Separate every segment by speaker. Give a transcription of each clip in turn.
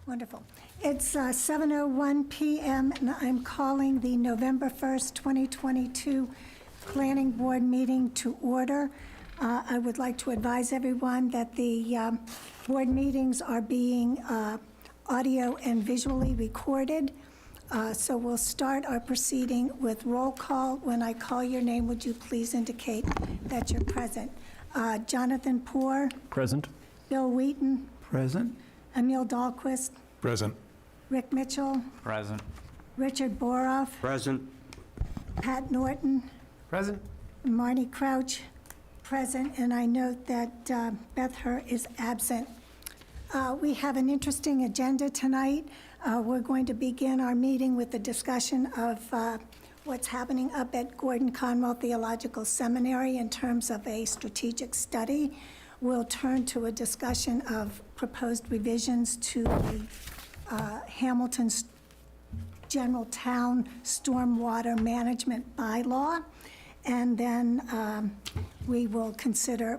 Speaker 1: Wonderful. It's 7:01 p.m. and I'm calling the November 1st, 2022 Planning Board meeting to order. I would like to advise everyone that the board meetings are being audio and visually recorded. So we'll start our proceeding with roll call. When I call your name, would you please indicate that you're present? Jonathan Poor.
Speaker 2: Present.
Speaker 1: Bill Wheaton.
Speaker 3: Present.
Speaker 1: Emil Dahlquist.
Speaker 2: Present.
Speaker 1: Rick Mitchell.
Speaker 4: Present.
Speaker 1: Richard Boroff.
Speaker 4: Present.
Speaker 1: Pat Norton.
Speaker 2: Present.
Speaker 1: Marnie Crouch. Present. And I note that Beth Herr is absent. We have an interesting agenda tonight. We're going to begin our meeting with a discussion of what's happening up at Gordon Conwell Theological Seminary in terms of a strategic study. We'll turn to a discussion of proposed revisions to the Hamilton's General Town Stormwater Management Bylaw. And then we will consider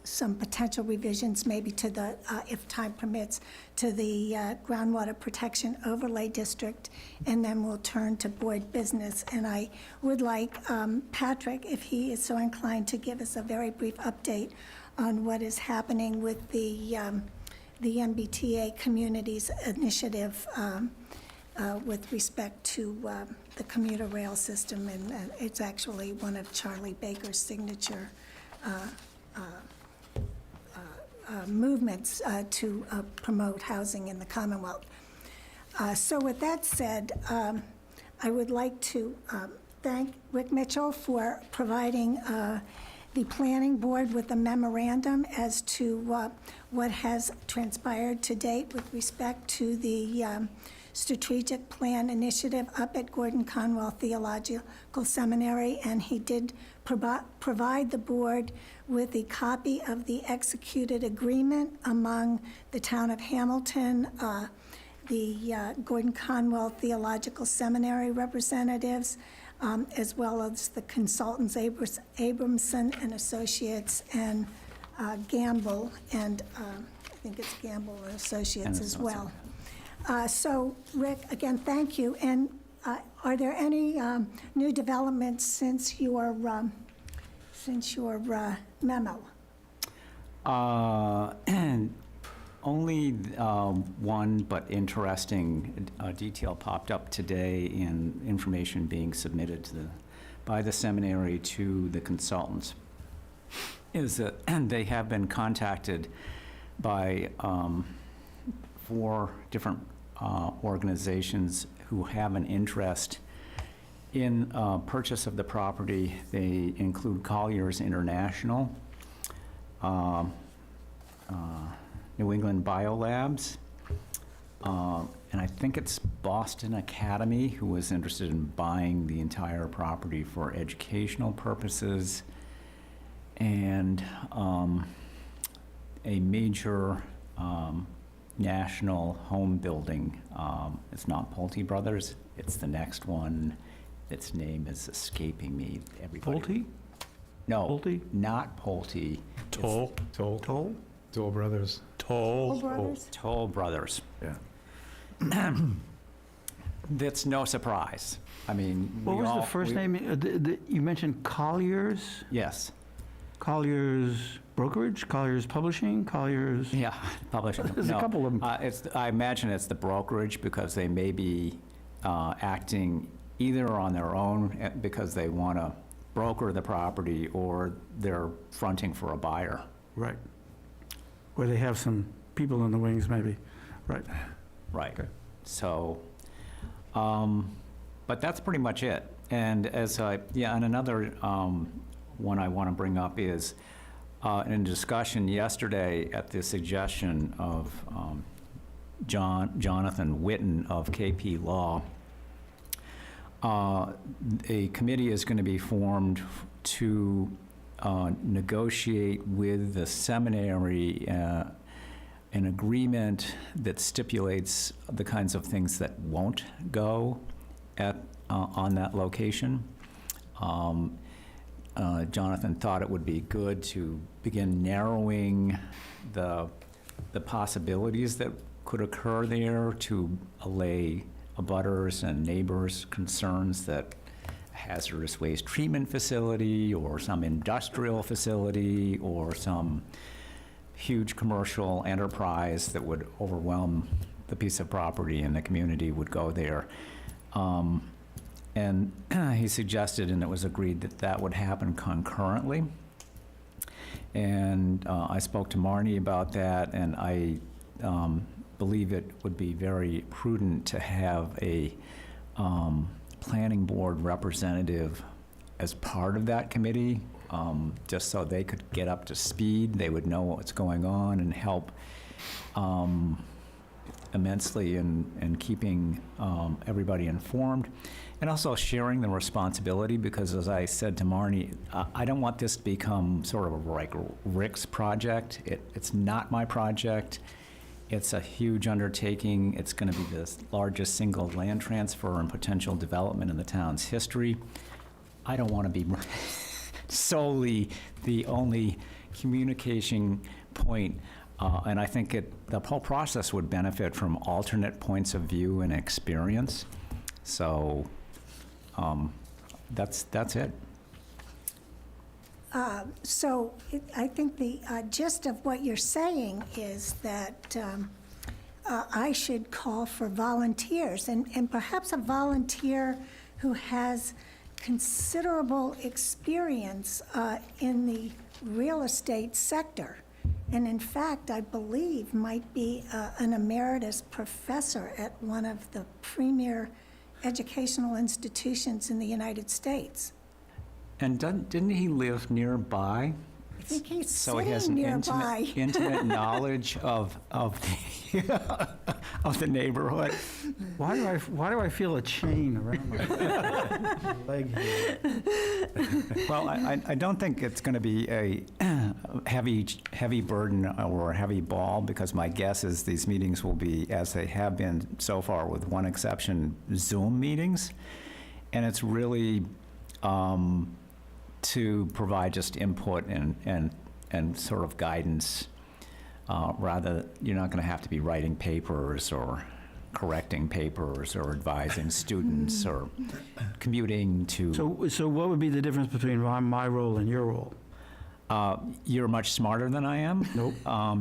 Speaker 1: some potential revisions, maybe to the, if time permits, to the Groundwater Protection Overlay District, and then we'll turn to board business. And I would like Patrick, if he is so inclined, to give us a very brief update on what is happening with the MBTA Communities Initiative with respect to the commuter rail system, and it's actually one of Charlie Baker's signature movements to promote housing in the Commonwealth. So with that said, I would like to thank Rick Mitchell for providing the planning board with a memorandum as to what has transpired to date with respect to the strategic plan initiative up at Gordon Conwell Theological Seminary, and he did provide the board with a copy of the executed agreement among the town of Hamilton, the Gordon Conwell Theological Seminary representatives, as well as the consultants Abramson and Associates and Gamble, and I think it's Gamble and Associates as well. So, Rick, again, thank you. And are there any new developments since your memo?
Speaker 4: Only one but interesting detail popped up today in information being submitted by the seminary to the consultants, is that they have been contacted by 4 different organizations who have an interest in purchase of the property. They include Colliers International, New England Biolabs, and I think it's Boston Academy, who was interested in buying the entire property for educational purposes, and a major national home building. It's not Pulte Brothers, it's the next one. Its name is escaping me. Everybody.
Speaker 3: Pulte?
Speaker 4: No,
Speaker 3: Pulte?
Speaker 4: not Pulte.
Speaker 2: Toll. Toll.
Speaker 3: Toll?
Speaker 2: Toll Brothers.
Speaker 1: Toll Brothers?
Speaker 4: Toll Brothers.
Speaker 2: Yeah.
Speaker 4: That's no surprise. I mean,
Speaker 3: What was the first name? You mentioned Colliers?
Speaker 4: Yes.
Speaker 3: Colliers Brokerage? Colliers Publishing? Colliers?
Speaker 4: Yeah, publishing.
Speaker 3: There's a couple of them.
Speaker 4: I imagine it's the brokerage, because they may be acting either on their own because they want to broker the property, or they're fronting for a buyer.
Speaker 3: Right. Where they have some people in the wings, maybe. Right.
Speaker 4: Right. Okay. So, but that's pretty much it. And and another one I want to bring up is in discussion yesterday at the suggestion of Jonathan Witten of KP Law, a committee is going to be formed to negotiate with the seminary an agreement that stipulates the kinds of things that won't go on that location. Jonathan thought it would be good to begin narrowing the possibilities that could occur there to allay abutters and neighbors' concerns that a hazardous waste treatment facility or some industrial facility or some huge commercial enterprise that would overwhelm the piece of property and the community would go there. And he suggested, and it was agreed, that that would happen concurrently. And I spoke to Marnie about that, and I believe it would be very prudent to have a planning board representative as part of that committee, just so they could get up to speed, they would know what's going on and help immensely in keeping everybody informed. And also sharing the responsibility, because as I said to Marnie, I don't want this to become sort of like Rick's project. It's not my project. It's a huge undertaking. It's going to be the largest single land transfer and potential development in the town's history. I don't want to be solely the only communication point, and I think the whole process would benefit from alternate points of view and experience. So that's it.
Speaker 1: So I think the gist of what you're saying is that I should call for volunteers, and perhaps a volunteer who has considerable experience in the real estate sector, and in fact, I believe might be an emeritus professor at one of the premier educational institutions in the United States.
Speaker 4: And didn't he live nearby?
Speaker 1: I think he's
Speaker 4: So he has
Speaker 1: sitting
Speaker 4: an
Speaker 1: nearby.
Speaker 4: intimate knowledge of the, of the neighborhood.
Speaker 3: Why do I feel a chain around my leg here?
Speaker 4: Well, I don't think it's going to be a heavy burden or a heavy ball, because my guess is these meetings will be, as they have been so far with one exception, Zoom meetings. And it's really to provide just input and sort of guidance. Rather, you're not going to have to be writing papers or correcting papers or advising students or commuting to.
Speaker 3: So what would be the difference between my role and your role?
Speaker 4: You're much smarter than I am.
Speaker 3: Nope.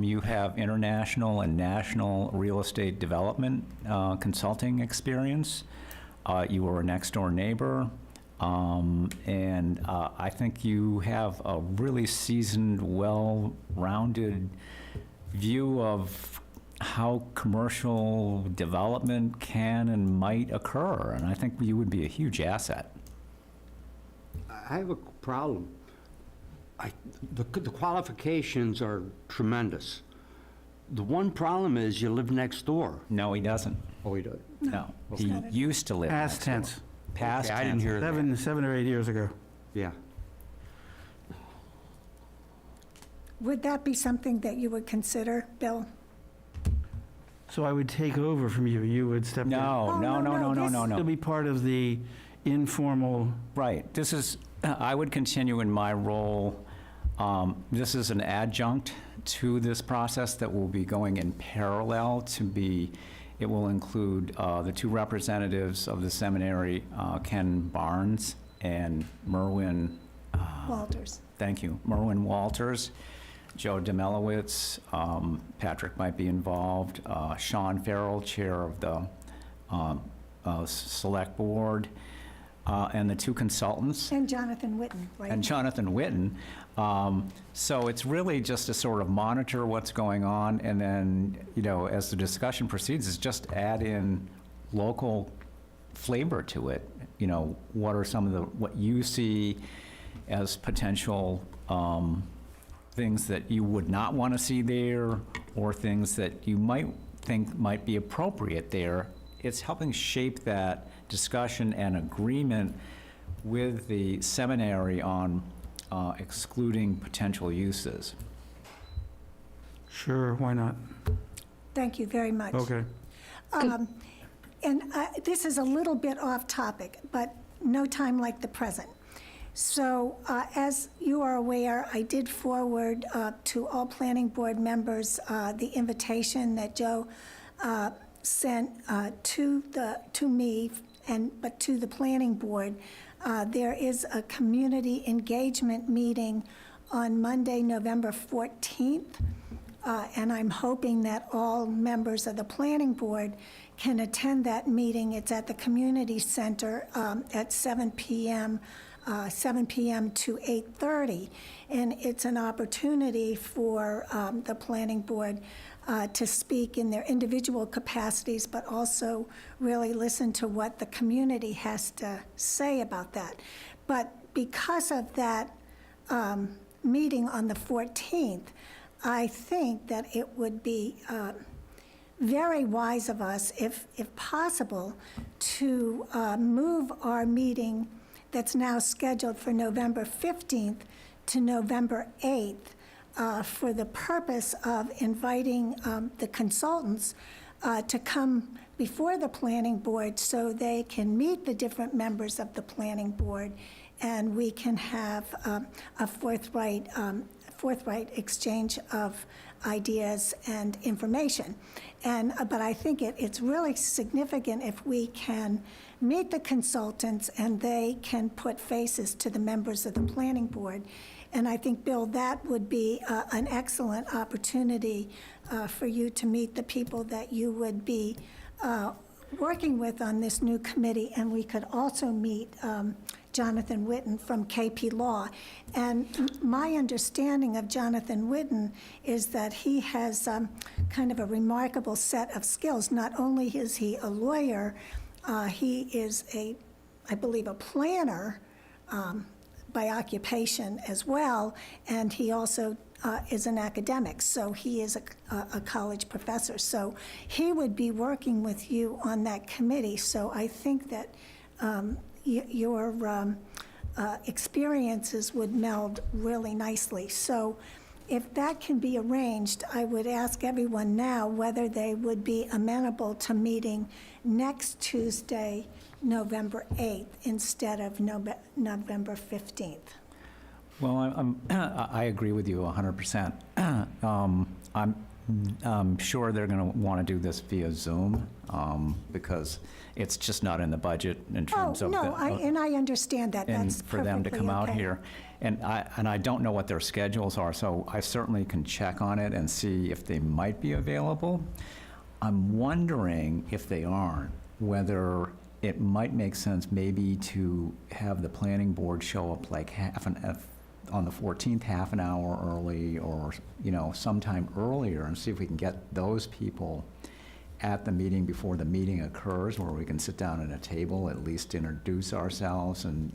Speaker 4: You have international and national real estate development consulting experience. You were a next-door neighbor. And I think you have a really seasoned, well-rounded view of how commercial development can and might occur, and I think you would be a huge asset.
Speaker 5: I have a problem. The qualifications are tremendous. The one problem is you live next door.
Speaker 4: No, he doesn't.
Speaker 5: Oh, he does?
Speaker 4: No, he used to live
Speaker 3: Past
Speaker 4: next door.
Speaker 3: tense.
Speaker 4: Past
Speaker 5: Okay, I didn't
Speaker 4: tense.
Speaker 5: hear that.
Speaker 3: 7 or 8 years ago.
Speaker 5: Yeah.
Speaker 1: Would that be something that you would consider, Bill?
Speaker 3: So I would take over from you. You would step in.
Speaker 4: No,
Speaker 1: Oh,
Speaker 4: no,
Speaker 1: no,
Speaker 4: no,
Speaker 1: no,
Speaker 4: no, no,
Speaker 1: this-
Speaker 4: no,
Speaker 3: It'll
Speaker 4: no.
Speaker 3: be part of the informal.
Speaker 4: Right, this is, I would continue in my role. This is an adjunct to this process that will be going in parallel to be, it will include the two representatives of the seminary, Ken Barnes and Merwin,
Speaker 1: Walters.
Speaker 4: thank you, Merwin Walters, Joe Demelowitz, Patrick might be involved, Sean Farrell, chair of the select board, and the two consultants.
Speaker 1: And Jonathan Witten, right?
Speaker 4: And Jonathan Witten. So it's really just to sort of monitor what's going on, and then, you know, as the discussion proceeds, is just add in local flavor to it. You know, what are some of what you see as potential things that you would not want to see there, or things that you might think might be appropriate there. It's helping shape that discussion and agreement with the seminary on excluding potential uses.
Speaker 3: Sure, why not?
Speaker 1: Thank you very much.
Speaker 3: Okay.
Speaker 1: And this is a little bit off topic, but no time like the present. So as you are aware, I did forward to all planning board members the invitation that Joe sent to me, but to the planning board. There is a community engagement meeting on Monday, November 14th, and I'm hoping that all members of the planning board can attend that meeting. It's at the community center at 7 p.m. 7 p.m. to 8:30, and it's an opportunity for the planning board to speak in their individual capacities, but also really listen to what the community has to say about that. But because of that meeting on the 14th, I think that it would be very wise of us, if possible, to move our meeting that's now scheduled for November 15th to November 8th for the purpose of inviting the consultants to come before the planning board so they can meet the different members of the planning board, and we can have a forthright exchange of ideas and information. But I think it's really significant if we can meet the consultants and they can put faces to the members of the planning board. And I think, Bill, that would be an excellent opportunity for you to meet the people that you would be working with on this new committee. And we could also meet Jonathan Whitten from KP Law. And my understanding of Jonathan Whitten is that he has kind of a remarkable set of skills. Not only is he a lawyer, he is I believe, a planner by occupation as well, and he also is an academic, so he is a college professor. So he would be working with you on that committee. So I think that your experiences would meld really nicely. So if that can be arranged, I would ask everyone now whether they would be amenable to meeting next Tuesday, November 8th, instead of November 15th.
Speaker 4: Well, I agree with you 100%. I'm sure they're going to want to do this via Zoom because it's just not in the budget in terms of
Speaker 1: no, and I understand that.
Speaker 4: and
Speaker 1: That's
Speaker 4: for them to
Speaker 1: perfectly
Speaker 4: come out
Speaker 1: okay.
Speaker 4: here. And I don't know what their schedules are, so I certainly can check on it and see if they might be available. I'm wondering if they aren't, whether it might make sense maybe to have the planning board show up like on the 14th, half an hour early, or, sometime earlier, and see if we can get those people at the meeting before the meeting occurs, where we can sit down at a table, at least introduce ourselves, and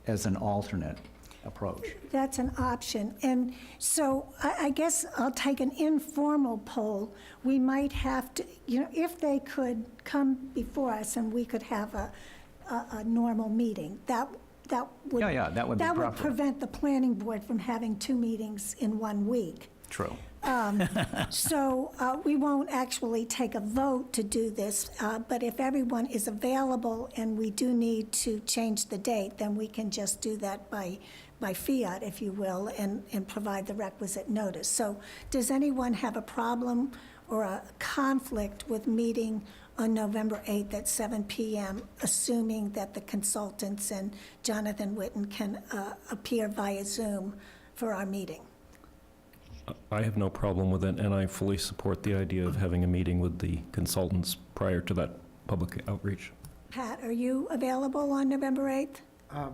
Speaker 4: as an alternate approach.
Speaker 1: That's an option. And so I guess I'll take an informal poll. We might have to, if they could come before us and we could have a normal meeting, that would...
Speaker 4: Yeah, that would be
Speaker 1: That would
Speaker 4: preferable.
Speaker 1: prevent the planning board from having 2 meetings in 1 week.
Speaker 4: True.
Speaker 1: So we won't actually take a vote to do this, but if everyone is available and we do need to change the date, then we can just do that by fiat, if you will, and provide the requisite notice. So does anyone have a problem or a conflict with meeting on November 8th at 7 p.m., assuming that the consultants and Jonathan Whitten can appear via Zoom for our meeting?
Speaker 6: I have no problem with it, and I fully support the idea of having a meeting with the consultants prior to that public outreach.
Speaker 1: Pat, are you available on November 8th?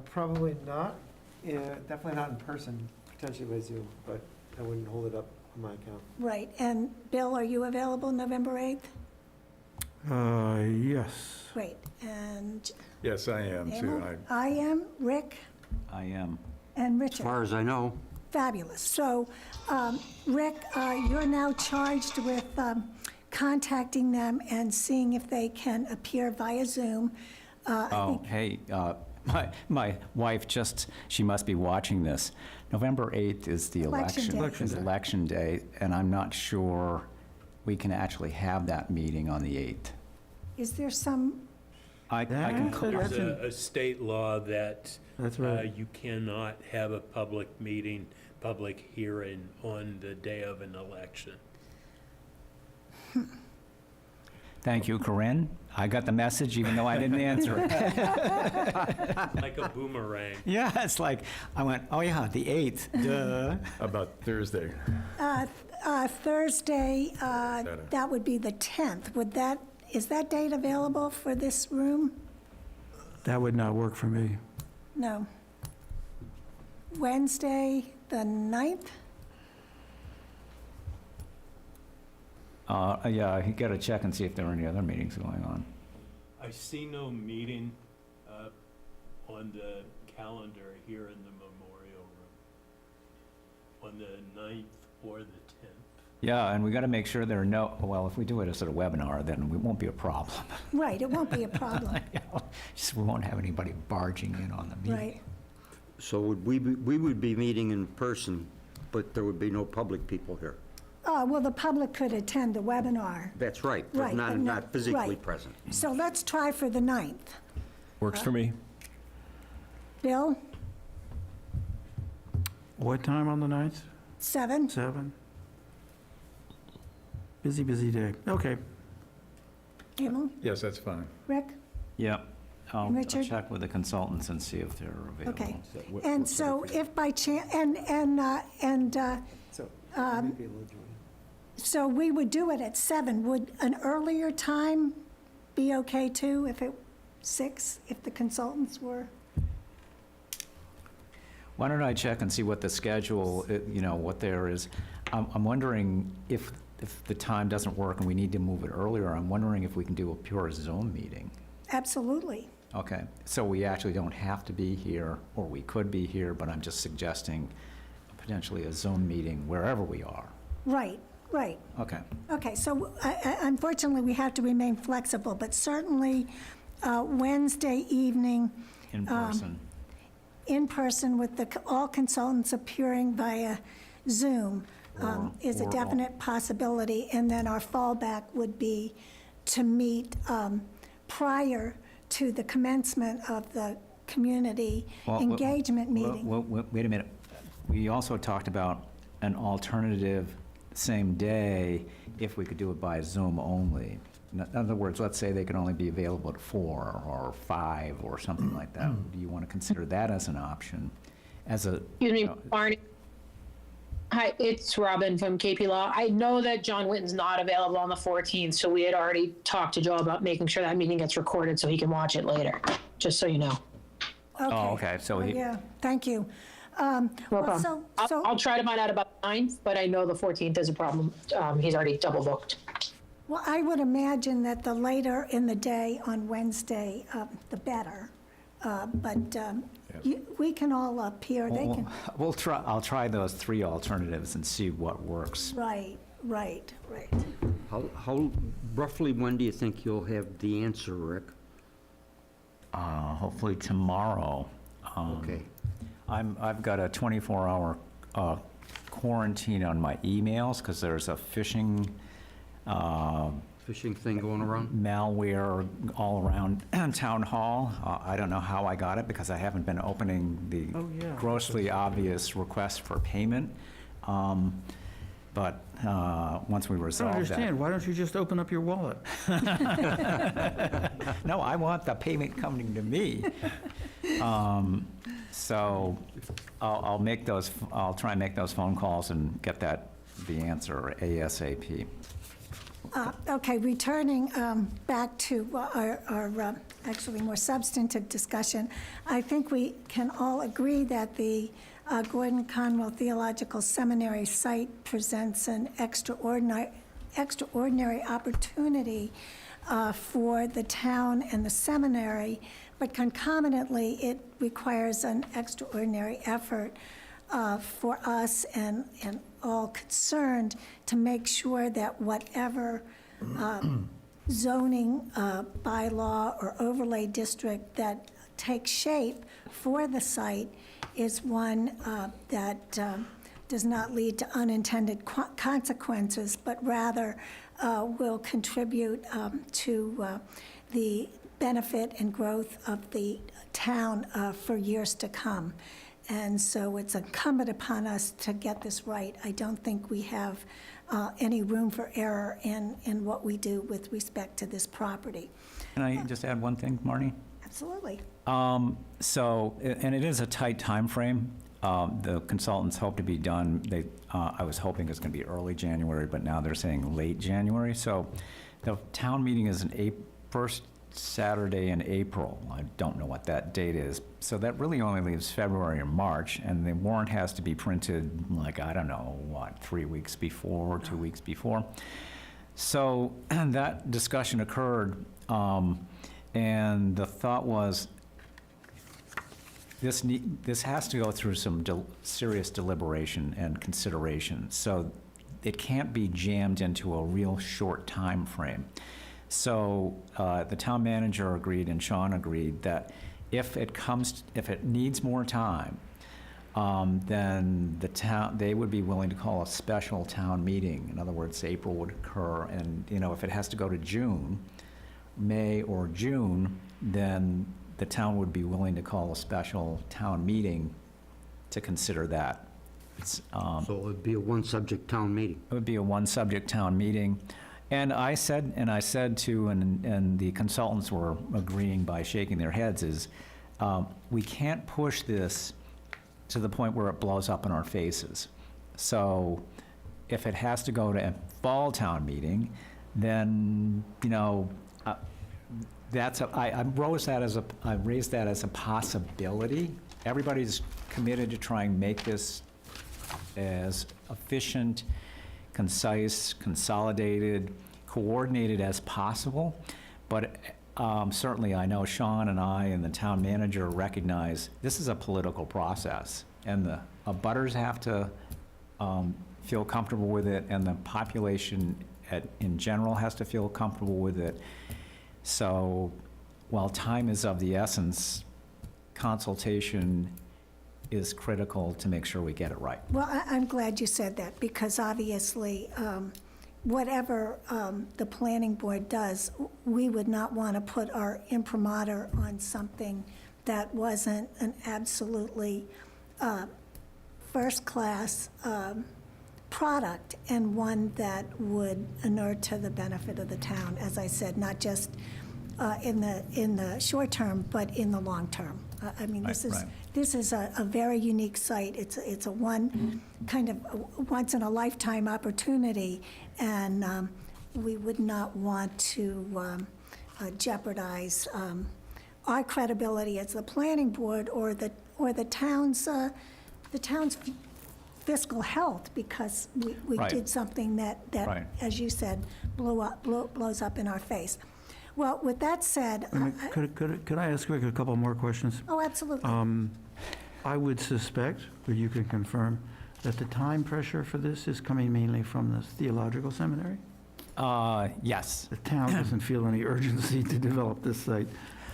Speaker 7: Probably not. Yeah, definitely not in person, potentially by Zoom, but I wouldn't hold it up on my account.
Speaker 1: Right, and Bill, are you available November 8th?
Speaker 3: Yes.
Speaker 1: Great, and
Speaker 2: Yes, I am, too.
Speaker 1: Emil? I am, Rick,
Speaker 4: I am.
Speaker 1: and
Speaker 5: As
Speaker 1: Richard.
Speaker 5: far as I know.
Speaker 1: Fabulous. So, Rick, you're now charged with contacting them and seeing if they can appear via Zoom.
Speaker 4: Oh, hey, my wife she must be watching this. November 8th is the
Speaker 1: Election
Speaker 4: election.
Speaker 1: day.
Speaker 4: Is election day, and I'm not sure we can actually have that meeting on the 8th.
Speaker 1: Is there some,
Speaker 4: I can,
Speaker 3: That's
Speaker 8: There's a state law that
Speaker 3: That's right.
Speaker 8: you cannot have a public meeting, public hearing on the day of an election.
Speaker 4: Thank you, Corinne. I got the message even though I didn't answer it.
Speaker 8: Like a boomerang.
Speaker 4: Yeah, it's like, I went, oh yeah, the 8th, duh.
Speaker 2: About Thursday.
Speaker 1: Thursday, that would be the 10th. Is that date available for this room?
Speaker 3: That would not work for me.
Speaker 1: No. Wednesday, the 9th?
Speaker 4: Yeah, you gotta check and see if there are any other meetings going on.
Speaker 8: I see no meeting on the calendar here in the memorial room on the 9th or the 10th.
Speaker 4: Yeah, and we gotta make sure there are no, well, if we do it as a webinar, then it won't be a problem.
Speaker 1: Right, it won't be a problem,
Speaker 4: Just we won't have anybody barging in on the meeting.
Speaker 1: right.
Speaker 5: So we would be meeting in person, but there would be no public people here.
Speaker 1: Well, the public could attend the webinar.
Speaker 5: That's right, but
Speaker 1: Right, but
Speaker 5: not physically
Speaker 1: right.
Speaker 5: present.
Speaker 1: So let's try for the 9th.
Speaker 6: Works for me.
Speaker 1: Bill,
Speaker 3: What time on the 9th?
Speaker 1: 7?
Speaker 3: 7? Busy day. Okay.
Speaker 1: Emil,
Speaker 2: Yes, that's fine.
Speaker 1: Rick?
Speaker 4: Yep. I'll
Speaker 1: Richard?
Speaker 4: check with the consultants and see if they're available.
Speaker 1: Okay.
Speaker 2: What-
Speaker 1: And
Speaker 2: what's
Speaker 1: so
Speaker 2: better for you?
Speaker 1: if by chance,
Speaker 7: So, you might be able to join.
Speaker 1: so we would do it at 7. Would an earlier time be okay too, if it, 6, if the consultants were?
Speaker 4: Why don't I check and see what the schedule, what there is. I'm wondering if the time doesn't work and we need to move it earlier, I'm wondering if we can do a pure Zoom meeting.
Speaker 1: Absolutely.
Speaker 4: Okay, so we actually don't have to be here, or we could be here, but I'm just suggesting potentially a Zoom meeting wherever we are.
Speaker 1: Right, right.
Speaker 4: Okay.
Speaker 1: Okay, so unfortunately, we have to remain flexible, but certainly Wednesday evening,
Speaker 4: In person.
Speaker 1: in person with all consultants appearing via Zoom is a
Speaker 4: or-
Speaker 1: definite possibility. And then our fallback would be to meet prior to the commencement of the community
Speaker 4: Well,
Speaker 1: engagement meeting.
Speaker 4: Wait a minute. We also talked about an alternative same day if we could do it by Zoom only. In other words, let's say they could only be available at 4 or 5 or something like that. Do you want to consider that as an option?
Speaker 9: Excuse me, Barney. Hi, it's Robin from KP Law. I know that John Witten's not available on the 14th, so we had already talked to Joe about making sure that meeting gets recorded so he can watch it later, just so you know.
Speaker 4: Oh, okay, so he,
Speaker 1: Yeah, thank you.
Speaker 9: No
Speaker 1: Well,
Speaker 9: problem.
Speaker 1: so-
Speaker 9: I'll try to find out about the 9th, but I know the 14th is a problem. He's already double booked.
Speaker 1: Well, I would imagine that the later in the day on Wednesday, the better. But we can all appear, they can,
Speaker 4: I'll try those 3 alternatives and see what works.
Speaker 1: right.
Speaker 5: How roughly when do you think you'll have the answer, Rick?
Speaker 4: Hopefully tomorrow.
Speaker 5: Okay.
Speaker 4: I've got a 24-hour quarantine on my emails because there's a phishing
Speaker 5: Phishing thing going around?
Speaker 4: malware all around Town Hall. I don't know how I got it because I haven't been opening the
Speaker 3: Oh, yeah.
Speaker 4: grossly obvious request for payment. But once we
Speaker 3: I don't
Speaker 4: resolve that.
Speaker 3: understand. Why don't you just open up your wallet?
Speaker 4: No, I want the payment coming to me. So I'll try and make those phone calls and get the answer ASAP.
Speaker 1: Okay, returning back to our actually more substantive discussion, I think we can all agree that the Gordon Conwell Theological Seminary site presents an extraordinary opportunity for the town and the seminary, but concomitantly, it requires an extraordinary effort for us and all concerned to make sure that whatever zoning bylaw or overlay district that takes shape for the site is one that does not lead to unintended consequences, but rather will contribute to the benefit and growth of the town for years to come. And so it's incumbent upon us to get this right. I don't think we have any room for error in what we do with respect to this property.
Speaker 4: Can I just add one thing, Marnie?
Speaker 1: Absolutely.
Speaker 4: And it is a tight timeframe. The consultants hope to be done, I was hoping it's going to be early January, but now they're saying late January. So the town meeting is first Saturday in April. I don't know what that date is. So that really only leaves February or March, and the warrant has to be printed, like, I don't know, 3 weeks before, 2 weeks before. So that discussion occurred, and the thought was, this has to go through some serious deliberation and consideration. So it can't be jammed into a real short time frame. So the town manager agreed and Sean agreed that if it needs more time, then they would be willing to call a special town meeting. In other words, April would occur, and if it has to go to June, May or June, then the town would be willing to call a special town meeting to consider that.
Speaker 5: So it would be a one-subject town meeting.
Speaker 4: It would be a one-subject town meeting. And I said to, and the consultants were agreeing by shaking their heads, is we can't push this to the point where it blows up in our faces. So if it has to go to a fall town meeting, then, I raised that as a possibility. Everybody's committed to try and make this as efficient, concise, consolidated, coordinated as possible. But certainly I know Sean and I and the town manager recognize this is a political process, and the abutters have to feel comfortable with it, and the population in general has to feel comfortable with it. So while time is of the essence, consultation is critical to make sure we get it right.
Speaker 1: Well, I'm glad you said that, because obviously, whatever the planning board does, we would not want to put our imprimatur on something that wasn't an absolutely first-class product, and one that would inure to the benefit of the town, as I said, not just in the short term, but in the long term. I mean, this is a very unique site. It's a kind of once-in-a-lifetime opportunity, and we would not want to jeopardize our credibility as the planning board or the town's fiscal health, because we
Speaker 4: Right.
Speaker 1: did something that
Speaker 4: Right.
Speaker 1: as you said, blows up in our face. Well, with that said,
Speaker 3: Could I ask Rick a couple more questions?
Speaker 1: oh, absolutely.
Speaker 3: I would suspect, but you can confirm, that the time pressure for this is coming mainly from the theological seminary?
Speaker 4: Yes.
Speaker 3: The town doesn't feel any urgency to develop this site.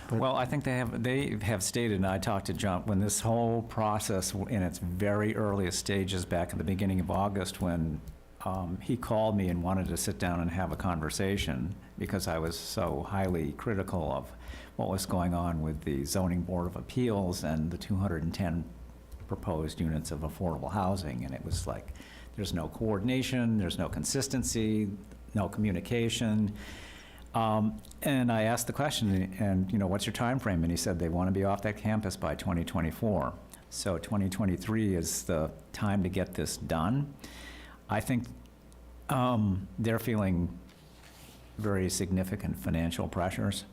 Speaker 3: But
Speaker 4: Well, I think they have stated, and I talked to John, when this whole process in its very earliest stages back at the beginning of August, when he called me and wanted to sit down and have a conversation because I was so highly critical of what was going on with the Zoning Board of Appeals and the 210 proposed units of affordable housing. And it was like, there's no coordination, there's no consistency, no communication. And I asked the question, and what's your time frame? And he said they want to be off that campus by 2024. So 2023 is the time to get this done. I think they're feeling very significant financial pressures,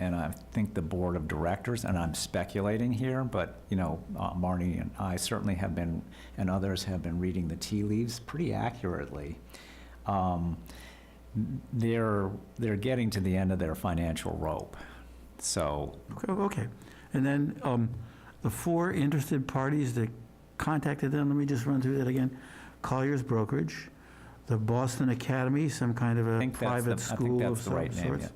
Speaker 4: and I think the board of directors, and I'm speculating here, but Marnie and I certainly have been, and others have been reading the tea leaves pretty accurately. They're getting to the end of their financial rope. So
Speaker 3: Okay. And then the 4 interested parties that contacted them, let me just run through that again. Colliers Brokerage, the Boston Academy, some kind of a private school of some
Speaker 4: right name,
Speaker 3: sorts.
Speaker 4: yeah.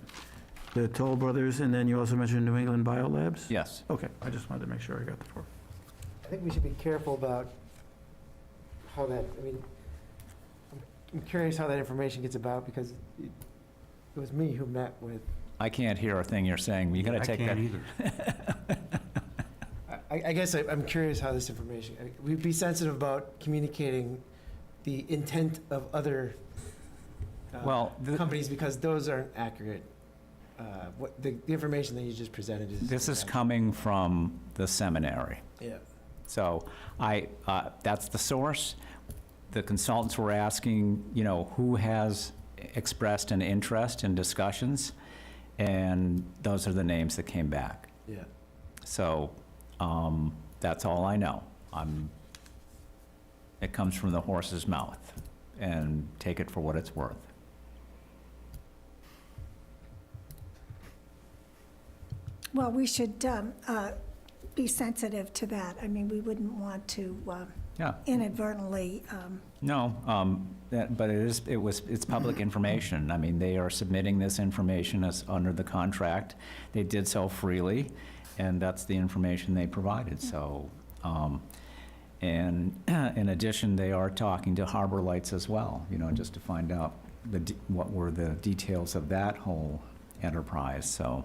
Speaker 3: The Toll Brothers, and then you also mentioned New England Biolabs?
Speaker 4: Yes.
Speaker 3: Okay, I just wanted to make sure I got the 4.
Speaker 7: I think we should be careful about how that, I'm curious how that information gets about, because it was me who met with,
Speaker 4: I can't hear a thing you're saying. You got to take that.
Speaker 3: either.
Speaker 7: I guess I'm curious how this information, we'd be sensitive about communicating the intent of other
Speaker 4: Well,
Speaker 7: companies, because those aren't accurate. What, the information that you just presented is.
Speaker 4: this is coming from the seminary.
Speaker 7: Yeah.
Speaker 4: So that's the source. The consultants were asking, you know, who has expressed an interest in discussions, and those are the names that came back.
Speaker 7: Yeah.
Speaker 4: So that's all I know. It comes from the horse's mouth, and take it for what it's worth.
Speaker 1: Well, we should be sensitive to that. I mean, we wouldn't want to
Speaker 4: Yeah.
Speaker 1: inadvertently,
Speaker 4: No, but it's public information. I mean, they are submitting this information as under the contract. They did so freely, and that's the information they provided, so. And in addition, they are talking to Harbor Lights as well, you know, just to find out what were the details of that whole enterprise, so.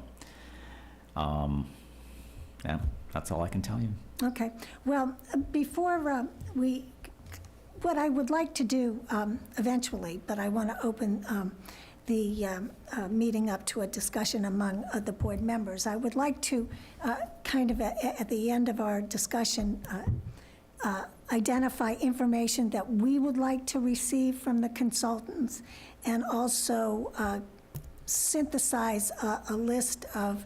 Speaker 4: Yeah, that's all I can tell you.
Speaker 1: okay. Well, before what I would like to do eventually, but I want to open the meeting up to a discussion among the board members. I would like to kind of at the end of our discussion identify information that we would like to receive from the consultants, and also synthesize a list of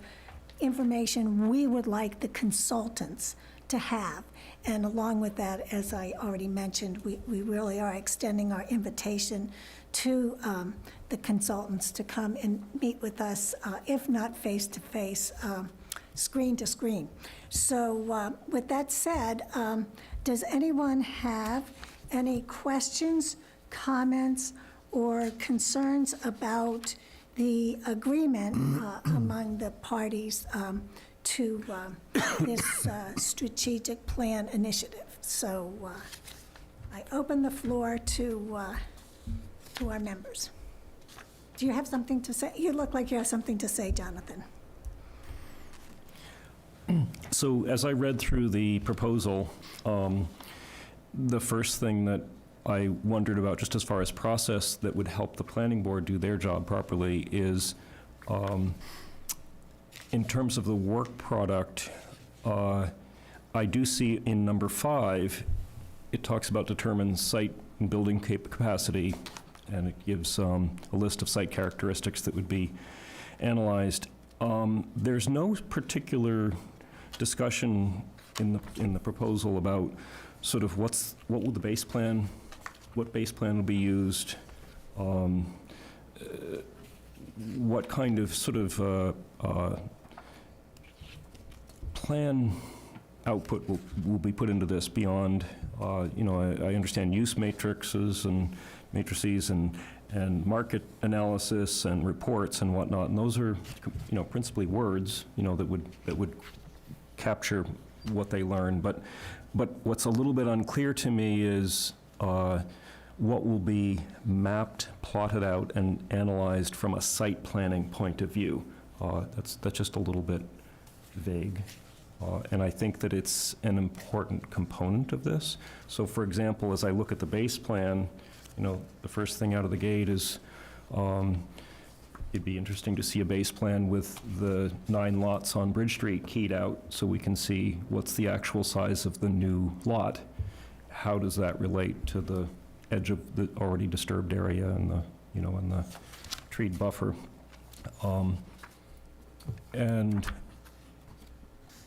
Speaker 1: information we would like the consultants to have. And along with that, as I already mentioned, we really are extending our invitation to the consultants to come and meet with us, if not face-to-face, screen to screen. So with that said, does anyone have any questions, comments, or concerns about the agreement among the parties to this strategic plan initiative? So I open the floor to our members. Do you have something to say? You look like you have something to say, Jonathan.
Speaker 6: So as I read through the proposal, the first thing that I wondered about, just as far as process that would help the planning board do their job properly, is in terms of the work product, I do see in number 5, it talks about determine site and building capacity, and it gives a list of site characteristics that would be analyzed. There's no particular discussion in the proposal about sort of what will the base plan, what base plan will be used, what kind of sort of plan output will be put into this beyond, you know, I understand use matrices and matrices and market analysis and reports and whatnot, and those are, you know, principally words, you know, that would capture what they learn. But what's a little bit unclear to me is what will be mapped, plotted out, and analyzed from a site planning point of view. That's just a little bit vague. And I think that it's an important component of this. So for example, as I look at the base plan, you know, the first thing out of the gate is it'd be interesting to see a base plan with the 9 lots on Bridge Street keyed out so we can see what's the actual size of the new lot. How does that relate to the edge of the already disturbed area and the, you know, and the treed buffer? And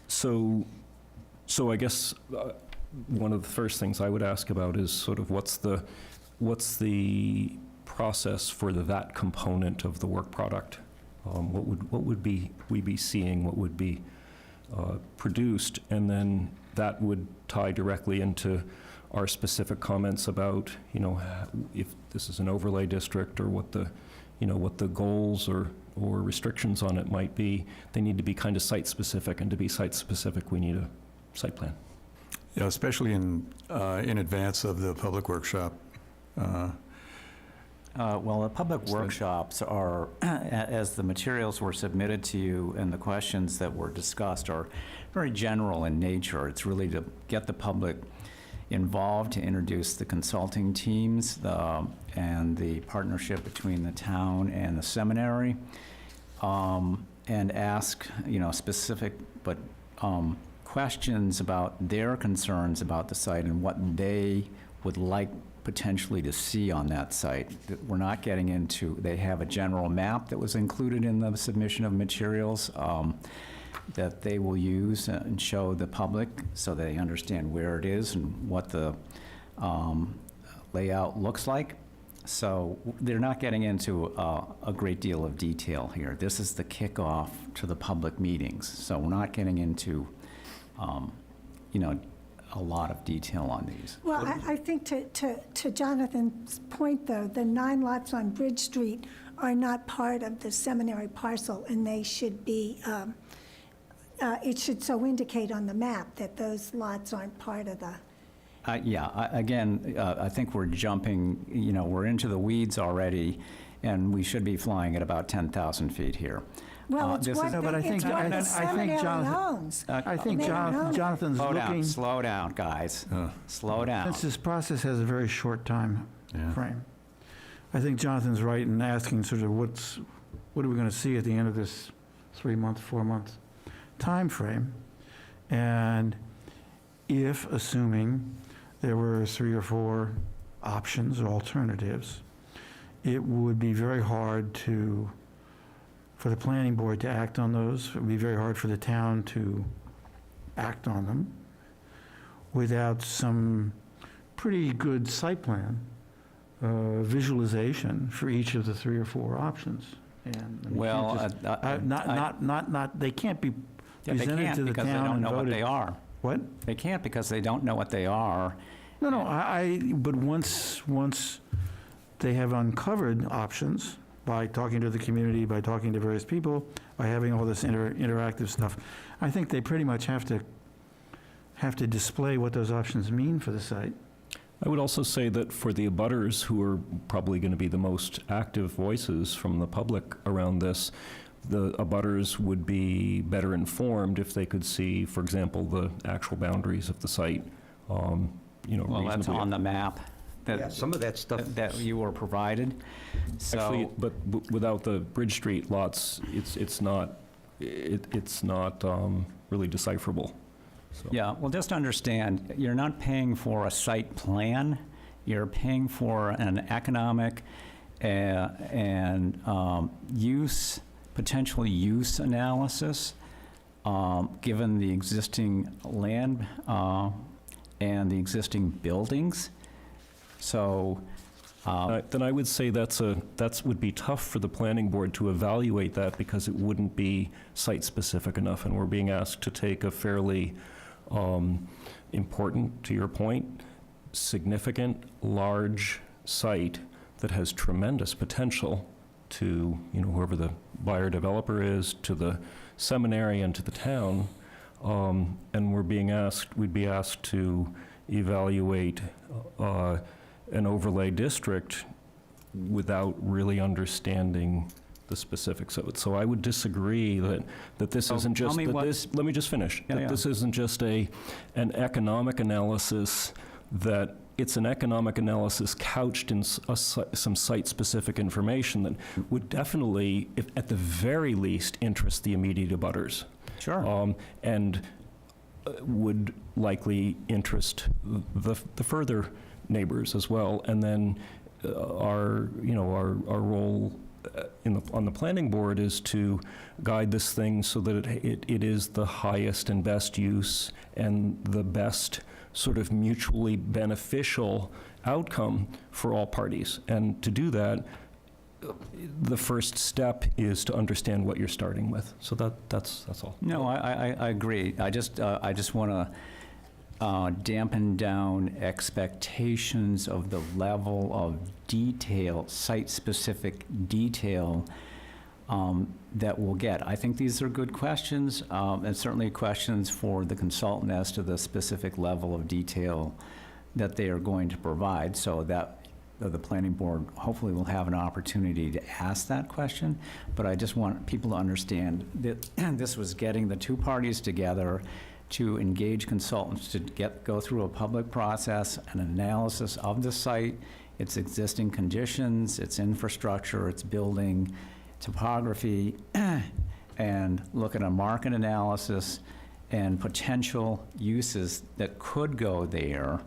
Speaker 6: so I guess one of the first things I would ask about is sort of what's the process for that component of the work product? What would we be seeing? What would be produced? And then that would tie directly into our specific comments about, you know, if this is an overlay district, or what the, you know, what the goals or restrictions on it might be. They need to be kind of site-specific, and to be site-specific, we need a site plan.
Speaker 10: Yeah, especially in advance of the public workshop.
Speaker 4: Well, the public workshops are, as the materials were submitted to you and the questions that were discussed are very general in nature. It's really to get the public involved to introduce the consulting teams and the partnership between the town and the seminary, and ask, specific but questions about their concerns about the site and what they would like potentially to see on that site. That we're not getting into, they have a general map that was included in the submission of materials that they will use and show the public so they understand where it is and what the layout looks like. So they're not getting into a great deal of detail here. This is the kickoff to the public meetings. So we're not getting into, a lot of detail on these.
Speaker 1: Well, I think to Jonathan's point, though, the 9 lots on Bridge Street are not part of the seminary parcel, and they should be, it should so indicate on the map that those lots aren't part of the,
Speaker 4: I think we're jumping, we're into the weeds already, and we should be flying at about 10,000 feet here.
Speaker 1: well, it's
Speaker 4: this
Speaker 1: what
Speaker 4: is-
Speaker 3: No, but I
Speaker 1: the
Speaker 3: think- I
Speaker 1: it's what the
Speaker 3: think
Speaker 1: seminary
Speaker 3: Jonathan-
Speaker 1: owns.
Speaker 3: I think
Speaker 1: They don't own it.
Speaker 3: Jonathan's looking,
Speaker 4: Slow down, guys. Slow down.
Speaker 3: since this process has a very short time
Speaker 10: Yeah.
Speaker 3: frame, I think Jonathan's right in asking sort of what are we going to see at the end of this 3-month, 4-month time frame? And if, assuming there were 3 or 4 options or alternatives, it would be very hard for the planning board to act on those. It would be very hard for the town to act on them without some pretty good site plan visualization for each of the 3 or 4 options. And I mean, you
Speaker 4: Well,
Speaker 3: can't just- they can't be
Speaker 4: yeah, they
Speaker 3: presented
Speaker 4: can't
Speaker 3: to the
Speaker 4: because they
Speaker 3: town
Speaker 4: don't
Speaker 3: and
Speaker 4: know what
Speaker 3: voted.
Speaker 4: they are.
Speaker 3: What?
Speaker 4: They can't because they don't know what they are.
Speaker 3: No, but once they have uncovered options by talking to the community, by talking to various people, by having all this interactive stuff, I think they pretty much have to display what those options mean for the site.
Speaker 6: I would also say that for the abutters, who are probably going to be the most active voices from the public around this, the abutters would be better informed if they could see, for example, the actual boundaries of the site,
Speaker 4: Well, that's
Speaker 6: reasonably.
Speaker 4: on the map
Speaker 5: Yeah, some of that stuff.
Speaker 4: that you were provided.
Speaker 6: Actually,
Speaker 4: So,
Speaker 6: but without the Bridge Street lots, it's not really decipherable. So-
Speaker 4: yeah, well, just understand, you're not paying for a site plan. You're paying for an economic and potential use analysis, given the existing land and the existing buildings. So,
Speaker 6: Then I would say that would be tough for the planning board to evaluate that because it wouldn't be site-specific enough, and we're being asked to take a fairly important, to your point, significant, large site that has tremendous potential to, whoever the buyer developer is, to the seminary and to the town, and we'd be asked to evaluate an overlay district without really understanding the specifics of it. So I would disagree that this
Speaker 4: So
Speaker 6: isn't
Speaker 4: tell
Speaker 6: just,
Speaker 4: me what-
Speaker 6: let me just finish.
Speaker 4: Yeah,
Speaker 6: That
Speaker 4: yeah.
Speaker 6: this isn't just an economic analysis, that it's an economic analysis couched in some site-specific information that would definitely, if at the very least, interest the immediate abutters.
Speaker 4: sure.
Speaker 6: And would likely interest the further neighbors as well. And then our role on the planning board is to guide this thing so that it is the highest and best use and the best sort of mutually beneficial outcome for all parties. And to do that, the first step is to understand what you're starting with. So that's all.
Speaker 4: No, I agree. I just want to dampen down expectations of the level of detail, site-specific detail that we'll get. I think these are good questions, and certainly questions for the consultant as to the specific level of detail that they are going to provide, so that the planning board hopefully will have an opportunity to ask that question. But I just want people to understand that this was getting the 2 parties together to engage consultants to go through a public process, an analysis of the site, its existing conditions, its infrastructure, its building, topography, and look at a market analysis and potential uses that could go there.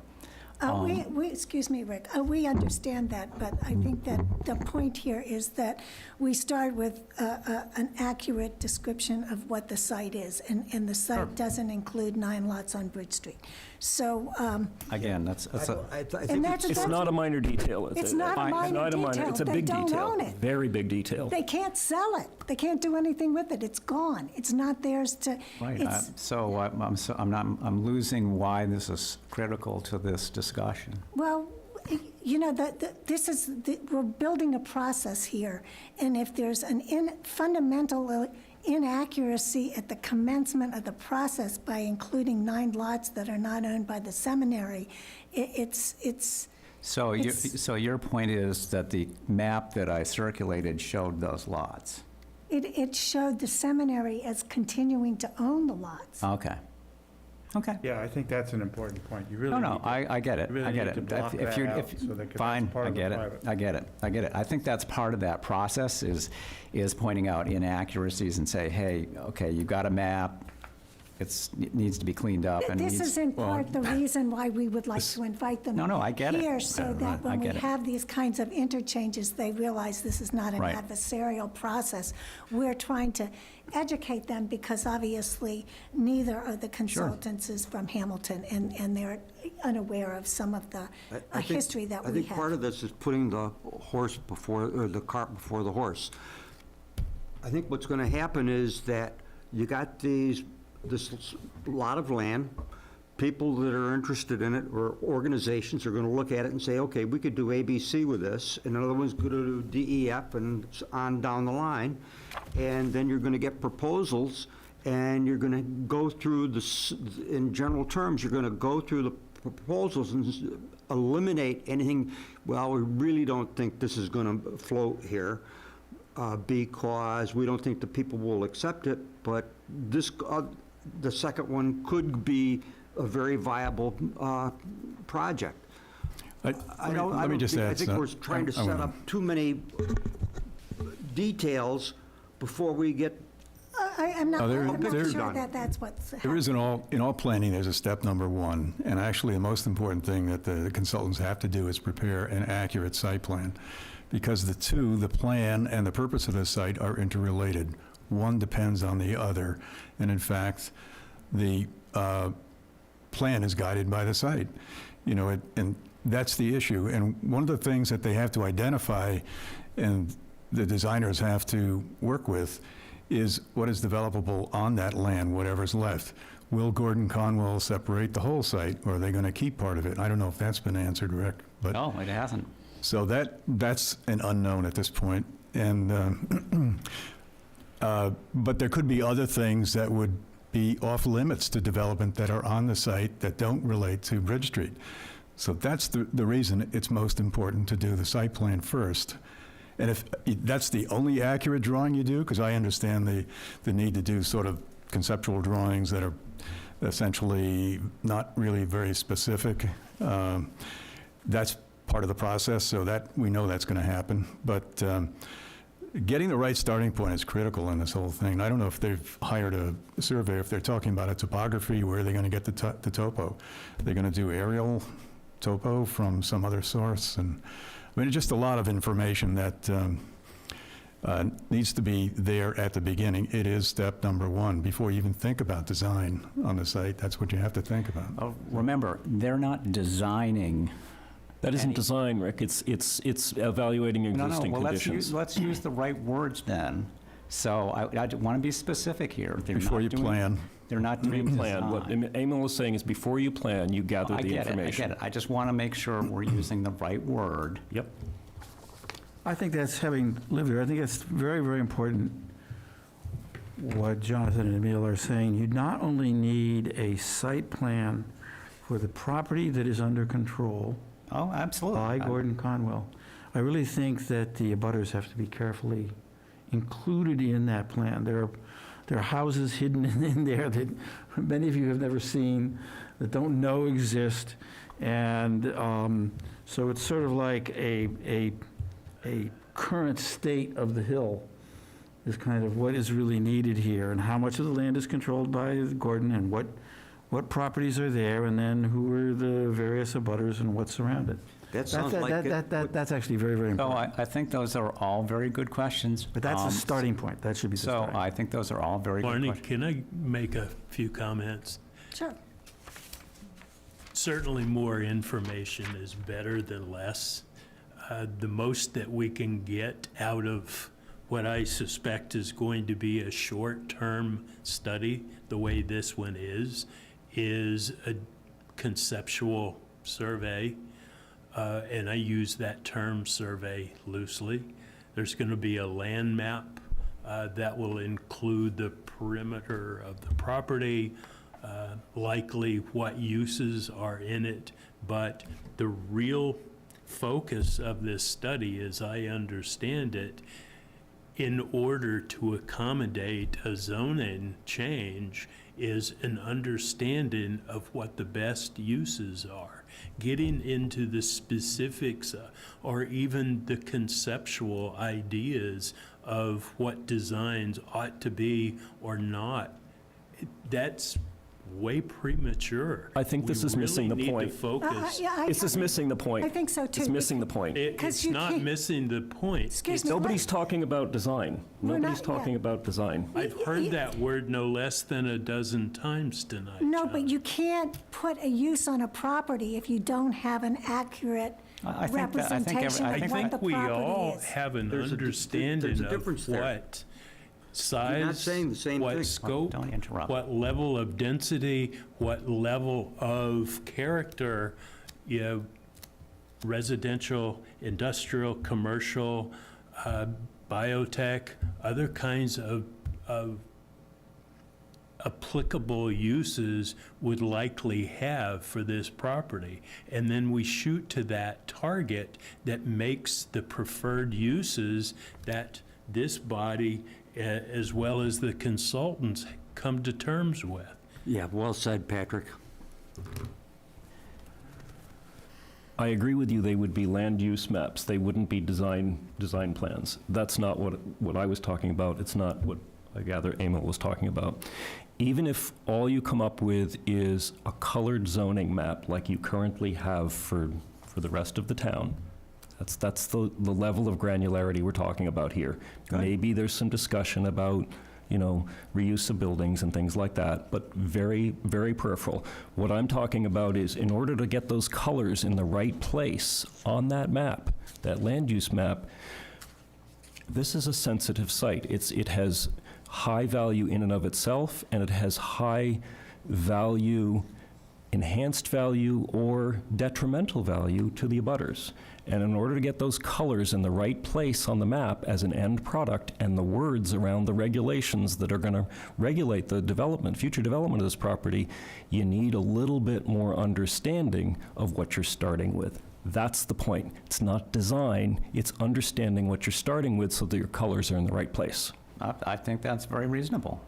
Speaker 1: Excuse me, Rick, we understand that, but I think that the point here is that we start with an accurate description of what the site is, and the site doesn't include 9 lots on Bridge Street. So,
Speaker 4: Again, that's a,
Speaker 5: I
Speaker 1: and
Speaker 5: think
Speaker 1: that's,
Speaker 6: It's not a minor detail, is it?
Speaker 1: it's not a minor detail.
Speaker 6: It's a
Speaker 1: They
Speaker 6: big
Speaker 1: don't
Speaker 6: detail.
Speaker 1: own it.
Speaker 6: Very big detail.
Speaker 1: They can't sell it. They can't do anything with it. It's gone. It's not theirs to,
Speaker 4: right.
Speaker 1: it's,
Speaker 4: I'm losing why this is critical to this discussion.
Speaker 1: well, you know, we're building a process here, and if there's an fundamental inaccuracy at the commencement of the process by including 9 lots that are not owned by the seminary, it's
Speaker 4: So your point is that the map that I circulated showed those lots?
Speaker 1: it showed the seminary as continuing to own the lots.
Speaker 4: Okay. Okay.
Speaker 3: Yeah, I think that's an important point. You really
Speaker 4: No,
Speaker 3: need
Speaker 4: no,
Speaker 3: to-
Speaker 4: I get it.
Speaker 3: you really
Speaker 4: I get
Speaker 3: need to
Speaker 4: it.
Speaker 3: block that
Speaker 4: you're-
Speaker 3: out so that- 'cause that's
Speaker 4: Fine,
Speaker 3: part
Speaker 4: I
Speaker 3: of the
Speaker 4: get it.
Speaker 3: private.
Speaker 4: I get it. I get it. I think that's part of that process is pointing out inaccuracies and say, hey, okay, you've got a map, it needs to be cleaned up and
Speaker 1: This
Speaker 4: needs.
Speaker 1: is in part the reason why we would like to invite them
Speaker 4: No, I get it.
Speaker 1: here, so that
Speaker 4: I
Speaker 1: when we
Speaker 4: get it.
Speaker 1: have these kinds of interchanges, they realize this is not an
Speaker 4: Right.
Speaker 1: adversarial process. We're trying to educate them because obviously neither of the consultants is from Hamilton, and they're unaware of some of the
Speaker 5: I think-
Speaker 1: history that we
Speaker 5: I think part
Speaker 1: have.
Speaker 5: of this is putting the horse before, or the cart before the horse. I think what's going to happen is that you got this lot of land, people that are interested in it, or organizations are going to look at it and say, okay, we could do ABC with this, and another one's going to do DEF, and on down the line. And then you're going to get proposals, and you're going to go through in general terms, you're going to go through the proposals and eliminate anything, well, we really don't think this is going to float here, because we don't think the people will accept it, but this, the second one could be a very viable project.
Speaker 10: Let me just
Speaker 5: I
Speaker 10: add
Speaker 5: think we're trying to set up too many details before we get,
Speaker 1: I'm not
Speaker 10: No, there-
Speaker 1: sure that that's what's happening.
Speaker 10: There is in all planning, there's a step number 1, and actually the most important thing that the consultants have to do is prepare an accurate site plan, because the plan and the purpose of the site are interrelated. One depends on the other, and in fact, the plan is guided by the site. You know, and that's the issue. And one of the things that they have to identify, and the designers have to work with, is what is developable on that land, whatever's left. Will Gordon Conwell separate the whole site, or are they going to keep part of it? I don't know if that's been answered, Rick, but
Speaker 4: No, it hasn't.
Speaker 10: so that's an unknown at this point. And but there could be other things that would be off limits to development that are on the site that don't relate to Bridge Street. So that's the reason it's most important to do the site plan first. And if that's the only accurate drawing you do, because I understand the need to do sort of conceptual drawings that are essentially not really very specific, that's part of the process, so that we know that's going to happen. But getting the right starting point is critical in this whole thing. I don't know if they've hired a surveyor, if they're talking about a topography, where are they going to get the topo? They're going to do aerial topo from some other source, and I mean, just a lot of information that needs to be there at the beginning. It is step number 1. Before you even think about design on the site, that's what you have to think about.
Speaker 4: Remember, they're not designing.
Speaker 6: That isn't design, Rick. It's evaluating existing
Speaker 4: Well,
Speaker 6: conditions.
Speaker 4: let's use the right words then. So I want to be specific here. They're
Speaker 10: Before
Speaker 4: not
Speaker 10: you
Speaker 4: doing-
Speaker 10: plan.
Speaker 4: They're not doing
Speaker 6: Plan. What
Speaker 4: design.
Speaker 6: Emil is saying is before you plan, you gather
Speaker 4: I
Speaker 6: the
Speaker 4: get it,
Speaker 6: information.
Speaker 4: I get it. I just want to make sure we're using the right word.
Speaker 6: Yep.
Speaker 3: I think that's, having lived there, I think it's very, very important what Jonathan and Emil are saying. You not only need a site plan for the property that is under control
Speaker 4: Oh, absolutely.
Speaker 3: by Gordon Conwell. I really think that the abutters have to be carefully included in that plan. there are houses hidden in there that many of you have never seen, that don't know exist. And so it's sort of like a current state of the hill is kind of what is really needed here, and how much of the land is controlled by Gordon, and what properties are there, and then who are the various abutters and what's around it.
Speaker 5: That sounds like it.
Speaker 3: That's actually very, very
Speaker 4: So
Speaker 3: important.
Speaker 4: I think those are all very good questions.
Speaker 3: But that's a starting point. That should be the
Speaker 4: So
Speaker 3: starting.
Speaker 4: I think those are all very good
Speaker 8: Barney,
Speaker 4: questions.
Speaker 8: can I make a few comments?
Speaker 1: Sure.
Speaker 8: Certainly more information is better than less. The most that we can get out of what I suspect is going to be a short-term study, the way this one is a conceptual survey. And I use that term survey loosely. There's going to be a land map that will include the perimeter of the property, likely what uses are in it, but the real focus of this study, as I understand it, in order to accommodate a zoning change, is an understanding of what the best uses are. Getting into the specifics or even the conceptual ideas of what designs ought to be or not, that's way premature.
Speaker 6: I think this is missing the
Speaker 8: We really
Speaker 6: point.
Speaker 8: need to focus.
Speaker 1: Yeah,
Speaker 6: It's just missing the point.
Speaker 1: I think so, too.
Speaker 6: It's missing the point.
Speaker 1: Because
Speaker 8: It's
Speaker 1: you
Speaker 8: not
Speaker 1: can't-
Speaker 8: missing the point.
Speaker 1: Excuse me.
Speaker 6: Nobody's talking about design.
Speaker 1: We're
Speaker 6: Nobody's
Speaker 1: not- yeah.
Speaker 6: talking about design.
Speaker 8: I've heard that word no less than a dozen times tonight,
Speaker 1: No,
Speaker 8: John.
Speaker 1: but you can't put a use on a property if you don't have an accurate
Speaker 4: I think that- I think every-
Speaker 1: representation
Speaker 4: I
Speaker 1: of
Speaker 8: I
Speaker 4: think
Speaker 1: what
Speaker 8: think
Speaker 1: the
Speaker 8: we all
Speaker 1: property is.
Speaker 8: have an
Speaker 5: There's a
Speaker 8: understanding of
Speaker 5: difference there.
Speaker 8: what size,
Speaker 5: You're not saying the same thing.
Speaker 8: what scope,
Speaker 4: Don't interrupt.
Speaker 8: what level of density, what level of character, you know, residential, industrial, commercial, biotech, other kinds of applicable uses would likely have for this property. And then we shoot to that target that makes the preferred uses that this body, as well as the consultants, come to terms with.
Speaker 5: Yeah, well said, Patrick.
Speaker 6: I agree with you, they would be land use maps. They wouldn't be design plans. That's not what I was talking about. It's not what I gather Emil was talking about. Even if all you come up with is a colored zoning map like you currently have for the rest of the town, that's the level of granularity we're talking about here. Maybe there's some discussion about, reuse of buildings and things like that, but very, very peripheral. What I'm talking about is, in order to get those colors in the right place on that map, that land use map, this is a sensitive site. It has high value in and of itself, and it has high value, enhanced value, or detrimental value to the abutters. And in order to get those colors in the right place on the map as an end product, and the words around the regulations that are going to regulate the development, future development of this property, you need a little bit more understanding of what you're starting with. That's the point. It's not design, it's understanding what you're starting with so that your colors are in the right place.
Speaker 4: I think that's very reasonable.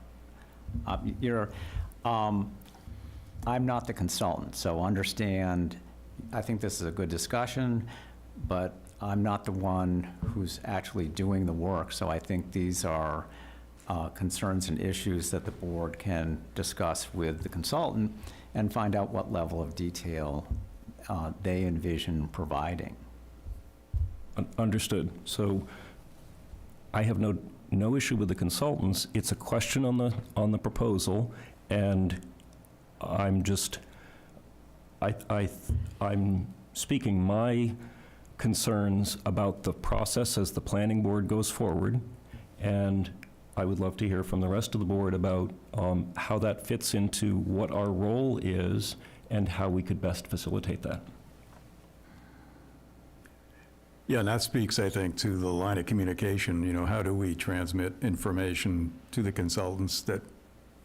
Speaker 4: I'm not the consultant, so understand, I think this is a good discussion, but I'm not the one who's actually doing the work, so I think these are concerns and issues that the board can discuss with the consultant and find out what level of detail they envision providing.
Speaker 6: Understood. So I have no issue with the consultants. It's a question on the proposal, and I'm speaking my concerns about the process as the planning board goes forward, and I would love to hear from the rest of the board about how that fits into what our role is and how we could best facilitate that.
Speaker 10: Yeah, and that speaks, I think, to the line of communication. How do we transmit information to the consultants that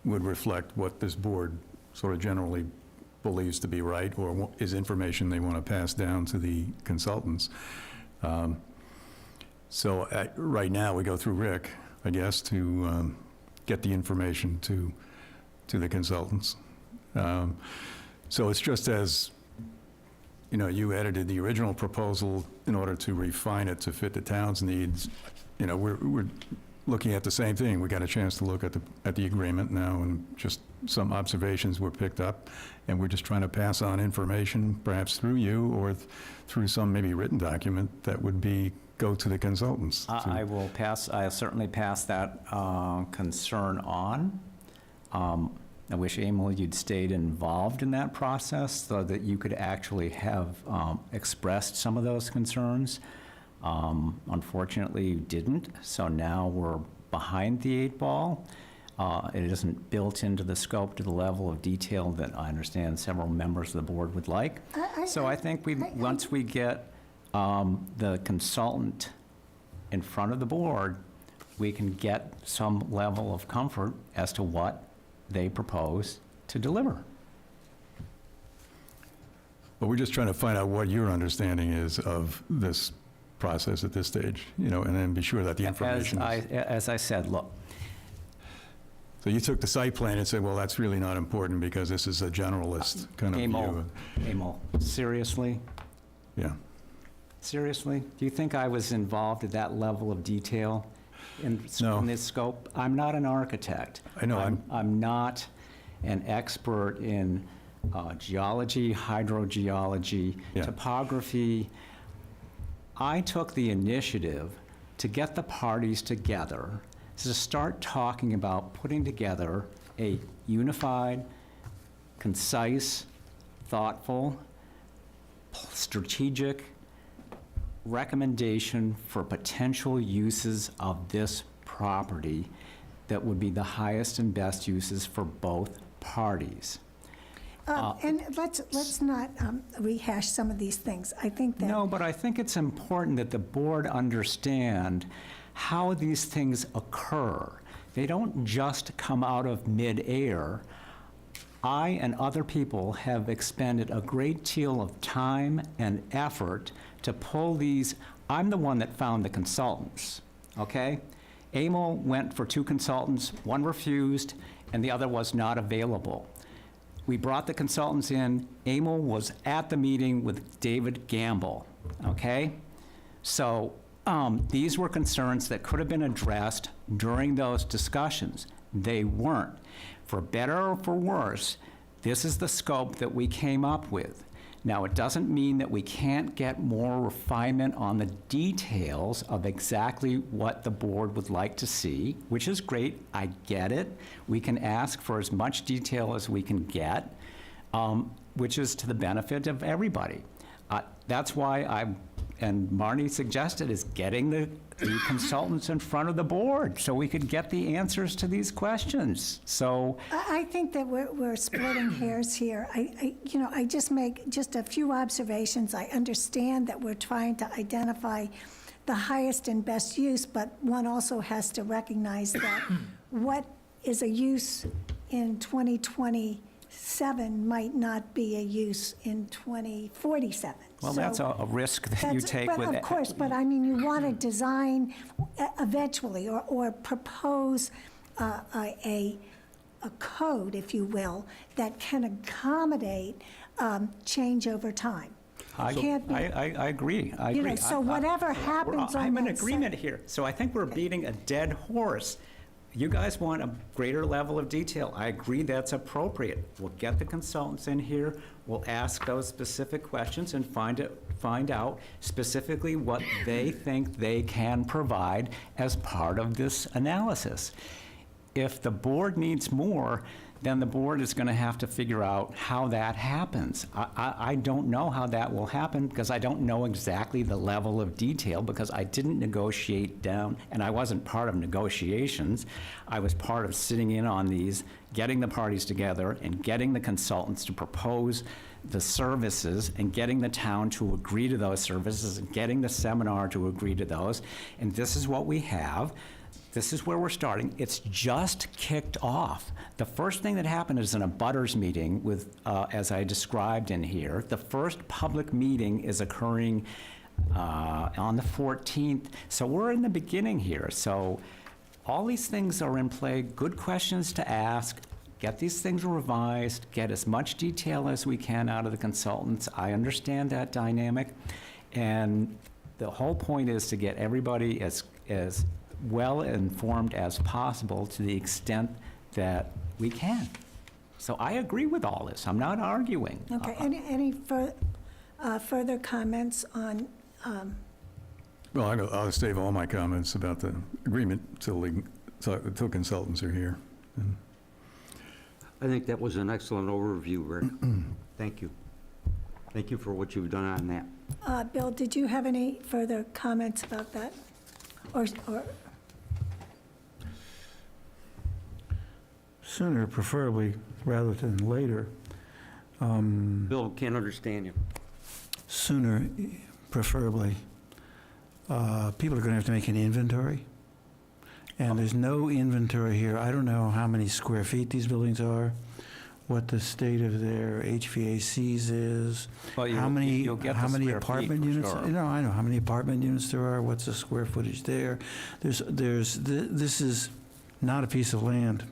Speaker 10: would reflect what this board sort of generally believes to be right, or is information they want to pass down to the consultants? So right now, we go through Rick, I guess, to get the information to the consultants. So it's just as, you know, you edited the original proposal in order to refine it to fit the town's needs. You know, we're looking at the same thing. We got a chance to look at the agreement now, and just some observations were picked up, and we're just trying to pass on information, perhaps through you or through some maybe written document that would go to the consultants.
Speaker 4: I'll certainly pass that concern on. I wish, Emil, you'd stayed involved in that process so that you could actually have expressed some of those concerns. Unfortunately, you didn't, so now we're behind the 8 ball. It isn't built into the scope to the level of detail that I understand several members of the board would like. So I think once we get the consultant in front of the board, we can get some level of comfort as to what they propose to deliver.
Speaker 10: But we're just trying to find out what your understanding is of this process at this stage, you know, and then be sure that the information is...
Speaker 4: As I said, look,
Speaker 10: So you took the site plan and said, well, that's really not important because this is a generalist kind of view.
Speaker 4: Emil, seriously?
Speaker 10: Yeah.
Speaker 4: Seriously? Do you think I was involved at that level of detail in this scope? I'm not an architect.
Speaker 10: I know.
Speaker 4: I'm not an expert in geology, hydrogeology, topography. I took the initiative to get the parties together to start talking about putting together a unified, concise, thoughtful, strategic recommendation for potential uses of this property that would be the highest and best uses for both parties.
Speaker 1: And let's not rehash some of these things. I think that...
Speaker 4: No, but I think it's important that the board understand how these things occur. They don't just come out of midair. I and other people have expended a great deal of time and effort to pull these. I'm the one that found the consultants, okay? Emil went for 2 consultants, one refused, and the other was not available. We brought the consultants in. Emil was at the meeting with David Gamble, okay? So these were concerns that could have been addressed during those discussions. They weren't. For better or for worse, this is the scope that we came up with. Now, it doesn't mean that we can't get more refinement on the details of exactly what the board would like to see, which is great. I get it. We can ask for as much detail as we can get, which is to the benefit of everybody. That's why and Marnie suggested, is getting the consultants in front of the board so we could get the answers to these questions. So
Speaker 1: I think that we're splitting hairs here. I just make just a few observations. I understand that we're trying to identify the highest and best use, but one also has to recognize that what is a use in 2027 might not be a use in 2047.
Speaker 4: well, that's a risk that you take with it.
Speaker 1: Of course, but I mean, you want to design eventually or propose a code, if you will, that can accommodate change over time.
Speaker 4: I agree. I agree.
Speaker 1: So whatever happens on
Speaker 4: I'm in
Speaker 1: that
Speaker 4: agreement here. So I think we're beating a dead horse. You guys want a greater level of detail. I agree that's appropriate. We'll get the consultants in here. We'll ask those specific questions and find out specifically what they think they can provide as part of this analysis. If the board needs more, then the board is going to have to figure out how that happens. I don't know how that will happen because I don't know exactly the level of detail because I didn't negotiate down, and I wasn't part of negotiations. I was part of sitting in on these, getting the parties together, and getting the consultants to propose the services, and getting the town to agree to those services, and getting the seminar to agree to those. And this is what we have. This is where we're starting. It's just kicked off. The first thing that happened is in a butters meeting with, as I described in here. The first public meeting is occurring on the 14th. So we're in the beginning here. So all these things are in play, good questions to ask, get these things revised, get as much detail as we can out of the consultants. I understand that dynamic, and the whole point is to get everybody as well informed as possible to the extent that we can. So I agree with all this. I'm not arguing.
Speaker 1: Okay, any further comments on,
Speaker 10: Well, I'll save all my comments about the agreement till consultants are here.
Speaker 5: I think that was an excellent overview, Rick. Thank you. Thank you for what you've done on that.
Speaker 1: Bill, did you have any further comments about that? Or
Speaker 3: Sooner, preferably, rather than later.
Speaker 5: Bill, can't understand you.
Speaker 3: Sooner, preferably. People are going to have to make an inventory, and there's no inventory here. I don't know how many square feet these buildings are, what the state of their HVACs is,
Speaker 4: Well,
Speaker 3: how many
Speaker 4: you'll get the square feet
Speaker 3: apartment
Speaker 4: for
Speaker 3: units.
Speaker 4: sure.
Speaker 3: You know, I know how many apartment units there are. What's the square footage there? This is not a piece of land.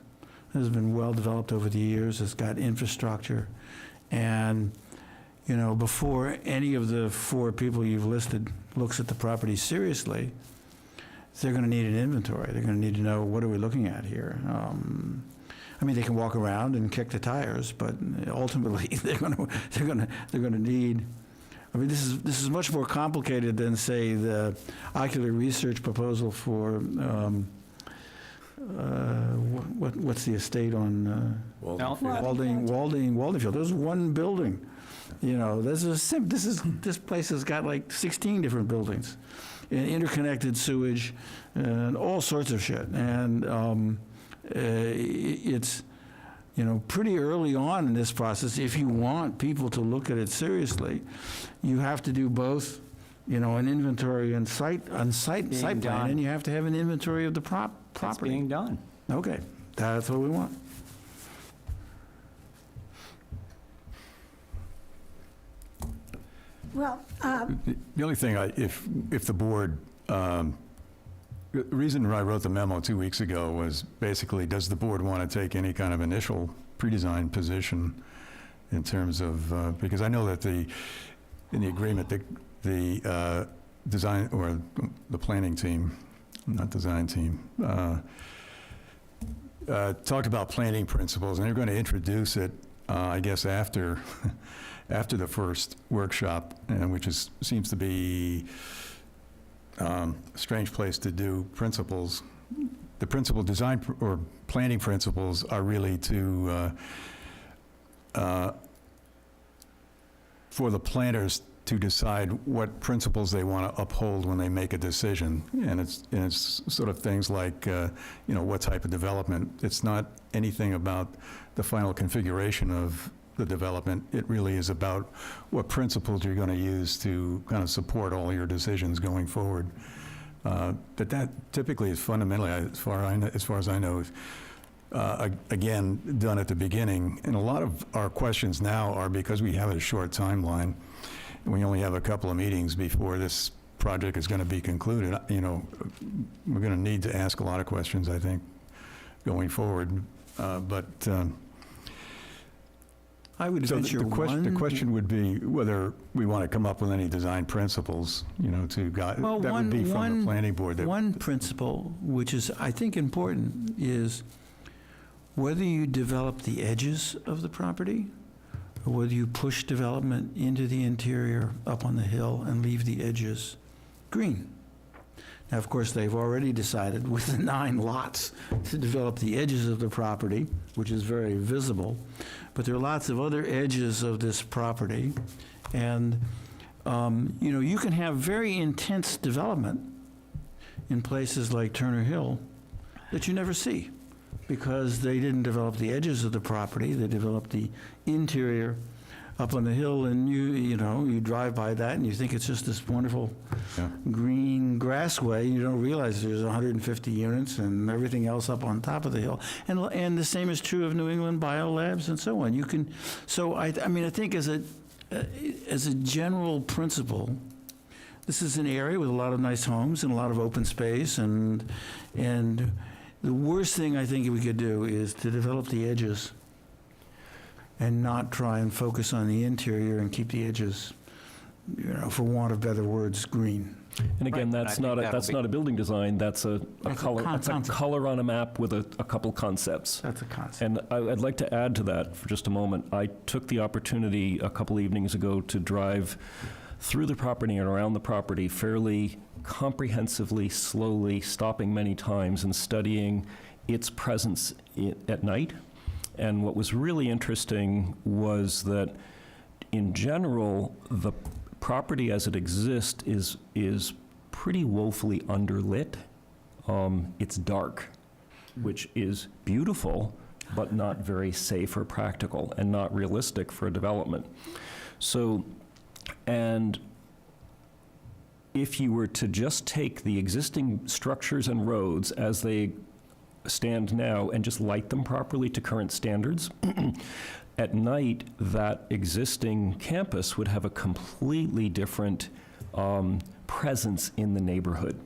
Speaker 3: This has been well developed over the years. It's got infrastructure, and you know, before any of the 4 people you've listed looks at the property seriously, they're going to need an inventory. They're going to need to know, what are we looking at here? I mean, they can walk around and kick the tires, but ultimately they're going to need. I mean, this is much more complicated than, say, the ocular research proposal for what's the estate on Waldingfield. There's one building. You know, this place has got like 16 different buildings, and interconnected sewage, and all sorts of shit. And it's, you know, pretty early on in this process. If you want people to look at it seriously, you have to do both. You know, an inventory and site plan,
Speaker 4: done.
Speaker 3: and you have to have an inventory of the
Speaker 4: It's
Speaker 3: property.
Speaker 4: being done.
Speaker 3: Okay, that's what we want.
Speaker 1: well,
Speaker 10: The only thing, if the board, the reason I wrote the memo 2 weeks ago was basically, does the board want to take any kind of initial pre-design position in terms of, because I know that in the agreement, the design, or the planning team, not design team, talked about planning principles, and they're going to introduce it, I guess, after the first workshop, which seems to be a strange place to do principles. The principal design or planning principles are really for the planners to decide what principles they want to uphold when they make a decision. And it's sort of things like, you know, what type of development. It's not anything about the final configuration of the development. It really is about what principles you're going to use to kind of support all your decisions going forward. But that typically is fundamentally, as far as I know, again, done at the beginning. And a lot of our questions now are because we have a short timeline, and we only have a couple of meetings before this project is going to be concluded. You know, we're going to need to ask a lot of questions, I think, going forward.
Speaker 3: I would
Speaker 10: So
Speaker 3: venture
Speaker 10: the question would be whether we want to come up with any design principles, you know, to guide.
Speaker 3: Well,
Speaker 10: that would be from the planning board.
Speaker 3: One principle, which is, I think, important, is whether you develop the edges of the property, or whether you push development into the interior up on the hill and leave the edges green. Now, of course, they've already decided with the 9 lots to develop the edges of the property, which is very visible, but there are lots of other edges of this property, and you know, you can have very intense development in places like Turner Hill that you never see, because they didn't develop the edges of the property, they developed the interior up on the hill, and you know, you drive by that and you think it's just this wonderful green grassway. You don't realize there's 150 units and everything else up on top of the hill. And the same is true of New England Biolabs and so on. You can, so I mean, I think as a general principle, this is an area with a lot of nice homes and a lot of open space, and The worst thing I think we could do is to develop the edges and not try and focus on the interior and keep the edges, for want of better words, green.
Speaker 6: And again,
Speaker 4: Right,
Speaker 6: that's
Speaker 4: I think
Speaker 6: not a,
Speaker 4: that'll
Speaker 6: that's
Speaker 4: be-
Speaker 6: not a building design, that's a
Speaker 3: That's a
Speaker 6: color, that's a
Speaker 3: concept.
Speaker 6: color on a map with a couple concepts.
Speaker 3: That's a concept.
Speaker 6: And I'd like to add to that for just a moment. I took the opportunity a couple evenings ago to drive through the property and around the property fairly comprehensively, slowly, stopping many times and studying its presence at night. And what was really interesting was that, in general, the property as it exists is pretty woefully underlit. It's dark, which is beautiful, but not very safe or practical, and not realistic for a development. So, and if you were to just take the existing structures and roads as they stand now and just light them properly to current standards, at night, that existing campus would have a completely different presence in the neighborhood.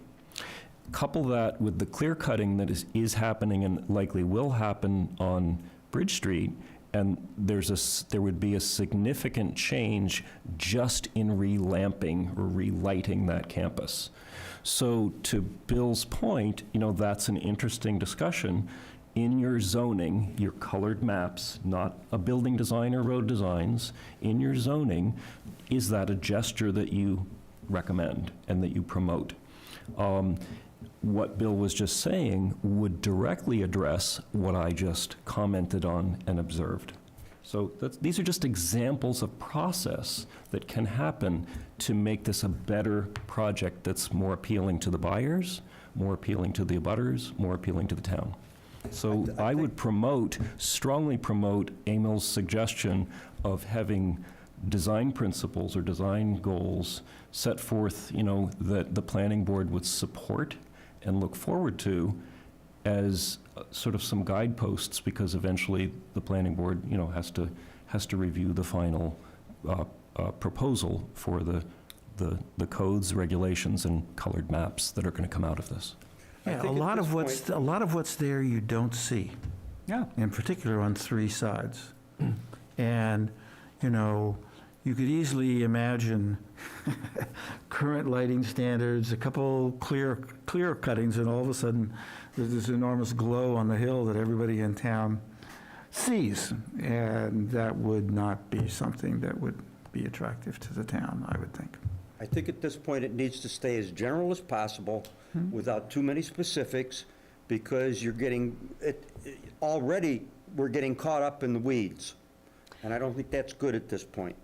Speaker 6: Couple that with the clear cutting that is happening and likely will happen on Bridge Street, and there would be a significant change just in relamping or relighting that campus. So to Bill's point, that's an interesting discussion. In your zoning, your colored maps, not a building design or road designs, in your zoning, is that a gesture that you recommend and that you promote? What Bill was just saying would directly address what I just commented on and observed. So these are just examples of process that can happen to make this a better project that's more appealing to the buyers, more appealing to the abutters, more appealing to the town. So I would strongly promote Emil's suggestion of having design principles or design goals set forth, that the planning board would support and look forward to as sort of some guideposts, because eventually the planning board, has to review the final proposal for the codes, regulations, and colored maps that are going to come out of this.
Speaker 3: Yeah, a
Speaker 5: think at
Speaker 3: lot
Speaker 5: this
Speaker 3: of what's there you don't see.
Speaker 4: Yeah.
Speaker 3: In particular on three sides. And, you could easily imagine current lighting standards, a couple clear cuttings, and all of a sudden, there's this enormous glow on the hill that everybody in town sees. And that would not be something that would be attractive to the town, I would think.
Speaker 5: I think at this point, it needs to stay as general as possible without too many specifics, because you're getting, already, we're getting caught up in the weeds. And I don't think that's good at this point.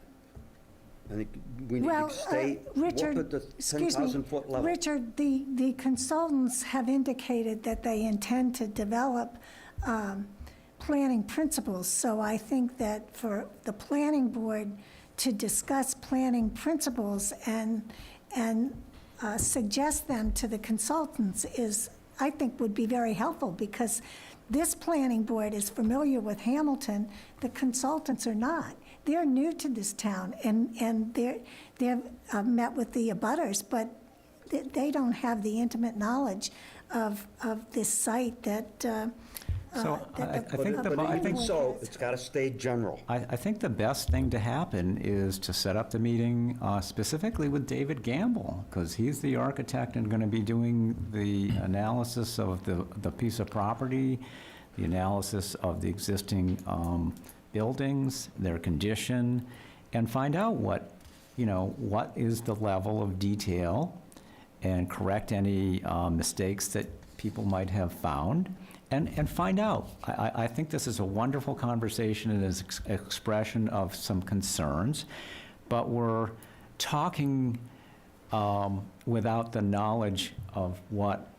Speaker 5: I think we need
Speaker 1: Well,
Speaker 5: to stay
Speaker 1: Richard,
Speaker 5: up at the
Speaker 1: excuse me,
Speaker 5: 10,000-foot level.
Speaker 1: Richard, the consultants have indicated that they intend to develop planning principles. So I think that for the planning board to discuss planning principles and suggest them to the consultants I think would be very helpful, because this planning board is familiar with Hamilton. The consultants are not. They're new to this town, and they've met with the abutters, but they don't have the intimate knowledge of this site that
Speaker 4: So I
Speaker 1: that the
Speaker 4: think
Speaker 5: But
Speaker 4: the- I
Speaker 1: planning
Speaker 5: even
Speaker 4: think
Speaker 1: board
Speaker 5: so,
Speaker 1: has.
Speaker 5: it's got to stay general.
Speaker 4: I think the best thing to happen is to set up the meeting specifically with David Gamble, because he's the architect and going to be doing the analysis of the piece of property, the analysis of the existing buildings, their condition, and find out what is the level of detail, and correct any mistakes that people might have found. And find out. I think this is a wonderful conversation and is expression of some concerns, but we're talking without the knowledge of what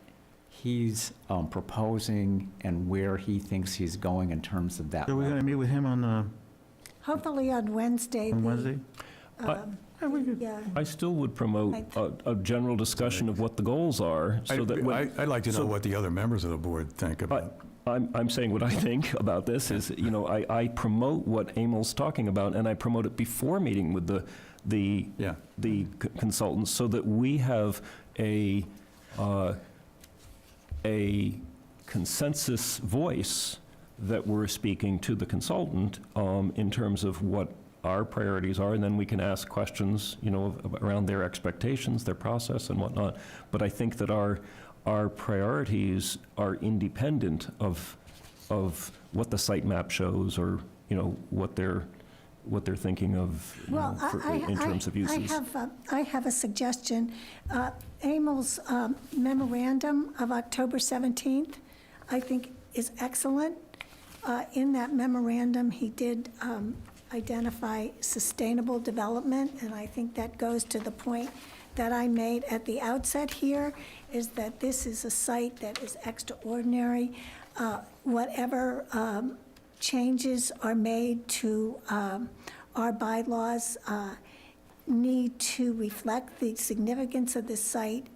Speaker 4: he's proposing and where he thinks he's going in terms of that.
Speaker 3: So we're going to meet with him on
Speaker 1: Hopefully on Wednesday. the,
Speaker 3: Wednesday?
Speaker 1: Yeah.
Speaker 6: I still would promote a general discussion of what the goals are, so that when...
Speaker 10: I'd like to know
Speaker 6: so-
Speaker 10: what the other members of the board think about.
Speaker 6: I'm saying what I think about this is, I promote what Emil's talking about, and I promote it before meeting with the consultants, so that we have a consensus voice that we're speaking to the consultant in terms of what our priorities are, and then we can ask questions, around their expectations, their process and whatnot. But I think that our priorities are independent of what the site map shows, or, what they're thinking of
Speaker 1: Well,
Speaker 6: in terms of uses.
Speaker 1: I have a suggestion. Emil's memorandum of October 17th, I think, is excellent. In that memorandum, he did identify sustainable development, and I think that goes to the point that I made at the outset here, is that this is a site that is extraordinary. Whatever changes are made to our bylaws need to reflect the significance of this site,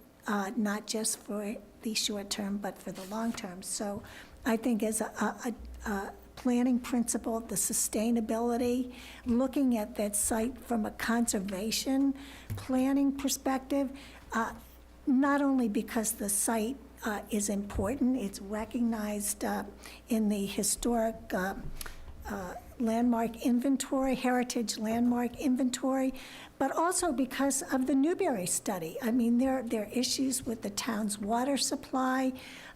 Speaker 1: not just for the short term, but for the long term. So I think as a planning principle, the sustainability, looking at that site from a conservation planning perspective, not only because the site is important, it's recognized in the historic landmark inventory, heritage landmark inventory, but also because of the Newberry study. I mean, there are issues with the town's water supply.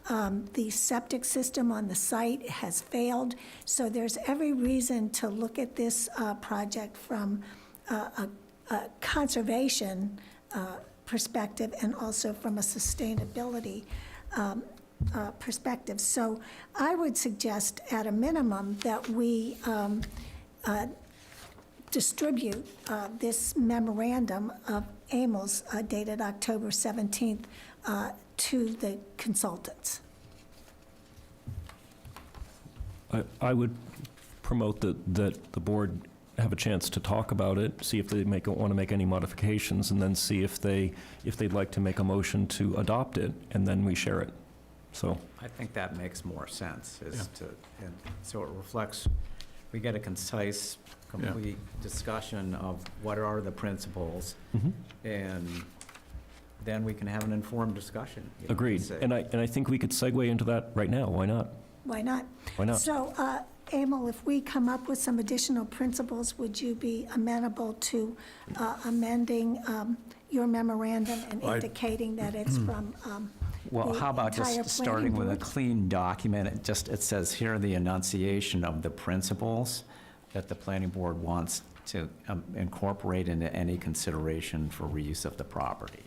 Speaker 1: The septic system on the site has failed. So there's every reason to look at this project from a conservation perspective and also from a sustainability perspective. So I would suggest at a minimum that we distribute this memorandum of Emil's dated October 17th to the consultants.
Speaker 6: I would promote that the board have a chance to talk about it, see if they want to make any modifications, and then see if they'd like to make a motion to adopt it, and then we share it. So
Speaker 4: I think that makes more sense, and so it reflects, we get a concise, complete discussion of what are the principles, and then we can have an informed discussion.
Speaker 6: Agreed. And I think we could segue into that right now. Why not?
Speaker 1: Why not?
Speaker 6: Why not?
Speaker 1: So, Emil, if we come up with some additional principles, would you be amenable to amending your memorandum and indicating that it's from
Speaker 4: Well,
Speaker 1: the
Speaker 4: how about
Speaker 1: entire
Speaker 4: just starting with a
Speaker 1: planning board?
Speaker 4: clean document? It says here the enunciation of the principles that the planning board wants to incorporate into any consideration for reuse of the property.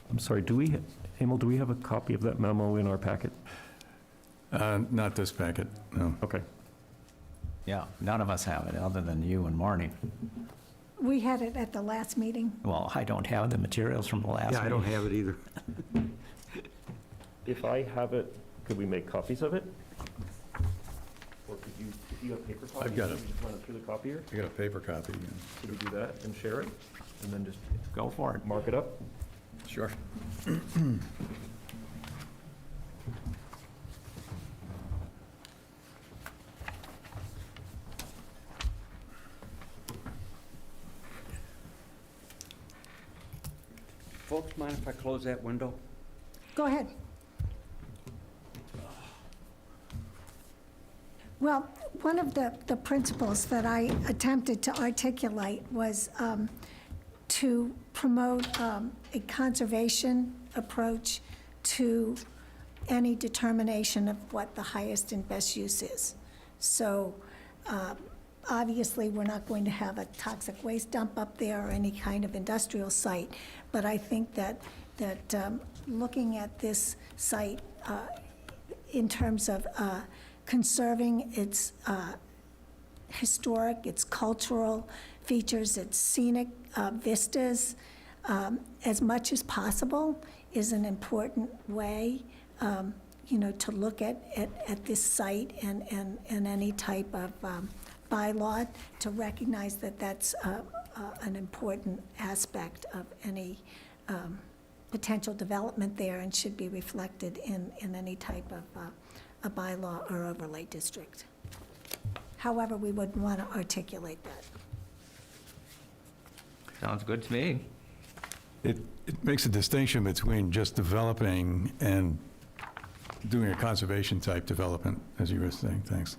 Speaker 6: I'm sorry, Emil, do we have a copy of that memo in our packet?
Speaker 10: Not this packet, no.
Speaker 6: Okay.
Speaker 4: Yeah, none of us have it, other than you and Marnie.
Speaker 1: We had it at the last meeting.
Speaker 4: Well, I don't have the materials from the last meeting.
Speaker 5: Yeah, I don't have it either.
Speaker 6: If I have it, could we make copies of it? Or could you, if you have paper copies?
Speaker 10: I've got it.
Speaker 6: Could you just run it through the copier?
Speaker 10: I got a paper copy.
Speaker 6: Could we do that and share it? And then just
Speaker 4: Go for it.
Speaker 6: mark it up?
Speaker 10: Sure.
Speaker 5: Folks, mind if I close that window?
Speaker 1: Go ahead. Well, one of the principles that I attempted to articulate was to promote a conservation approach to any determination of what the highest and best use is. So obviously, we're not going to have a toxic waste dump up there or any kind of industrial site, but I think that looking at this site in terms of conserving its historic, its cultural features, its scenic vistas, as much as possible is an important way, to look at this site and any type of bylaw, to recognize that that's an important aspect of any potential development there and should be reflected in any type of a bylaw or overlay district. however we would want to articulate that.
Speaker 4: Sounds good to me.
Speaker 10: It makes a distinction between just developing and doing a conservation-type development, as you were saying, thanks.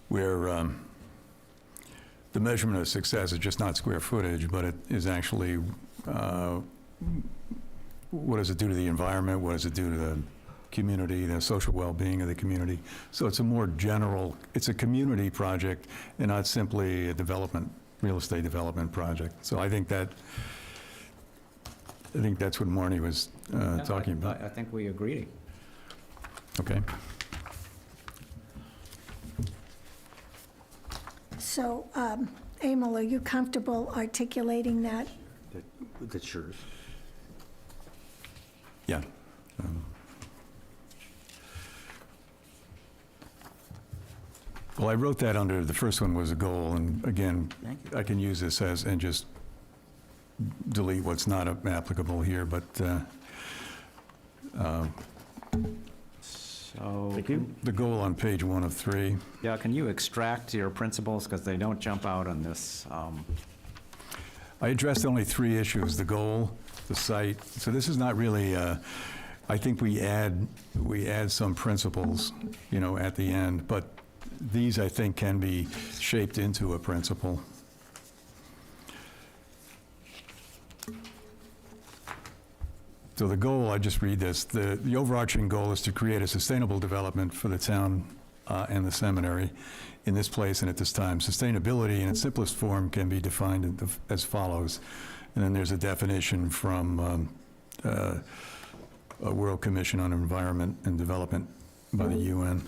Speaker 10: Where the measurement of success is just not square footage, but it is actually, what does it do to the environment? What does it do to the community, the social well-being of the community? So it's a more general, it's a community project and not simply a development, real estate development project. So I think that's what Marnie was talking about.
Speaker 4: I think we agree.
Speaker 10: Okay.
Speaker 1: So, Emil, are you comfortable articulating that?
Speaker 5: That's yours.
Speaker 10: Yeah. Well, I wrote that under, the first one was a goal, and again,
Speaker 3: Thank you.
Speaker 10: I can use this as, and just delete what's not applicable here, but
Speaker 4: So.
Speaker 3: Thank you.
Speaker 10: the goal on page 1 of 3.
Speaker 4: Yeah, can you extract your principles, because they don't jump out on this?
Speaker 10: I addressed only 3 issues, the goal, the site. So this is not really, I think we add some principles, at the end, but these, I think, can be shaped into a principle. So the goal, I just read this, the overarching goal is to create a sustainable development for the town and the seminary in this place and at this time. Sustainability in its simplest form can be defined as follows. And then there's a definition from a World Commission on Environment and Development by the UN.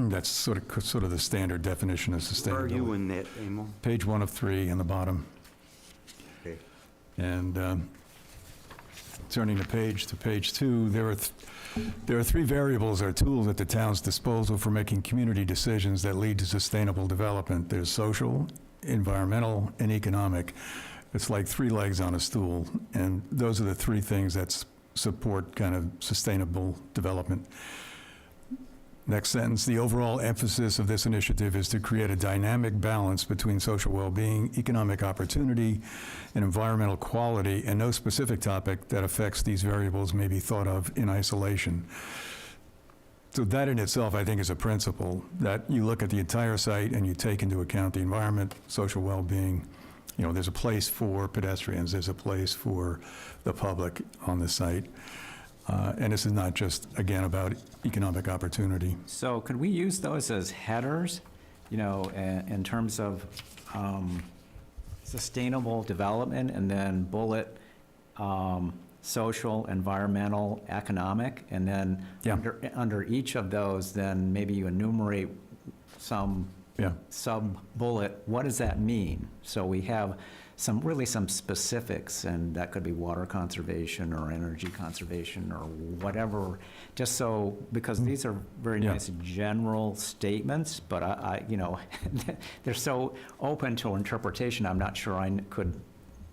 Speaker 10: That's sort of the standard definition of sustainability.
Speaker 5: Where are you in that, Emil?
Speaker 10: Page 1 of 3 in the bottom.
Speaker 5: Okay.
Speaker 10: And turning to page 2, there are 3 variables or tools at the town's disposal for making community decisions that lead to sustainable development. There's social, environmental, and economic. It's like 3 legs on a stool, and those are the 3 things that support kind of sustainable development. Next sentence, the overall emphasis of this initiative is to create a dynamic balance between social well-being, economic opportunity, and environmental quality, and no specific topic that affects these variables may be thought of in isolation. So that in itself, I think, is a principle, that you look at the entire site and you take into account the environment, social well-being. There's a place for pedestrians, there's a place for the public on the site. And this is not just, again, about economic opportunity.
Speaker 4: So could we use those as headers, in terms of sustainable development, and then bullet social, environmental, economic, and then
Speaker 10: Yeah.
Speaker 4: under each of those, then maybe you enumerate some
Speaker 10: Yeah.
Speaker 4: sub-bullet, what does that mean? So we have some specifics, and that could be water conservation or energy conservation or whatever, just so, because these are very
Speaker 10: Yeah.
Speaker 4: nice general statements, but I they're so open to interpretation, I'm not sure I could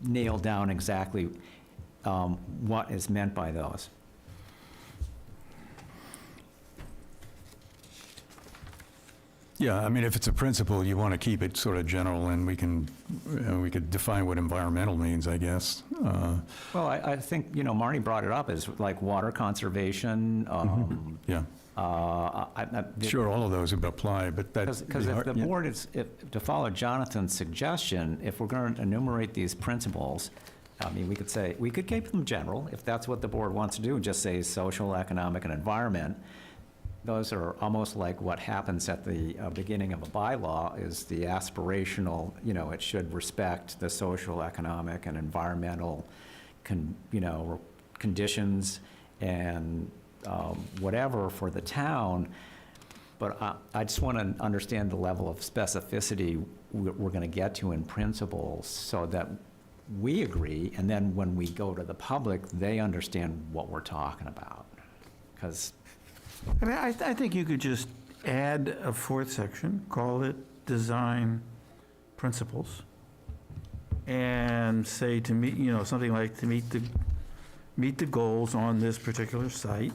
Speaker 4: nail down exactly what is meant by those.
Speaker 10: Yeah, I mean, if it's a principle, you want to keep it sort of general, and we could define what environmental means, I guess.
Speaker 4: Well, I think, Marnie brought it up as like water conservation.
Speaker 10: Yeah, sure, all of those would apply, but that's.
Speaker 4: Because if the board is, to follow Jonathan's suggestion, if we're going to enumerate these principles, I mean, we could keep them general, if that's what the board wants to do, just say social, economic, and environment. Those are almost like what happens at the beginning of a bylaw, is the aspirational, it should respect the social, economic, and environmental conditions and whatever for the town. But I just want to understand the level of specificity we're going to get to in principles, so that we agree, and then when we go to the public, they understand what we're talking about. Because
Speaker 3: I mean, I think you could just add a 4th section, call it design principles, and say to meet, something like to meet the goals on this particular site,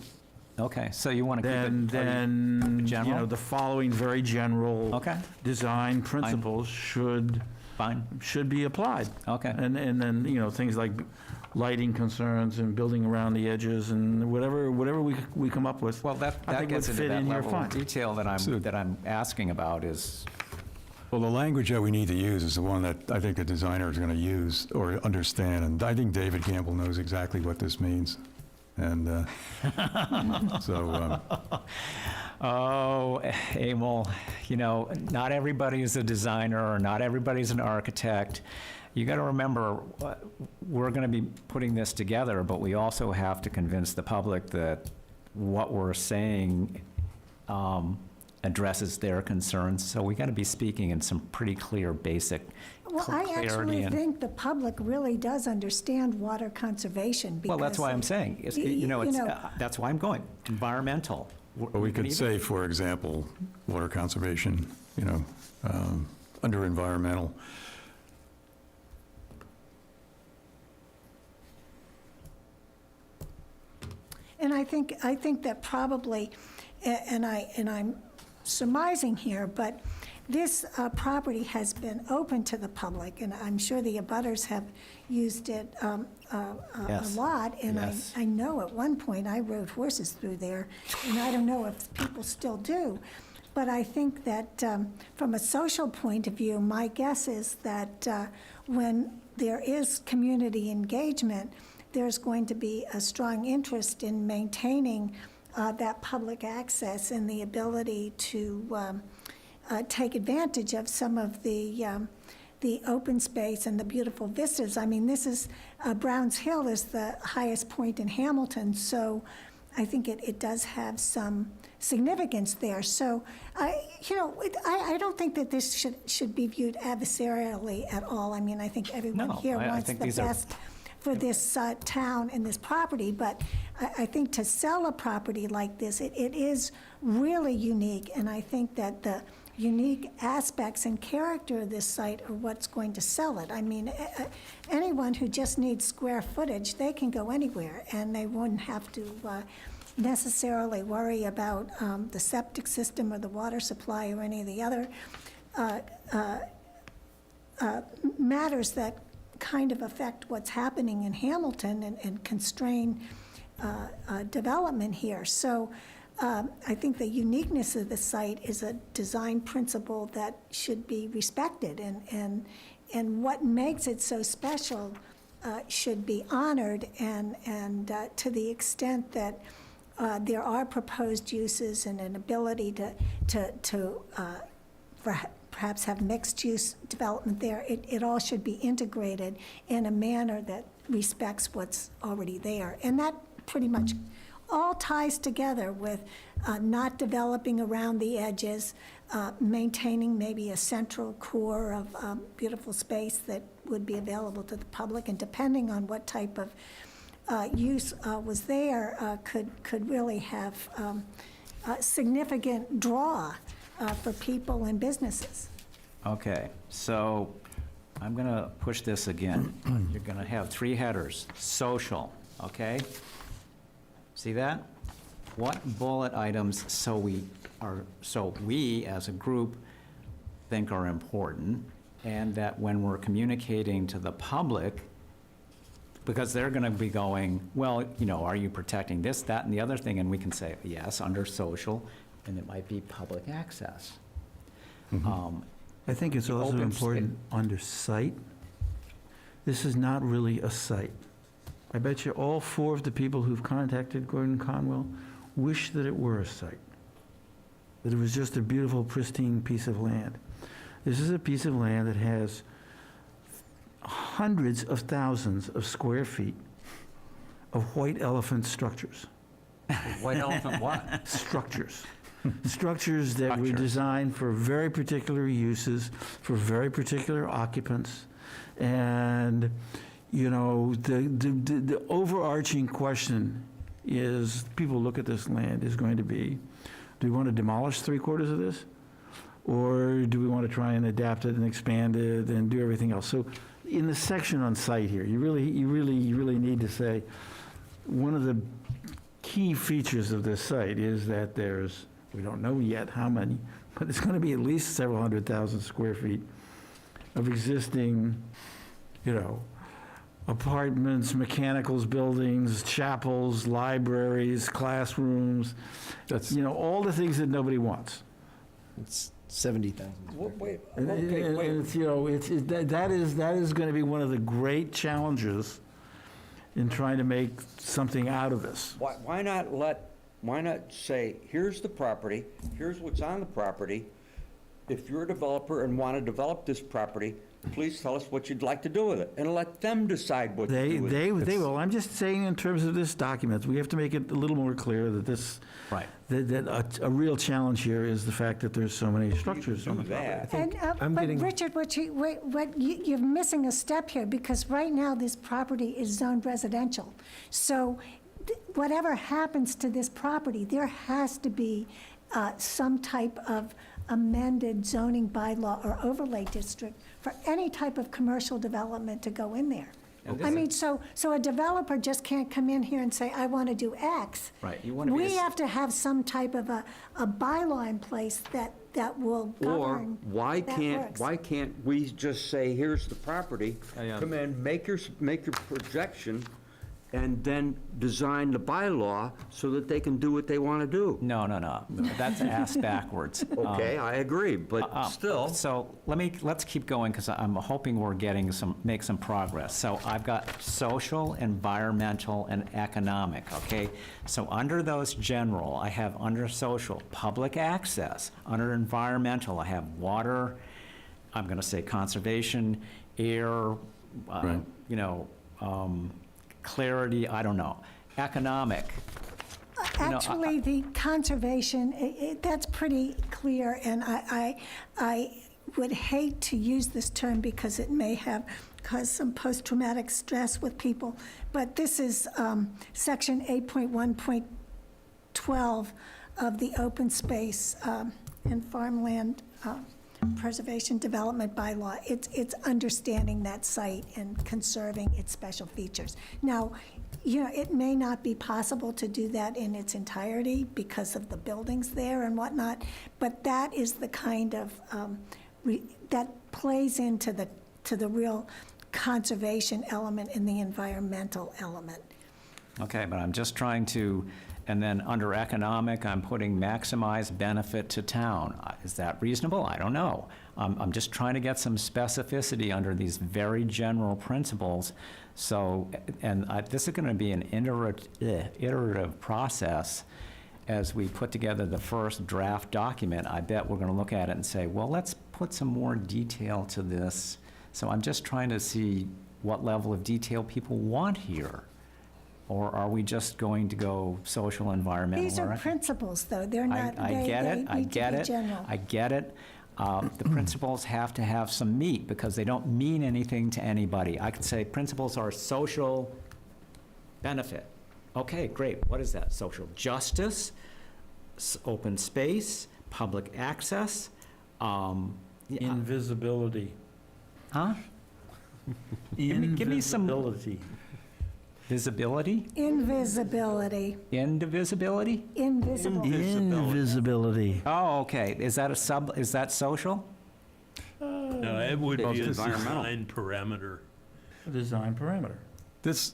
Speaker 4: Okay, so you want to keep
Speaker 3: then,
Speaker 4: it
Speaker 3: then, you know,
Speaker 4: general?
Speaker 3: the following very general
Speaker 4: Okay,
Speaker 3: design principles should
Speaker 4: fine,
Speaker 3: be applied.
Speaker 4: okay.
Speaker 3: And then, you know, things like lighting concerns and building around the edges and whatever we come up with.
Speaker 4: Well,
Speaker 3: I
Speaker 4: that
Speaker 3: think
Speaker 4: gets
Speaker 3: would
Speaker 4: into
Speaker 3: fit
Speaker 4: that
Speaker 3: in here
Speaker 4: level of
Speaker 3: fine.
Speaker 4: detail that I'm asking about is,
Speaker 10: Well, the language that we need to use is the one that I think the designer is going to use or understand, and I think David Campbell knows exactly what this means. And so,
Speaker 4: oh, Emil, you know, not everybody is a designer or not everybody's an architect. You got to remember, we're going to be putting this together, but we also have to convince the public that what we're saying addresses their concerns. So we got to be speaking in some pretty clear, basic
Speaker 1: Well, I
Speaker 4: clarity.
Speaker 1: actually
Speaker 4: and-
Speaker 1: think the public really does understand water conservation because.
Speaker 4: Well, that's why I'm saying, you know, it's, that's why I'm going, environmental.
Speaker 10: but we could say, for example, water conservation, you know, under environmental.
Speaker 1: And I think that probably, and I'm surmising here, but this property has been open to the public, and I'm sure the abutters have used it a
Speaker 4: Yes.
Speaker 1: lot. And
Speaker 4: Yes.
Speaker 1: I know at one point I rode horses through there, and I don't know if people still do. But I think that from a social point of view, my guess is that when there is community engagement, there's going to be a strong interest in maintaining that public access and the ability to take advantage of some of the open space and the beautiful vistas. I mean, this is, Browns Hill is the highest point in Hamilton, so I think it does have some significance there. So, I don't think that this should be viewed adversarially at all. I mean, I think everyone
Speaker 4: No,
Speaker 1: here
Speaker 4: I
Speaker 1: wants
Speaker 4: think
Speaker 1: the
Speaker 4: these are-
Speaker 1: best for this town and this property, but I think to sell a property like this, it is really unique, and I think that the unique aspects and character of this site are what's going to sell it. I mean, anyone who just needs square footage, they can go anywhere, and they wouldn't have to necessarily worry about the septic system or the water supply or any of the other matters that kind of affect what's happening in Hamilton and constrain development here. So I think the uniqueness of the site is a design principle that should be respected, and what makes it so special should be honored, and to the extent that there are proposed uses and an ability to perhaps have mixed-use development there, it all should be integrated in a manner that respects what's already there. And that pretty much all ties together with not developing around the edges, maintaining maybe a central core of beautiful space that would be available to the public, and depending on what type of use was there, could really have a significant draw for people and businesses.
Speaker 4: Okay, so I'm going to push this again. You're going to have 3 headers. Social, okay? See that? What bullet items so we as a group think are important, and that when we're communicating to the public, because they're going to be going, well, you know, are you protecting this, that, and the other thing? And we can say, yes, under social, and it might be public access.
Speaker 3: I think it's also
Speaker 4: Open
Speaker 3: important under site. This is not really a site. I bet you all 4 of the people who've contacted Gordon Conwell wish that it were a site, that it was just a beautiful, pristine piece of land. This is a piece of land that has hundreds of thousands of square feet of white elephant structures.
Speaker 4: White elephant what?
Speaker 3: Structures. Structures that were designed for very particular uses, for very particular occupants. And, you know, the overarching question is, people look at this land, is going to be, do we want to demolish 3/4 of this? Or do we want to try and adapt it and expand it and do everything else? So in the section on site here, you really need to say, one of the key features of this site is that there's, we don't know yet how many, but it's going to be at least several 100,000 square feet of existing, you know, apartments, mechanicals, buildings, chapels, libraries, classrooms,
Speaker 2: That's,
Speaker 3: you know, all the things that nobody wants.
Speaker 2: it's 70,000.
Speaker 5: Wait,
Speaker 3: And it's, you know, that is going to be one of the great challenges in trying to make something out of this.
Speaker 5: Why not say, here's the property, here's what's on the property. If you're a developer and want to develop this property, please tell us what you'd like to do with it, and let them decide what to do with it.
Speaker 3: They will. I'm just saying in terms of this document, we have to make it a little more clear that this,
Speaker 4: Right.
Speaker 3: that a real challenge here is the fact that there's so many structures on the
Speaker 5: Do
Speaker 3: property.
Speaker 5: that.
Speaker 7: I'm
Speaker 1: But
Speaker 7: getting-
Speaker 1: Richard, you're missing a step here, because right now, this property is zoned residential. So whatever happens to this property, there has to be some type of amended zoning bylaw or overlay district for any type of commercial development to go in there. I mean, so a developer just can't come in here and say, I want to do X.
Speaker 4: Right, you want to be.
Speaker 1: We have to have some type of a bylaw in place that will
Speaker 5: Or
Speaker 1: govern.
Speaker 5: why
Speaker 1: that works.
Speaker 5: can't we just say, here's the property,
Speaker 4: I,
Speaker 5: come in, make your projection, and then design the bylaw so that they can do what they want to do?
Speaker 4: No, that's ass backwards.
Speaker 5: Okay, I agree, but still.
Speaker 4: So let's keep going, because I'm hoping we're make some progress. So I've got social, environmental, and economic, okay? So under those general, I have under social, public access. Under environmental, I have water, I'm gonna say conservation, air,
Speaker 10: Right.
Speaker 4: you know, clarity, I don't know. Economic, you know,
Speaker 1: Actually, the conservation, that's pretty clear, and I would hate to use this term because it may have caused some post-traumatic stress with people, but this is Section 8.1.12 of the Open Space and Farmland Preservation Development Bylaw. It's understanding that site and conserving its special features. Now, you know, it may not be possible to do that in its entirety because of the buildings there and whatnot, but that is the kind of, that plays into the real conservation element and the environmental element.
Speaker 4: okay, but I'm just trying to, and then under economic, I'm putting maximize benefit to town. Is that reasonable? I don't know. I'm just trying to get some specificity under these very general principles. So, and this is going to be an iterative process as we put together the first draft document. I bet we're going to look at it and say, well, let's put some more detail to this. So I'm just trying to see what level of detail people want here. Or are we just going to go social, environmental?
Speaker 1: These are
Speaker 4: or-
Speaker 1: principles, though. They're not,
Speaker 4: I
Speaker 1: they
Speaker 4: get it, I
Speaker 1: need to
Speaker 4: get
Speaker 1: be
Speaker 4: it,
Speaker 1: general.
Speaker 4: I get it. The principles have to have some meat, because they don't mean anything to anybody. I could say principles are social benefit. Okay, great, what is that? Social justice, open space, public access, yeah,
Speaker 3: Invisibility.
Speaker 4: huh? Give me some-
Speaker 3: Invisibility.
Speaker 4: Visibility,
Speaker 1: Invisibility,
Speaker 4: indivisibility?
Speaker 1: invisible.
Speaker 3: Invisibility.
Speaker 4: Oh, okay, is that social?
Speaker 8: No, it would be a
Speaker 5: environmental.
Speaker 8: design parameter.
Speaker 3: Design parameter.
Speaker 10: This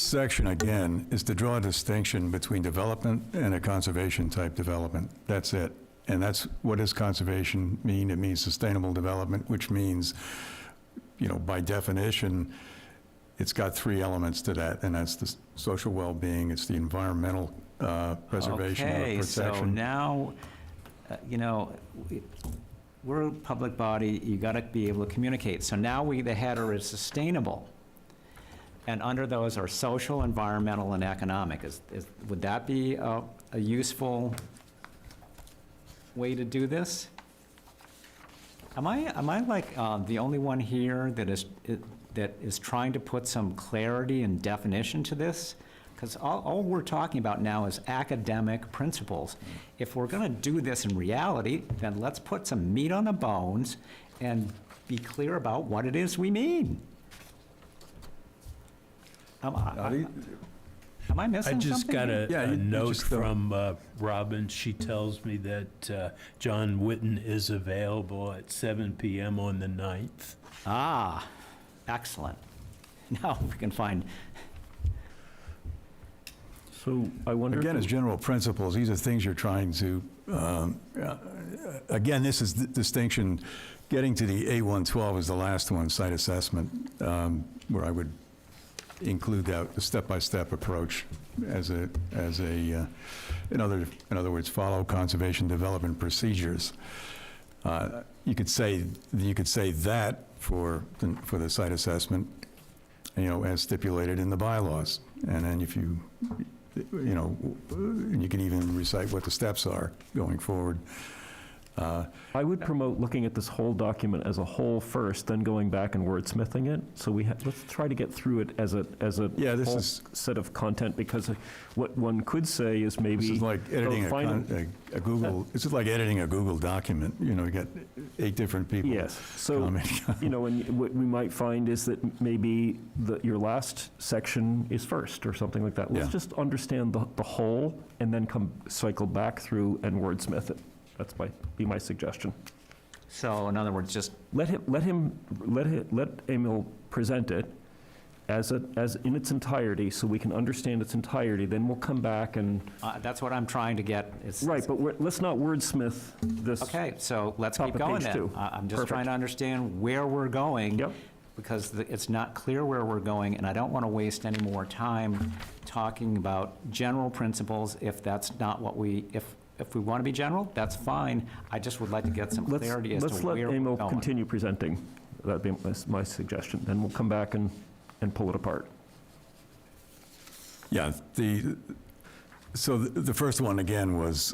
Speaker 10: section, again, is to draw a distinction between development and a conservation-type development. That's it. And that's, what does conservation mean? It means sustainable development, which means, you know, by definition, it's got three elements to that, and that's the social well-being, it's the environmental preservation or
Speaker 4: Okay, so
Speaker 10: protection.
Speaker 4: now, you know, we're a public body, you gotta be able to communicate. So now the header is sustainable. And under those are social, environmental, and economic. Would that be a useful way to do this? Am I like the only one here that is trying to put some clarity and definition to this? Because all we're talking about now is academic principles. If we're going to do this in reality, then let's put some meat on the bones and be clear about what it is we mean. Am I
Speaker 8: I
Speaker 4: missing
Speaker 8: just
Speaker 4: something?
Speaker 8: got
Speaker 4: here?
Speaker 8: a
Speaker 10: Yeah,
Speaker 8: a
Speaker 10: you
Speaker 8: note
Speaker 10: just don't-
Speaker 8: from Robin. She tells me that John Witten is available at 7 PM on the 9th.
Speaker 4: Ah, excellent. Now we can find,
Speaker 6: So I wonder.
Speaker 10: Again,
Speaker 6: if
Speaker 10: as general principles, these are things you're trying to, again, this is the distinction, getting to the A112 is the last one, site assessment, where I would include that, the step-by-step approach as a, in other words, follow conservation development procedures. You could say that for the site assessment, as stipulated in the bylaws. And then if you you can even recite what the steps are going forward.
Speaker 6: I would promote looking at this whole document as a whole first, then going back and wordsmithing it. So let's try to get through it as a
Speaker 10: Yeah, this
Speaker 6: whole
Speaker 10: is-
Speaker 6: set of content, because what one could say is maybe.
Speaker 10: This is like editing
Speaker 6: the final-
Speaker 10: a Google, this is like editing a Google document, you get 8 different people.
Speaker 6: Yes, so,
Speaker 10: commenting.
Speaker 6: and what we might find is that maybe your last section is first, or something like that. Let's
Speaker 10: Yeah.
Speaker 6: just understand the whole, and then cycle back through and wordsmith it. That's be my suggestion.
Speaker 4: so in other words, just,
Speaker 6: Let Emil present it as in its entirety, so we can understand its entirety, then we'll come back and,
Speaker 4: that's what I'm trying to get. It's-
Speaker 6: right, but let's not wordsmith this.
Speaker 4: Okay, so let's
Speaker 6: Top
Speaker 4: keep
Speaker 6: of
Speaker 4: going
Speaker 6: page
Speaker 4: then.
Speaker 6: 2.
Speaker 4: I'm just
Speaker 6: Perfect.
Speaker 4: trying to understand where we're going.
Speaker 6: Yep.
Speaker 4: Because it's not clear where we're going, and I don't want to waste any more time talking about general principles if that's not what if we want to be general, that's fine. I just would like to get some clarity as to
Speaker 6: Let's
Speaker 4: where
Speaker 6: let
Speaker 4: we're
Speaker 6: Emil
Speaker 4: going.
Speaker 6: continue presenting. That'd be my suggestion. Then we'll come back and pull it apart.
Speaker 10: Yeah, so the first one, again, was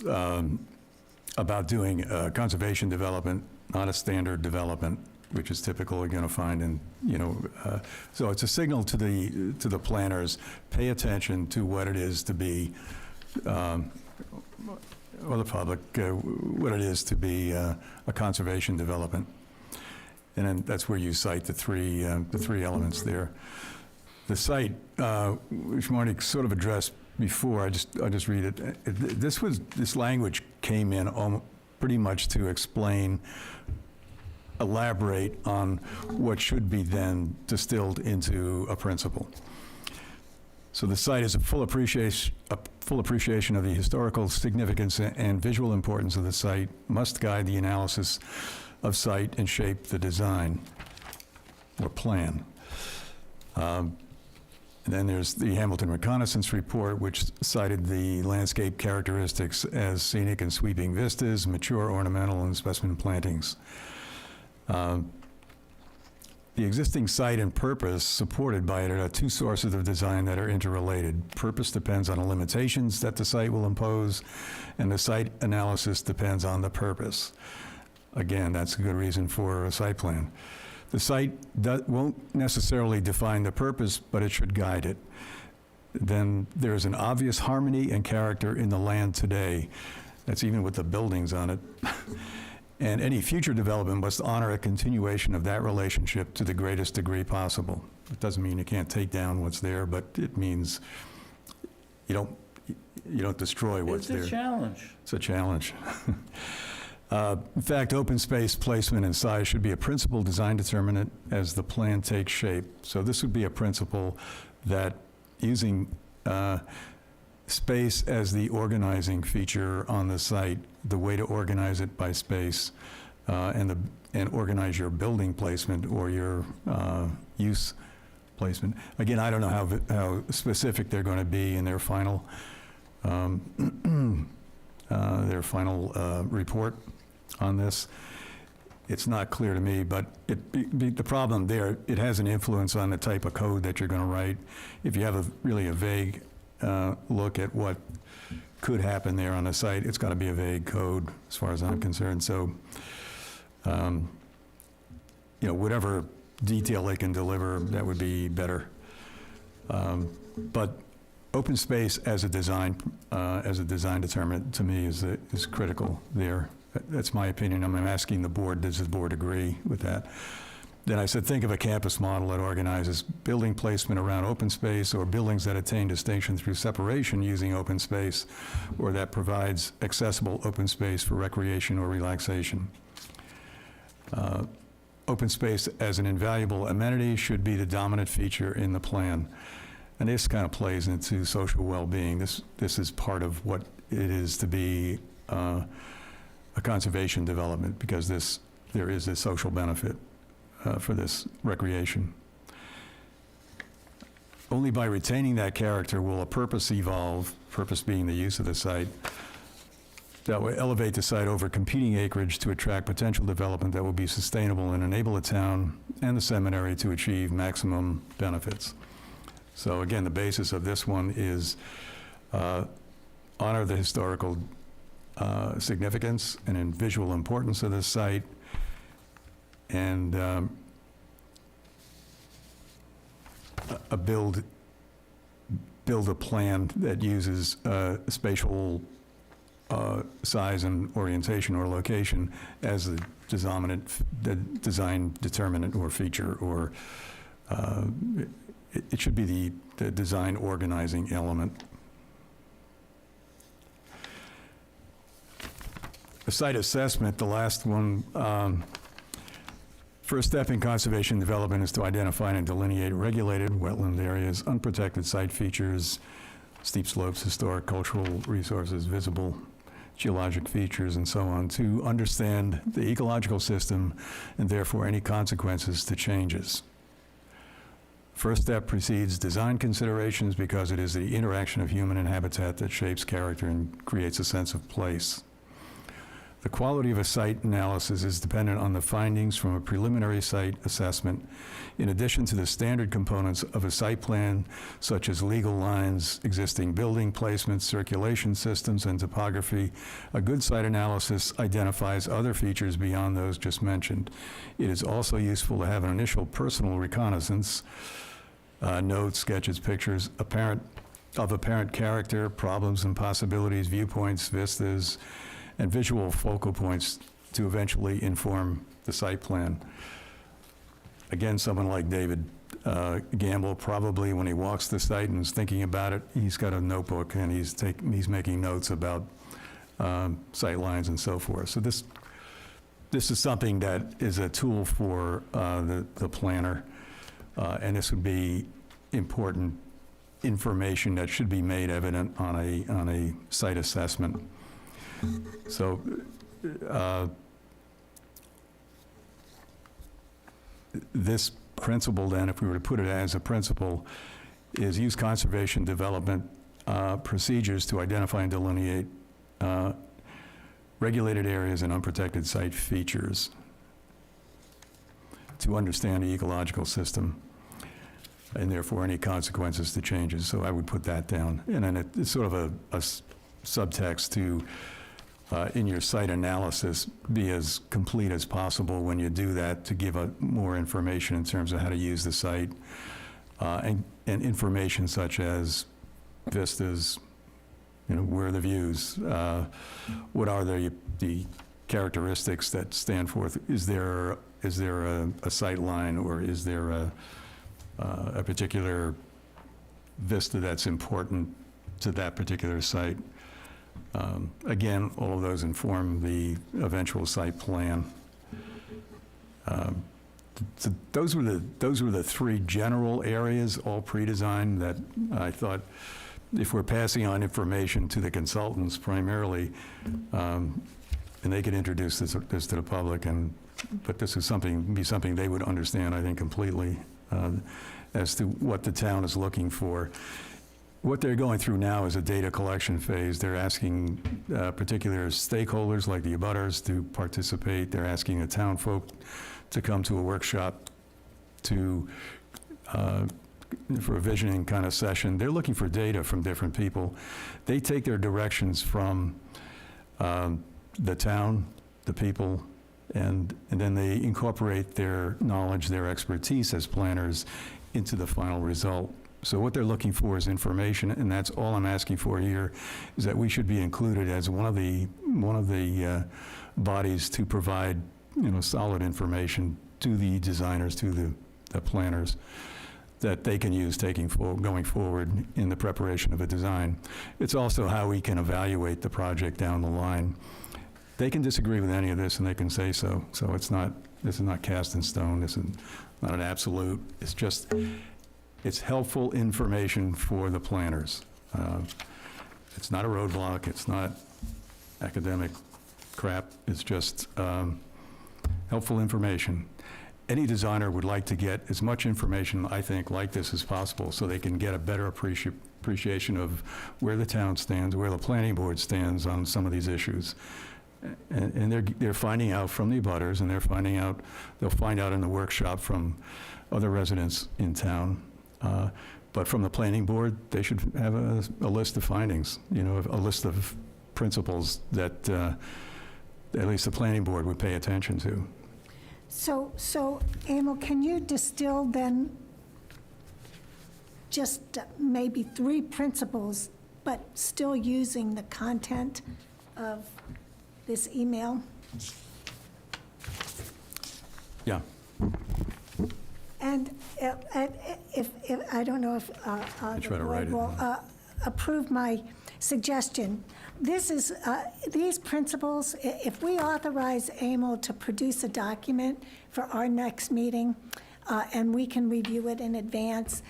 Speaker 10: about doing conservation development, not a standard development, which is typical you're going to find in, so it's a signal to the planners, pay attention to what it is to be, or the public, what it is to be a conservation development. And then that's where you cite the three elements there. The site, which Marty sort of addressed before, I'll just read it. This language came in pretty much to elaborate on what should be then distilled into a principle. So the site is a full appreciation of the historical significance and visual importance of the site, must guide the analysis of site and shape the design or plan. And then there's the Hamilton Reconnaissance Report, which cited the landscape characteristics as scenic and sweeping vistas, mature ornamental and specimen plantings. The existing site and purpose supported by it are 2 sources of design that are interrelated. Purpose depends on the limitations that the site will impose, and the site analysis depends on the purpose. Again, that's a good reason for a site plan. The site won't necessarily define the purpose, but it should guide it. Then there's an obvious harmony and character in the land today. That's even with the buildings on it. And any future development must honor a continuation of that relationship to the greatest degree possible. It doesn't mean you can't take down what's there, but it means you don't destroy what's there.
Speaker 3: It's a challenge.
Speaker 10: It's a challenge. In fact, open space placement and size should be a principal design determinant as the plan takes shape. So this would be a principle that using space as the organizing feature on the site, the way to organize it by space, and organize your building placement or your use placement. Again, I don't know how specific they're going to be in their final report on this. It's not clear to me, but the problem there, it has an influence on the type of code that you're going to write. If you have really a vague look at what could happen there on the site, it's got to be a vague code as far as I'm concerned. So, whatever detail they can deliver, that would be better. But open space as a design determinant to me is critical there. That's my opinion. I'm asking the board, does the board agree with that? Then I said, think of a campus model that organizes building placement around open space or buildings that attain distinction through separation using open space, or that provides accessible open space for recreation or relaxation. Open space as an invaluable amenity should be the dominant feature in the plan. And this kind of plays into social well-being. This is part of what it is to be a conservation development, because there is a social benefit for this recreation. Only by retaining that character will a purpose evolve, purpose being the use of the site, that will elevate the site over competing acreage to attract potential development that will be sustainable and enable the town and the seminary to achieve maximum benefits. So again, the basis of this one is honor the historical significance and visual importance of this site, and build a plan that uses spatial size and orientation or location as the design determinant or feature, or it should be the design organizing element. The site assessment, the last one, first step in conservation development is to identify and delineate regulated wetland areas, unprotected site features, steep slopes, historic, cultural resources, visible geologic features, and so on, to understand the ecological system and therefore any consequences to changes. First step precedes design considerations because it is the interaction of human and habitat that shapes character and creates a sense of place. The quality of a site analysis is dependent on the findings from a preliminary site assessment, in addition to the standard components of a site plan, such as legal lines, existing building placements, circulation systems, and topography. A good site analysis identifies other features beyond those just mentioned. It is also useful to have an initial personal reconnaissance, notes, sketches, pictures, of apparent character, problems and possibilities, viewpoints, vistas, and visual focal points to eventually inform the site plan. Again, someone like David Gamble, probably when he walks the site and is thinking about it, he's got a notebook and he's making notes about sight lines and so forth. So this is something that is a tool for the planner, and this would be important information that should be made evident on a site assessment. So, this principle then, if we were to put it as a principle, is use conservation development procedures to identify and delineate regulated areas and unprotected site features to understand the ecological system and therefore any consequences to changes. So I would put that down. And then it's sort of a subtext to in your site analysis, be as complete as possible when you do that, to give more information in terms of how to use the site, and information such as vistas, where are the views, what are the characteristics that stand forth. Is there a sight line, or is there a particular vista that's important to that particular site? Again, all of those inform the eventual site plan. So those were the three general areas, all pre-designed, that I thought, if we're passing on information to the consultants primarily, and they could introduce this to the public, but this is something they would understand, I think, completely, as to what the town is looking for. What they're going through now is a data collection phase. They're asking particular stakeholders like the abutters to participate. They're asking the town folk to come to a workshop for a visioning kind of session. They're looking for data from different people. They take their directions from the town, the people, and then they incorporate their knowledge, their expertise as planners into the final result. So what they're looking for is information, and that's all I'm asking for here, is that we should be included as one of the bodies to provide, solid information to the designers, to the planners, that they can use going forward in the preparation of a design. It's also how we can evaluate the project down the line. They can disagree with any of this, and they can say so. So this is not cast in stone. This is not an absolute. It's helpful information for the planners. It's not a roadblock. It's not academic crap. It's just helpful information. Any designer would like to get as much information, I think, like this as possible, so they can get a better appreciation of where the town stands, where the planning board stands on some of these issues. And they're finding out from the abutters, and they'll find out in the workshop from other residents in town. But from the planning board, they should have a list of findings, a list of principles that at least the planning board would pay attention to.
Speaker 1: So, Emil, can you distill then just maybe 3 principles, but still using the content of this email?
Speaker 10: Yeah.
Speaker 1: And if I don't know if
Speaker 10: I
Speaker 1: the
Speaker 10: try to write
Speaker 1: board
Speaker 10: it
Speaker 1: will approve my suggestion. These principles, if we authorize Emil to produce a document for our next meeting, and we can review it in advance,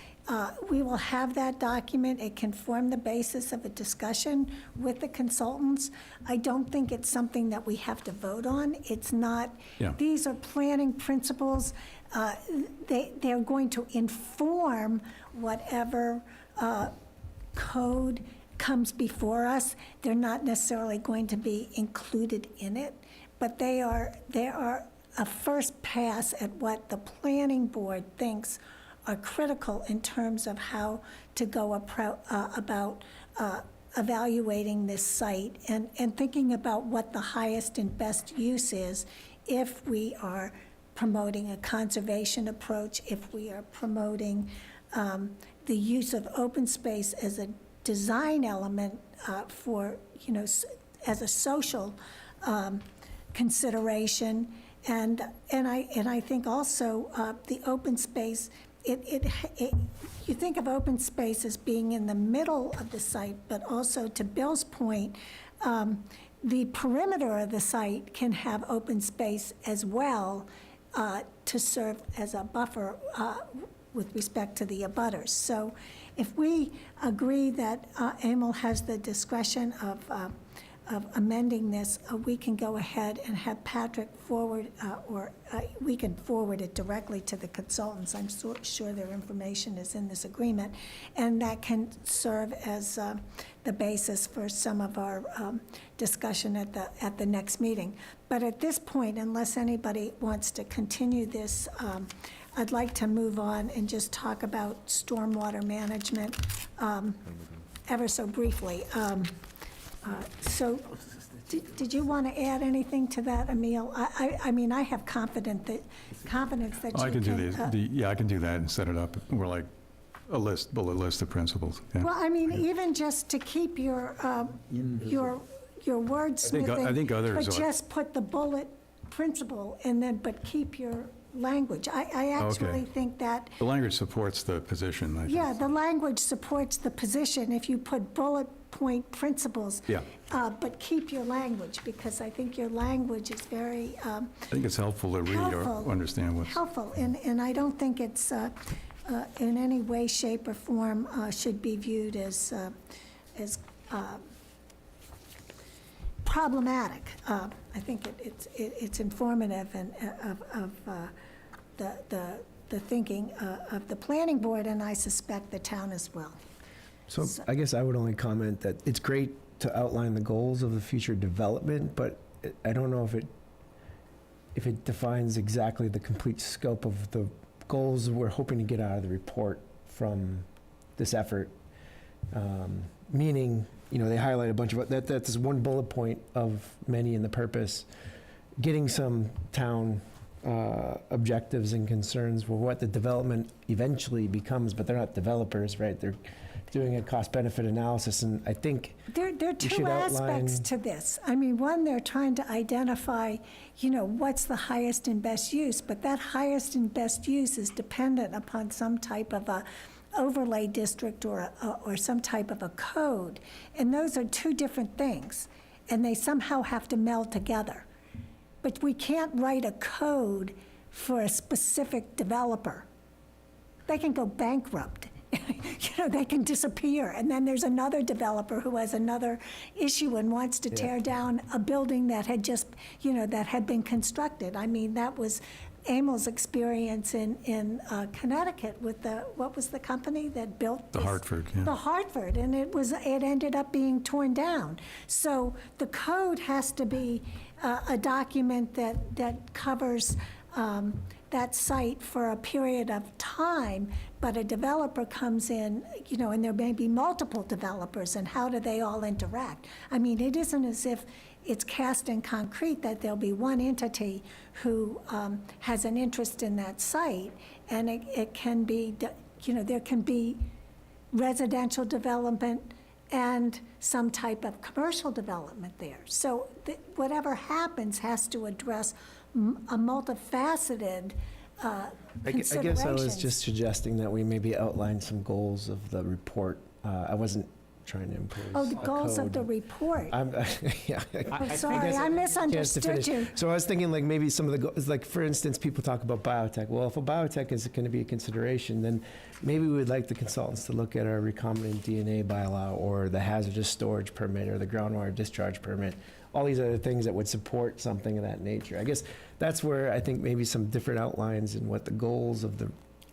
Speaker 1: we will have that document. It can form the basis of a discussion with the consultants. I don't think it's something that we have to vote on. It's not.
Speaker 10: Yeah.
Speaker 1: These are planning principles. They're going to inform whatever code comes before us. They're not necessarily going to be included in it, but they are a first pass at what the planning board thinks are critical in terms of how to go about evaluating this site and thinking about what the highest and best use is if we are promoting a conservation approach, if we are promoting the use of open space as a design element for, as a social consideration. And I think also the open space, you think of open space as being in the middle of the site, but also, to Bill's point, the perimeter of the site can have open space as well to serve as a buffer with respect to the abutters. So if we agree that Emil has the discretion of amending this, we can go ahead and have Patrick forward, or we can forward it directly to the consultants. I'm sure their information is in this agreement, and that can serve as the basis for some of our discussion at the next meeting. But at this point, unless anybody wants to continue this, I'd like to move on and just talk about stormwater management ever so briefly. So, did you want to add anything to that, Emil? I mean, I have confidence that you can.
Speaker 10: I can do these. I can do that and set it up. We're like bullet list of principles. Yeah.
Speaker 1: Well, I mean, even just to keep your wordsmithing.
Speaker 10: I think others
Speaker 1: But
Speaker 10: are.
Speaker 1: just put the bullet principle and then, but keep your language. I actually
Speaker 10: Okay.
Speaker 1: think that,
Speaker 10: The language supports the position, I think.
Speaker 1: yeah, the language supports the position if you put bullet point principles.
Speaker 10: Yeah.
Speaker 1: But keep your language, because I think your language is very
Speaker 10: I think it's helpful to read or
Speaker 1: Helpful.
Speaker 10: understand what's.
Speaker 1: helpful, and I don't think it's in any way, shape, or form should be viewed as problematic. I think it's informative and of the thinking of the planning board, and I suspect the town as well.
Speaker 2: So I guess I would only comment that it's great to outline the goals of the future development, but I don't know if it defines exactly the complete scope of the goals we're hoping to get out of the report from this effort. Meaning, they highlight a bunch of, that's one bullet point of many in the purpose, getting some town objectives and concerns for what the development eventually becomes, but they're not developers, right? They're doing a cost-benefit analysis, and I think
Speaker 1: There are
Speaker 2: we
Speaker 1: two
Speaker 2: should
Speaker 1: aspects
Speaker 2: outline-
Speaker 1: to this. I mean, one, they're trying to identify, what's the highest and best use, but that highest and best use is dependent upon some type of a overlay district or some type of a code. And those are two different things, and they somehow have to meld together. But we can't write a code for a specific developer. They can go bankrupt. They can disappear. And then there's another developer who has another issue and wants to tear down a building that had just, that had been constructed. I mean, that was Emil's experience in Connecticut with what was the company that built
Speaker 10: The
Speaker 1: this?
Speaker 10: Hartford, yeah.
Speaker 1: The Hartford, and it ended up being torn down. So the code has to be a document that covers that site for a period of time, but a developer comes in, and there may be multiple developers, and how do they all interact? I mean, it isn't as if it's cast in concrete that there'll be one entity who has an interest in that site, and it can be, there can be residential development and some type of commercial development there. So whatever happens has to address a multifaceted
Speaker 2: I guess I was just suggesting that we maybe outline some goals of the report. I wasn't trying to impose
Speaker 1: Oh, the
Speaker 2: a
Speaker 1: goals of
Speaker 2: code.
Speaker 1: the report.
Speaker 2: Yeah.
Speaker 1: Oh, sorry, I misunderstood you.
Speaker 2: So I was thinking like maybe some of the goals, like for instance, people talk about biotech. Well, if a biotech is going to be a consideration, then maybe we would like the consultants to look at our recombinant DNA bylaw or the hazardous storage permit or the groundwater discharge permit, all these other things that would support something of that nature. I guess that's where I think maybe some different outlines and what the goals of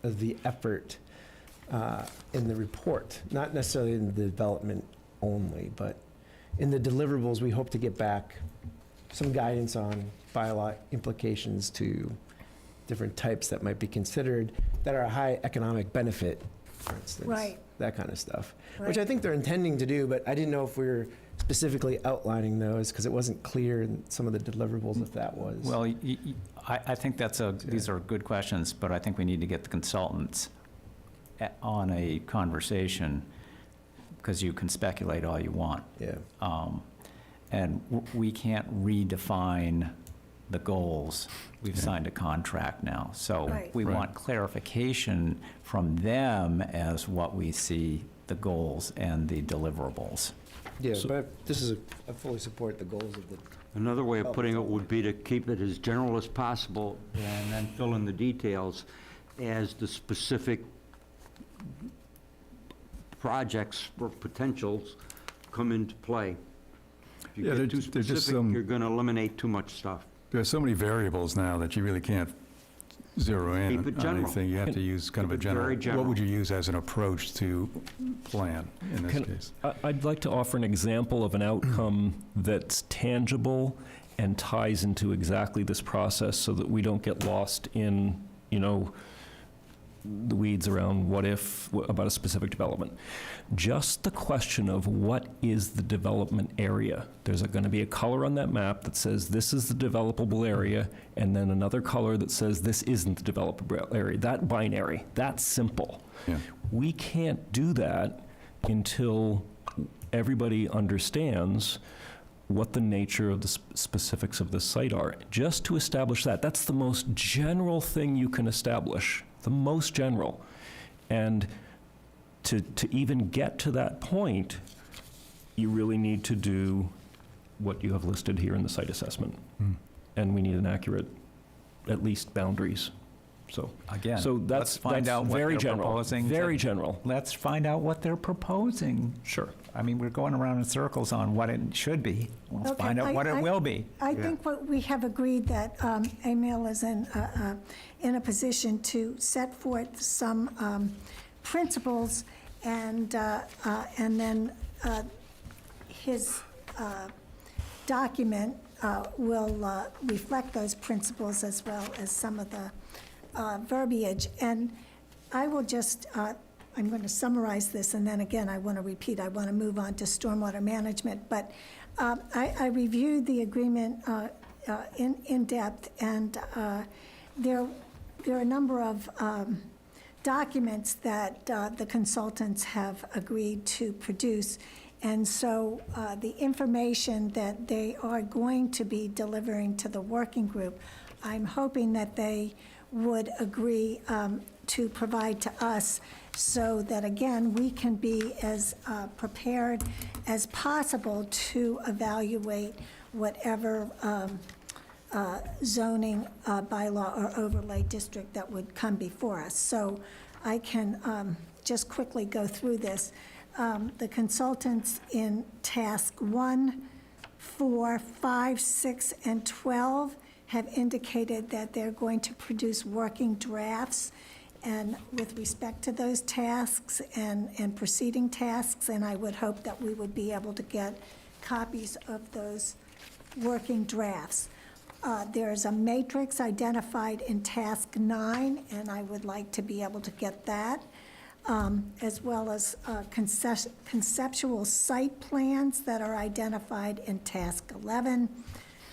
Speaker 2: the effort in the report, not necessarily in the development only, but in the deliverables, we hope to get back some guidance on bylaw implications to different types that might be considered that are a high economic benefit, for instance.
Speaker 1: Right.
Speaker 2: That kind of stuff, which I
Speaker 1: Right.
Speaker 2: think they're intending to do, but I didn't know if we were specifically outlining those because it wasn't clear in some of the deliverables if that was.
Speaker 4: Well, I think these are good questions, but I think we need to get the consultants on a conversation, because you can speculate all you want.
Speaker 2: Yeah.
Speaker 4: And we can't redefine the goals. We've signed a contract now. So
Speaker 1: Right.
Speaker 4: we
Speaker 10: Right.
Speaker 4: want clarification from them as what we see the goals and the deliverables.
Speaker 2: Yeah, but I fully support the goals of the.
Speaker 5: Another way of putting it would be to keep it as general as possible and then fill in the details as the specific projects or potentials come into play. If you
Speaker 10: Yeah,
Speaker 5: get too
Speaker 10: there's just
Speaker 5: specific,
Speaker 10: some-
Speaker 5: you're going to eliminate too much stuff.
Speaker 10: There are so many variables now that you really can't zero in
Speaker 5: Keep it
Speaker 10: on
Speaker 5: general.
Speaker 10: anything. You have to use kind of a
Speaker 5: Keep it very
Speaker 10: general, what would you
Speaker 5: general.
Speaker 10: use as an approach to plan in this
Speaker 6: Can-
Speaker 10: case?
Speaker 6: I'd like to offer an example of an outcome that's tangible and ties into exactly this process so that we don't get lost in, the weeds around what if about a specific development. Just the question of what is the development area. There's going to be a color on that map that says this is the developable area, and then another color that says this isn't the developable area. That binary, that's simple.
Speaker 10: Yeah.
Speaker 6: We can't do that until everybody understands what the nature of the specifics of the site are. Just to establish that, that's the most general thing you can establish, the most general. And to even get to that point, you really need to do what you have listed here in the site assessment.
Speaker 10: Hmm.
Speaker 6: And we need an accurate, at least boundaries. So,
Speaker 4: Again,
Speaker 6: so
Speaker 4: let's
Speaker 6: that's
Speaker 4: find out what
Speaker 6: very
Speaker 4: they're
Speaker 6: general.
Speaker 4: proposing.
Speaker 6: Very general.
Speaker 4: Let's find out what they're proposing.
Speaker 6: Sure.
Speaker 4: I mean, we're going around in circles on what it should be. Let's
Speaker 1: Okay,
Speaker 4: find out what it will be.
Speaker 1: I think what we have agreed that Emil is in a position to set forth some principles, and then his document will reflect those principles as well as some of the verbiage. And I will just, I'm going to summarize this, and then again, I want to repeat, I want to move on to stormwater management. But I reviewed the agreement in depth, and there are a number of documents that the consultants have agreed to produce. And so the information that they are going to be delivering to the working group, I'm hoping that they would agree to provide to us so that, again, we can be as prepared as possible to evaluate whatever zoning bylaw or overlay district that would come before us. So I can just quickly go through this. The consultants in task 1, 4, 5, 6, and 12 have indicated that they're going to produce working drafts and with respect to those tasks and preceding tasks, and I would hope that we would be able to get copies of those working drafts. There's a matrix identified in task 9, and I would like to be able to get that, as well as conceptual site plans that are identified in task 11,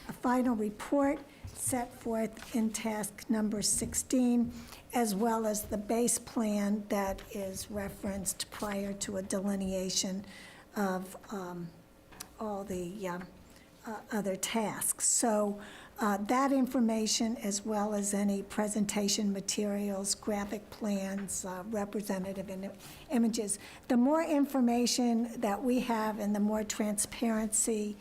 Speaker 1: a final report set forth in task number 16, as well as the base plan that is referenced prior to a delineation of all the other tasks. So that information, as well as any presentation materials, graphic plans, representative images, the more information that we have and the more transparency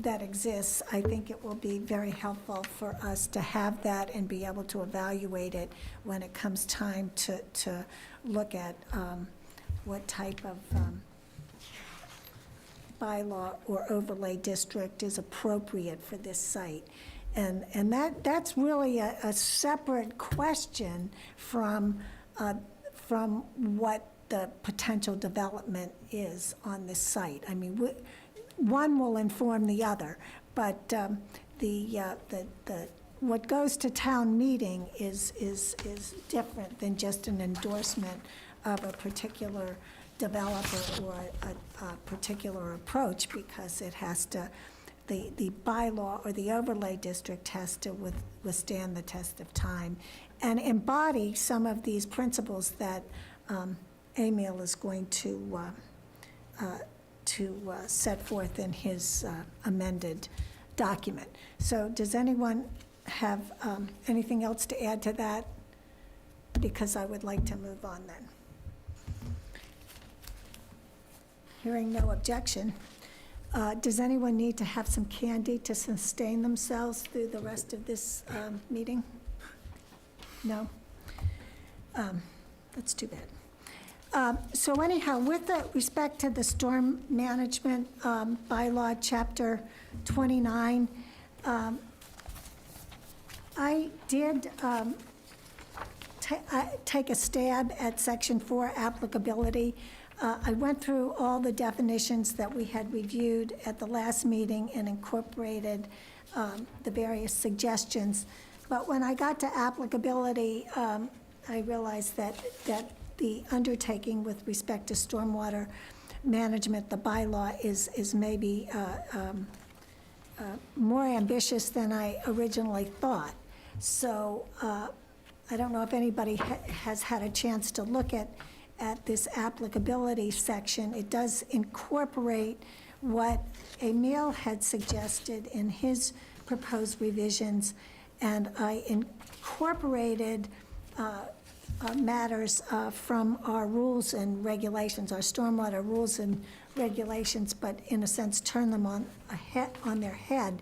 Speaker 1: that exists, I think it will be very helpful for us to have that and be able to evaluate it when it comes time to look at what type of bylaw or overlay district is appropriate for this site. And that's really a separate question from what the potential development is on this site. I mean, one will inform the other, but what goes to town meeting is different than just an endorsement of a particular developer or a particular approach, because it has to, the bylaw or the overlay district has to withstand the test of time and embody some of these principles that Emil is going to set forth in his amended document. So does anyone have anything else to add to that? Because I would like to move on then. Hearing no objection, does anyone need to have some candy to sustain themselves through the rest of this meeting? No? That's too bad. So anyhow, with respect to the storm management bylaw, chapter 29, I did take a stab at section 4 applicability. I went through all the definitions that we had reviewed at the last meeting and incorporated the various suggestions. But when I got to applicability, I realized that the undertaking with respect to stormwater management, the bylaw, is maybe more ambitious than I originally thought. So I don't know if anybody has had a chance to look at this applicability section. It does incorporate what Emil had suggested in his proposed revisions, and I incorporated matters from our rules and regulations, our stormwater rules and regulations, but in a sense turn them on their head,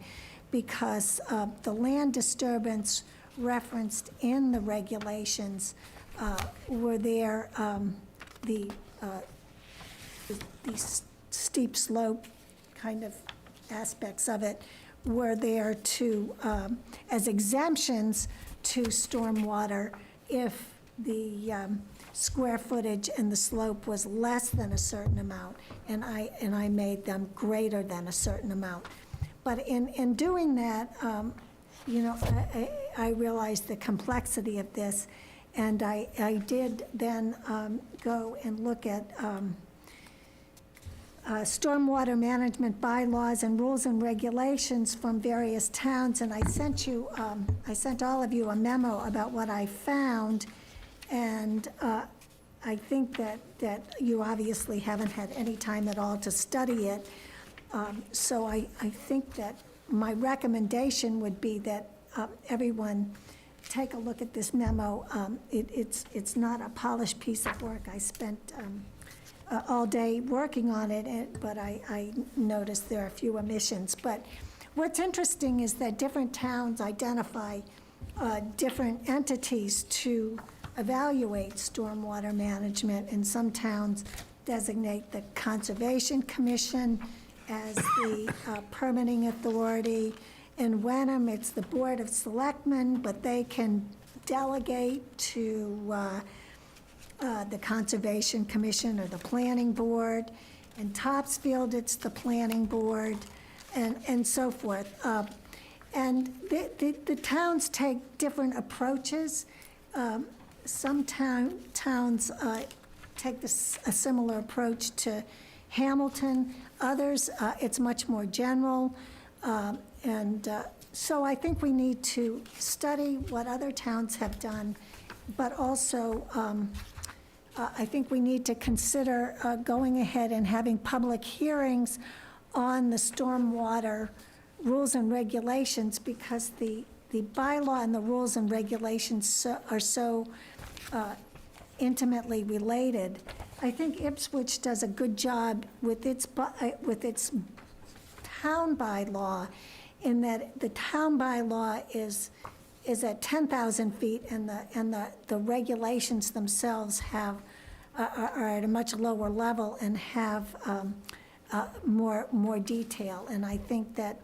Speaker 1: because the land disturbance referenced in the regulations were there, the steep slope kind of aspects of it were there to, as exemptions to stormwater if the square footage and the slope was less than a certain amount, and I made them greater than a certain amount. But in doing that, you know, I realized the complexity of this, and I did then go and look at stormwater management bylaws and rules and regulations from various towns, and I sent all of you a memo about what I found, and I think that you obviously haven't had any time at all to study it. So I think that my recommendation would be that everyone take a look at this memo. It's not a polished piece of work. I spent all day working on it, but I noticed there are a few omissions. But what's interesting is that different towns identify different entities to evaluate stormwater management, and some towns designate the Conservation Commission as the permitting authority. In Wenham, it's the Board of Selectmen, but they can delegate to the Conservation Commission or the Planning Board. In Topsfield, it's the Planning Board, and so forth. And the towns take different approaches. Some towns take a similar approach to Hamilton. Others, it's much more general. So I think we need to study what other towns have done, but also I think we need to consider going ahead and having public hearings on the stormwater rules and regulations, because the bylaw and the rules and regulations are so intimately related. I think Ipswich does a good job with its town bylaw, in that the town bylaw is at 10,000 feet, and the regulations themselves are at a much lower level and have more detail. And I think that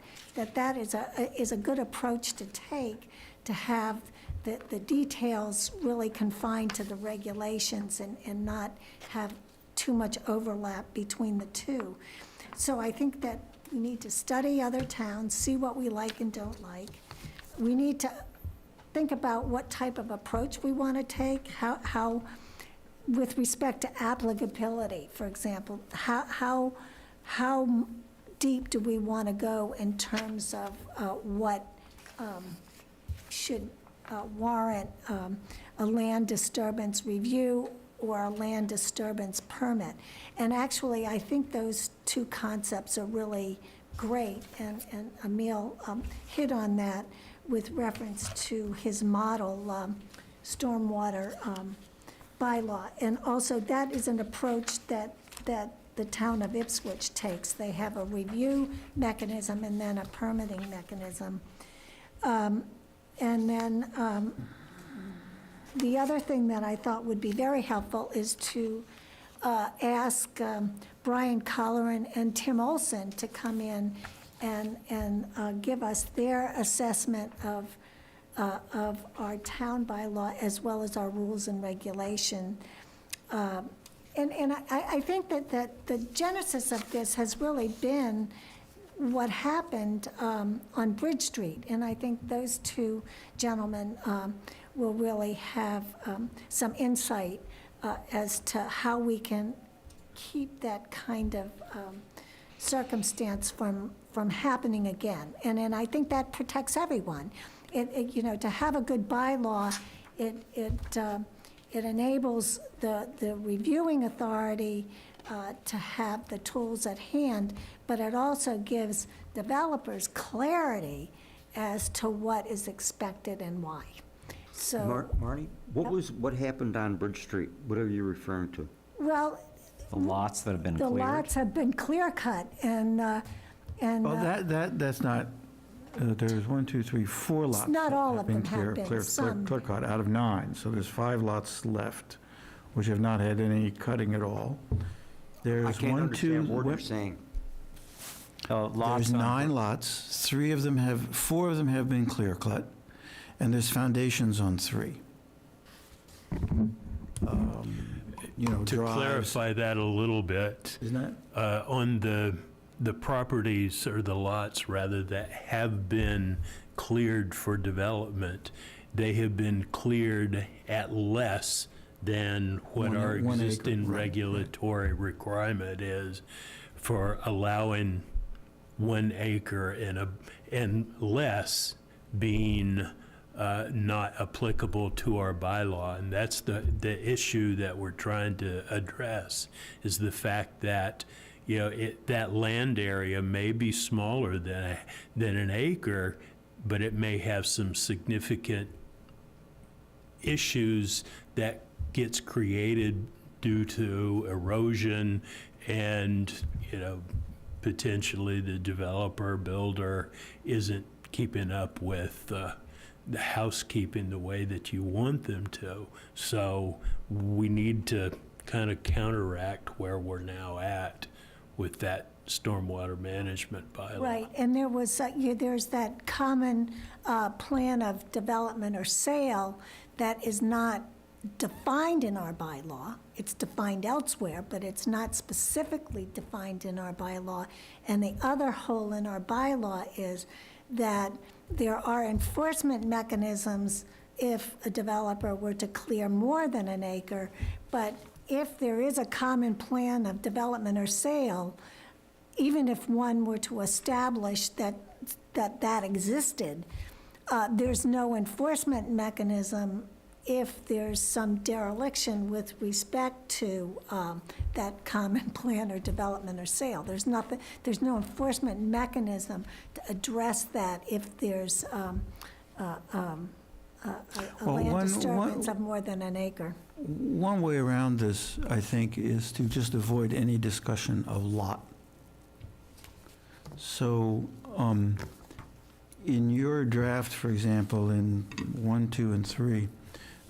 Speaker 1: is a good approach to take, to have the details really confined to the regulations and not have too much overlap between the two. So I think that we need to study other towns, see what we like and don't like. We need to think about what type of approach we want to take, how with respect to applicability, for example, how deep do we want to go in terms of what should warrant a land disturbance review or a land disturbance permit. And actually, I think those two concepts are really great, and Emil hit on that with reference to his model stormwater bylaw. And also, that is an approach that the town of Ipswich takes. They have a review mechanism and then a permitting mechanism. And then the other thing that I thought would be very helpful is to ask Brian Colleran and Tim Olson to come in and give us their assessment of our town bylaw as well as our rules and regulation. And I think that the genesis of this has really been what happened on Bridge Street. And I think those two gentlemen will really have some insight as to how we can keep that kind of circumstance from happening again. And I think that protects everyone. To have a good bylaw, it enables the reviewing authority to have the tools at hand, but it also gives developers clarity as to what is expected and why. So,
Speaker 5: Marty, what happened on Bridge Street? What are you referring to?
Speaker 1: well,
Speaker 4: The lots that have been
Speaker 1: the
Speaker 4: cleared.
Speaker 1: lots have been clear cut, and
Speaker 3: Well, that's not, there's 1, 2, 3, 4 lots.
Speaker 1: not
Speaker 3: that
Speaker 1: all of them
Speaker 3: clear-
Speaker 1: have been,
Speaker 3: clear-
Speaker 1: some.
Speaker 3: Clear cut out of 9, so there's 5 lots left, which have not had any cutting at all.
Speaker 5: I
Speaker 3: There's
Speaker 5: can't
Speaker 3: 1, 2,
Speaker 5: understand what you're saying.
Speaker 3: there's 9 lots, 4 of them have been clear cut, and there's foundations on 3.
Speaker 8: To
Speaker 3: drives.
Speaker 8: clarify that a little bit,
Speaker 3: Isn't that?
Speaker 8: on the properties or the lots, rather, that have been cleared for development, they have been cleared at less than what our
Speaker 3: 1 acre,
Speaker 8: existing
Speaker 3: right, right.
Speaker 8: regulatory requirement is for allowing 1 acre and less being not applicable to our bylaw. And that's the issue that we're trying to address, is the fact that, you know, that land area may be smaller than an acre, but it may have some significant issues that gets created due to erosion and, you know, potentially the developer, builder isn't keeping up with the housekeeping the way that you want them to. So we need to kind of counteract where we're now at with that stormwater management bylaw.
Speaker 1: Right, and there's that common plan of development or sale that is not defined in our bylaw. It's defined elsewhere, but it's not specifically defined in our bylaw. And the other hole in our bylaw is that there are enforcement mechanisms if a developer were to clear more than an acre, but if there is a common plan of development or sale, even if one were to establish that existed, there's no enforcement mechanism if there's some dereliction with respect to that common plan or development or sale. There's no enforcement mechanism to address that if there's a land disturbance of more than an acre.
Speaker 3: One way around this, I think, is to just avoid any discussion of lot. So, in your draft, for example, in 1, 2, and 3,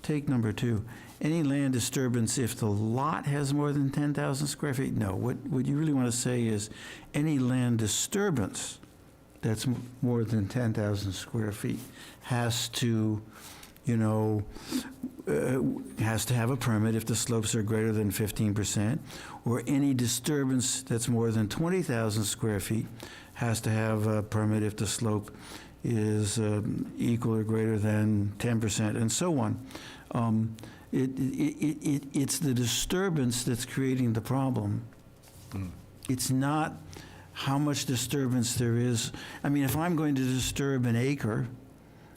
Speaker 3: take number 2. Any land disturbance if the lot has more than 10,000 square feet? No, what you really want to say is any land disturbance that's more than 10,000 square feet has to, you know, has to have a permit if the slopes are greater than 15%, or any disturbance that's more than 20,000 square feet has to have a permit if the slope is equal or greater than 10%, and so on. It's the disturbance that's creating the problem. It's not how much disturbance there is. I mean, if I'm going to disturb an acre,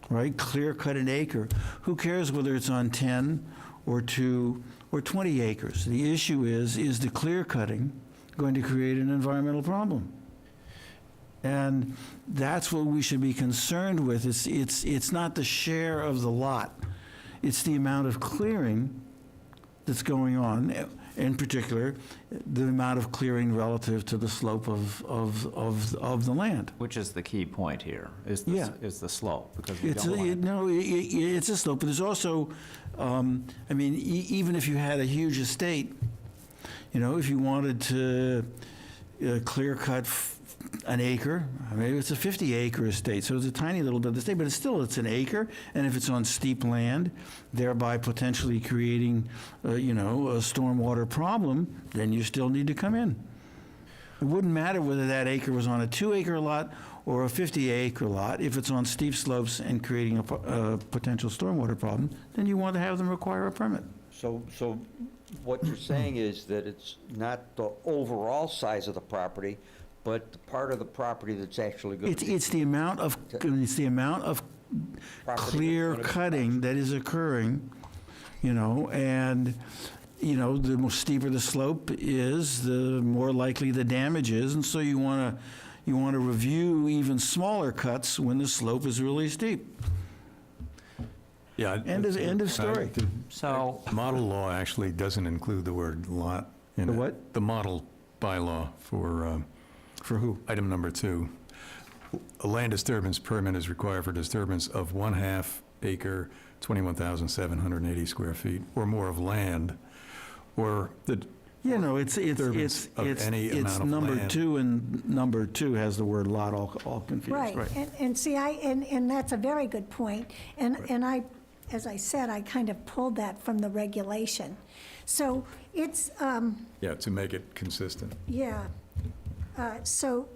Speaker 3: right, clear cut an acre, who cares whether it's on 10 or 2 or 20 acres? The issue is the clear cutting going to create an environmental problem? And that's what we should be concerned with. It's not the share of the lot. It's the amount of clearing that's going on, in particular, the amount of clearing relative to the slope of the land.
Speaker 4: Which is the key point here, is
Speaker 3: Yeah.
Speaker 4: the slope, because we
Speaker 3: It's
Speaker 4: don't want
Speaker 3: it's a slope, but there's also, I mean, even if you had a huge estate, you know, if you wanted to clear cut an acre, maybe it's a 50-acre estate, so it's a tiny little bit of estate, but it's an acre, and if it's on steep land, thereby potentially creating, you know, a stormwater problem, then you still need to come in. It wouldn't matter whether that acre was on a 2-acre lot or a 50-acre lot. If it's on steep slopes and creating a potential stormwater problem, then you want to have them require a permit.
Speaker 5: So what you're saying is that it's not the overall size of the property, but the part of the property that's actually going to be...
Speaker 3: It's the amount of clear cutting that is occurring, you know, and, you know, the more steeper the slope is, the more likely the damage is, and so you want to review even smaller cuts when the slope is really steep.
Speaker 10: Yeah.
Speaker 3: End of story.
Speaker 4: So,
Speaker 10: The model law actually doesn't include the word lot in
Speaker 3: The
Speaker 10: it.
Speaker 3: what?
Speaker 10: The model bylaw
Speaker 3: For who?
Speaker 10: item number 2. A land disturbance permit is required for disturbance of 1/2 acre, 21,780 square feet, or more of land, or the
Speaker 3: You know, it's
Speaker 10: disturbance of any amount of
Speaker 3: number
Speaker 10: land.
Speaker 3: 2, and number 2 has the word lot all confused.
Speaker 1: Right, and see, and that's a very good point, and I, as I said, I kind of pulled that from the regulation. So it's,
Speaker 10: Yeah, to make it consistent.
Speaker 1: yeah, so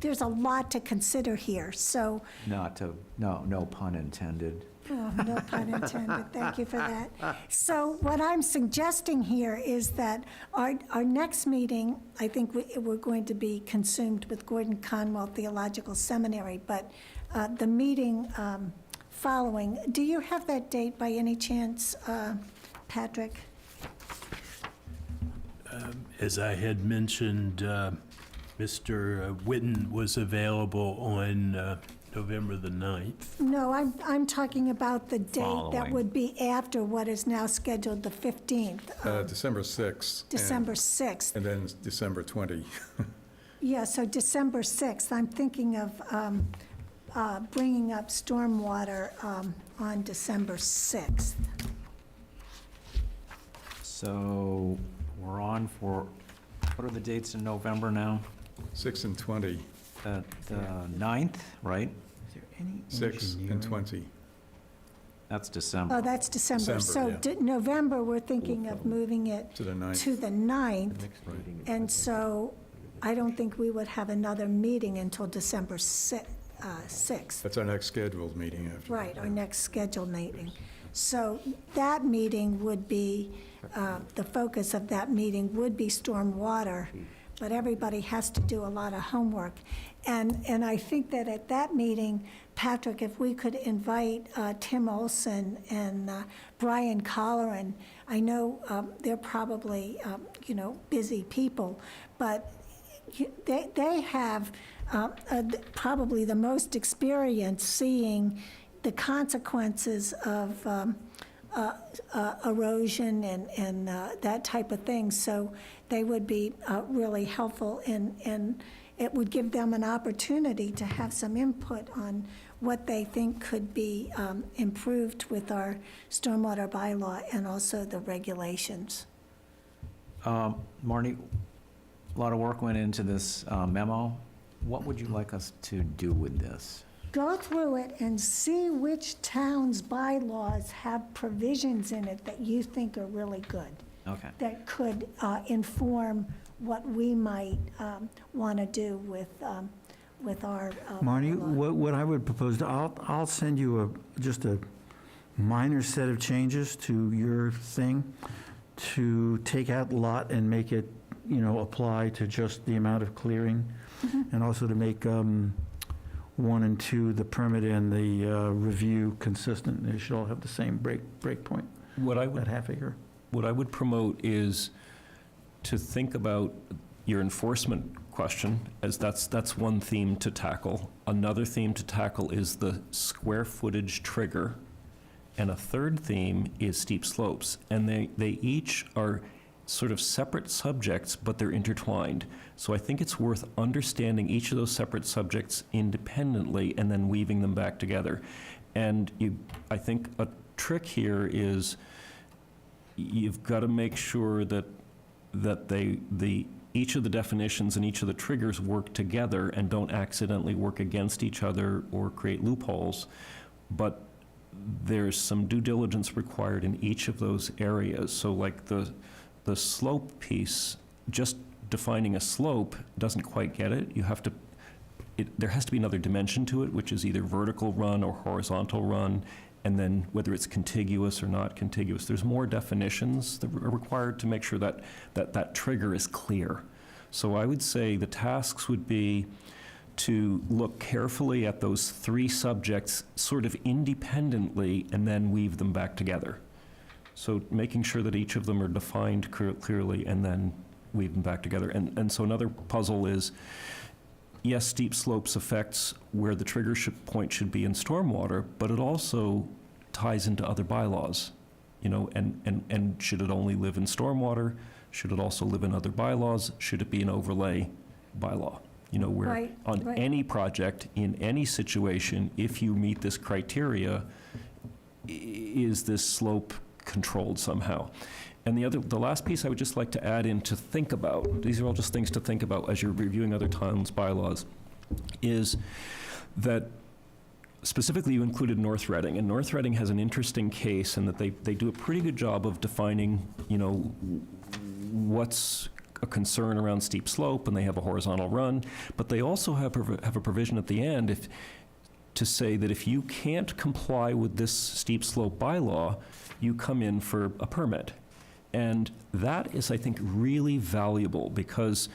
Speaker 1: there's a lot to consider here, so,
Speaker 4: no pun intended.
Speaker 1: Oh, no pun intended, thank you for that. So what I'm suggesting here is that our next meeting, I think we're going to be consumed with Gordon Conwell Theological Seminary, but the meeting following, do you have that date by any chance, Patrick?
Speaker 8: As I had mentioned, Mr. Witten was available on November the 9th.
Speaker 1: No, I'm talking about the date that
Speaker 4: Following.
Speaker 1: would be after what is now scheduled, the 15th,
Speaker 10: December 6th.
Speaker 1: December 6th.
Speaker 10: And then December 20.
Speaker 1: Yeah, so December 6th, I'm thinking of bringing up stormwater on December 6th.
Speaker 4: So we're on for, what are the dates in November now?
Speaker 10: 6 and 20,
Speaker 4: The 9th, right?
Speaker 3: Is there any
Speaker 10: 6 and 20.
Speaker 4: That's December.
Speaker 1: Oh, that's December. So
Speaker 10: December,
Speaker 1: November, we're thinking of moving it
Speaker 10: To the 9th.
Speaker 1: to the 9th. And so I don't think we would have another meeting until December 6th.
Speaker 10: That's our next scheduled meeting after.
Speaker 1: Right, our next scheduled meeting. So that meeting would be, the focus of that meeting would be stormwater, but everybody has to do a lot of homework. And I think that at that meeting, Patrick, if we could invite Tim Olson and Brian Colleran, I know they're probably, busy people, but they have probably the most experience seeing the consequences of erosion and that type of thing. So they would be really helpful, and it would give them an opportunity to have some input on what they think could be improved with our stormwater bylaw and also the regulations.
Speaker 4: Marnie, a lot of work went into this memo. What would you like us to do with this?
Speaker 1: Go through it and see which town's bylaws have provisions in it that you think are really good,
Speaker 4: Okay.
Speaker 1: that could inform what we might want to do with our
Speaker 3: Marnie,
Speaker 1: bylaw.
Speaker 3: what I would propose, I'll send you just a minor set of changes to your thing to take out lot and make it, apply to just the amount of clearing, and also to make 1 and 2, the permit and the review, consistent. They should all have the same break point,
Speaker 6: What I
Speaker 3: that
Speaker 6: would,
Speaker 3: half acre.
Speaker 6: what I would promote is to think about your enforcement question, as that's one theme to tackle. Another theme to tackle is the square footage trigger. And a third theme is steep slopes. And they each are sort of separate subjects, but they're intertwined. So I think it's worth understanding each of those separate subjects independently and then weaving them back together. And I think a trick here is you've got to make sure that each of the definitions and each of the triggers work together and don't accidentally work against each other or create loopholes. But there's some due diligence required in each of those areas. So like the slope piece, just defining a slope doesn't quite get it. There has to be another dimension to it, which is either vertical run or horizontal run, and then whether it's contiguous or not contiguous. There's more definitions that are required to make sure that trigger is clear. So I would say the tasks would be to look carefully at those 3 subjects sort of independently and then weave them back together. So making sure that each of them are defined clearly and then weave them back together. And so another puzzle is, yes, steep slopes affects where the trigger point should be in stormwater, but it also ties into other bylaws, and should it only live in stormwater? Should it also live in other bylaws? Should it be an overlay bylaw? Where
Speaker 1: Right,
Speaker 6: on
Speaker 1: right.
Speaker 6: any project, in any situation, if you meet this criteria, is this slope controlled somehow? And the last piece I would just like to add in to think about, these are all just things to think about as you're reviewing other towns' bylaws, is that specifically you included North Reading, and North Reading has an interesting case in that they do a pretty good job of defining, what's a concern around steep slope, and they have a horizontal run, but they also have a provision at the end to say that if you can't comply with this steep slope bylaw, you come in for a permit. And that is, I think, really valuable because,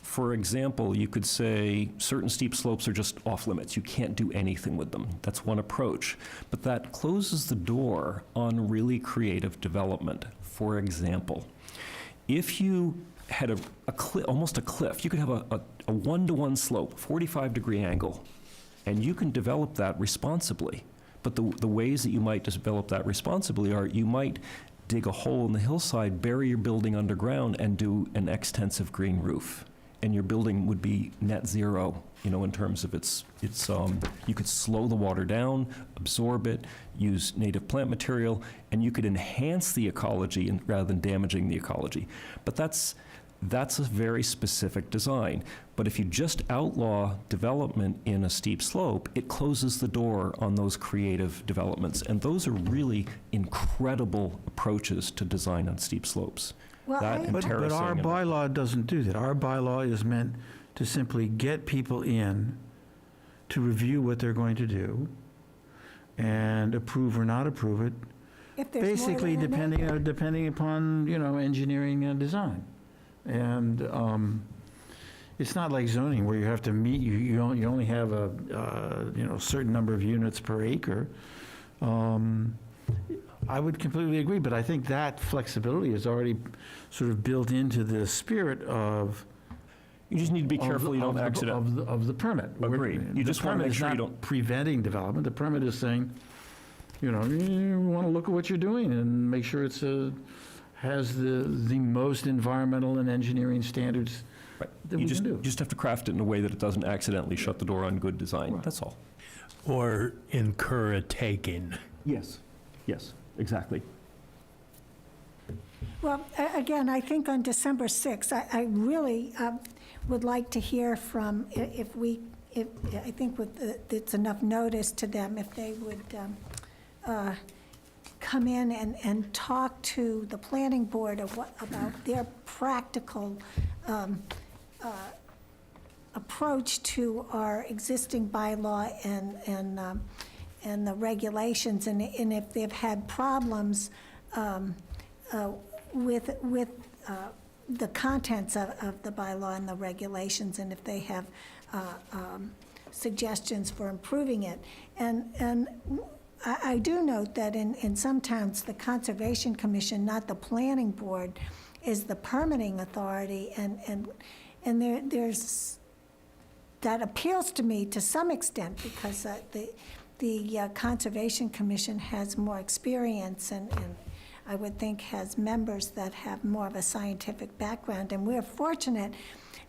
Speaker 6: for example, you could say certain steep slopes are just off limits. You can't do anything with them. That's one approach. But that closes the door on really creative development. For example, if you had almost a cliff, you could have a one-to-one slope, 45-degree angle, and you can develop that responsibly. But the ways that you might develop that responsibly are you might dig a hole in the hillside, bury your building underground, and do an extensive green roof. And your building would be net zero, in terms of its you could slow the water down, absorb it, use native plant material, and you could enhance the ecology rather than damaging the ecology. But that's a very specific design. But if you just outlaw development in a steep slope, it closes the door on those creative developments. And those are really incredible approaches to design on steep slopes.
Speaker 1: Well,
Speaker 6: That
Speaker 1: I-
Speaker 6: and
Speaker 3: But our
Speaker 6: terracing and-
Speaker 3: bylaw doesn't do that. Our bylaw is meant to simply get people in to review what they're going to do and approve or not approve it,
Speaker 1: if there's more
Speaker 3: basically
Speaker 1: than an acre.
Speaker 3: depending upon, engineering and design. And it's not like zoning where you have to meet, you only have a, certain number of units per acre. I would completely agree, but I think that flexibility is already sort of built into the spirit of.
Speaker 6: You just need to be careful you don't accidentally.
Speaker 3: Of the permit.
Speaker 6: Agreed. You just wanna make sure you
Speaker 3: The permit is
Speaker 6: don't-
Speaker 3: not preventing development. The permit is saying, you want to look at what you're doing and make sure it's has the most environmental and engineering standards
Speaker 6: Right.
Speaker 3: that
Speaker 6: You
Speaker 3: we can do.
Speaker 6: just have to craft it in a way that it doesn't accidentally shut the door on good design.
Speaker 3: Right.
Speaker 6: That's all.
Speaker 8: Or incur a taking.
Speaker 6: Yes, exactly.
Speaker 1: Well, again, I think on December 6th, I really would like to hear from, I think it's enough notice to them if they would come in and talk to the planning board about their practical approach to our existing bylaw and the regulations, and if they've had problems with the contents of the bylaw and the regulations, and if they have suggestions for improving it. And I do note that in some towns, the Conservation Commission, not the Planning Board, is the permitting authority, and there's, that appeals to me to some extent, because the Conservation Commission has more experience and I would think has members that have more of a scientific background. And we're fortunate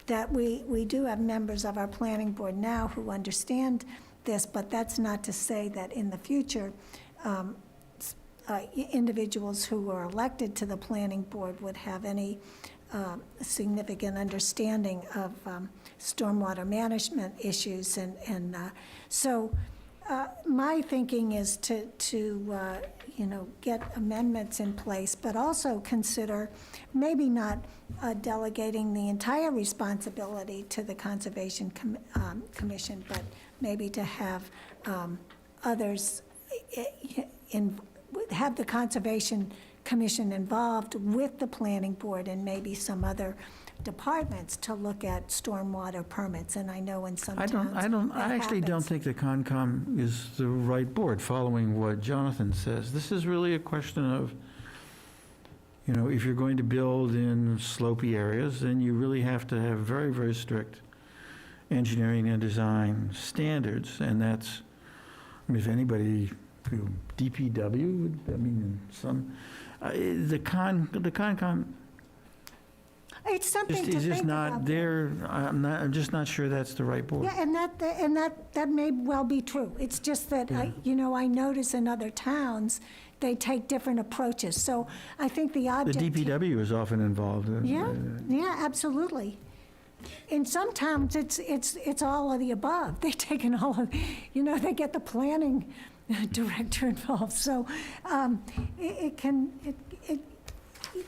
Speaker 1: that we do have members of our planning board now who understand this, but that's not to say that in the future, individuals who are elected to the planning board would have any significant understanding of stormwater management issues. So my thinking is to get amendments in place, but also consider maybe not delegating the entire responsibility to the Conservation Commission, but maybe to have others have the Conservation Commission involved with the Planning Board and maybe some other departments to look at stormwater permits. And I know in some towns
Speaker 3: I actually don't think the Concom is the right board, following what Jonathan says. This is really a question of, if you're going to build in slopey areas, then you really have to have very, very strict engineering and design standards. And that's, if anybody, DPW, the Concom
Speaker 1: It's something to
Speaker 3: is just
Speaker 1: think
Speaker 3: not
Speaker 1: about.
Speaker 3: there. I'm just not sure that's the right board.
Speaker 1: Yeah, and that may well be true. It's just that, I notice in other towns, they take different approaches. So I think the
Speaker 3: The
Speaker 1: object.
Speaker 3: DPW is often involved.
Speaker 1: Yeah, absolutely. In some towns, it's all of the above. They take in all of, they get the planning director involved. So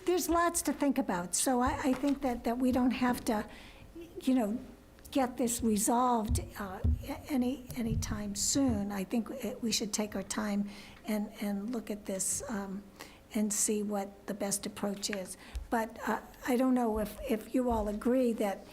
Speaker 1: there's lots to think about. So I think that we don't have to, get this resolved anytime soon. I think we should take our time and look at this and see what the best approach is. But I don't know if you all agree that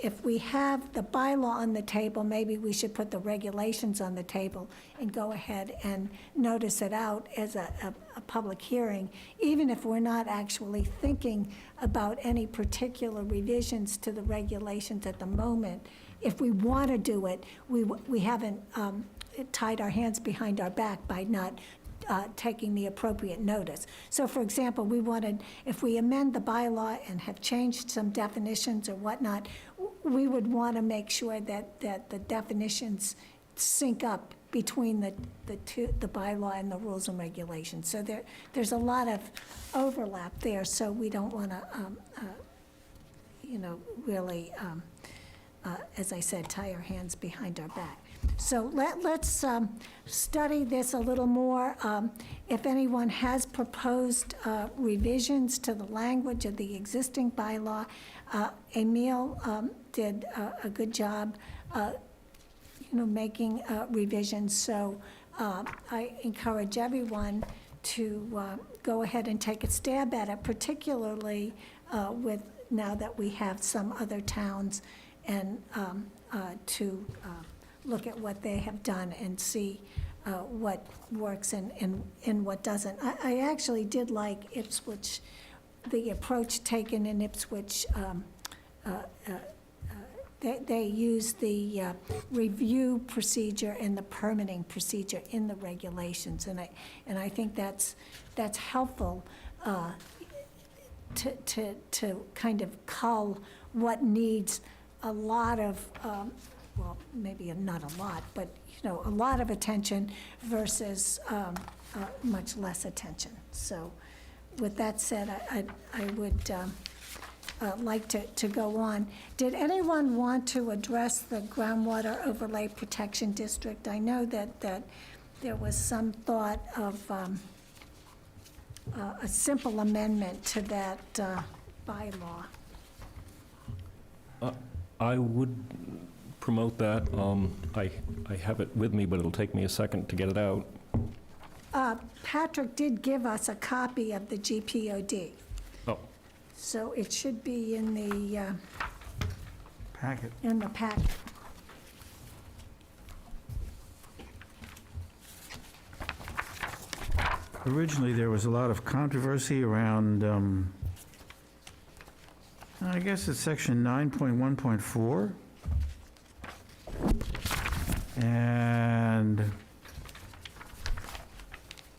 Speaker 1: if we have the bylaw on the table, maybe we should put the regulations on the table and go ahead and notice it out as a public hearing, even if we're not actually thinking about any particular revisions to the regulations at the moment. If we want to do it, we haven't tied our hands behind our back by not taking the appropriate notice. So for example, if we amend the bylaw and have changed some definitions or whatnot, we would want to make sure that the definitions sync up between the bylaw and the rules and regulations. So there's a lot of overlap there, so we don't want to, really, as I said, tie our hands behind our back. So let's study this a little more. If anyone has proposed revisions to the language of the existing bylaw, Emil did a good job, making revisions. So I encourage everyone to go ahead and take a stab at it, particularly with now that we have some other towns, and to look at what they have done and see what works and what doesn't. I actually did like Ipswich, the approach taken in Ipswich. They use the review procedure and the permitting procedure in the regulations, and I think that's helpful to kind of cull what needs a lot of well, maybe not a lot, but, a lot of attention versus much less attention. So with that said, I would like to go on. Did anyone want to address the groundwater overlay protection district? I know that there was some thought of a simple amendment to that bylaw.
Speaker 6: I would promote that. I have it with me, but it'll take me a second to get it out.
Speaker 1: Patrick did give us a copy of the GPOD.
Speaker 6: Oh,
Speaker 1: So it should be in the
Speaker 3: Packet.
Speaker 1: packet.
Speaker 3: Originally, there was a lot of controversy around, I guess it's section 9.1.4. And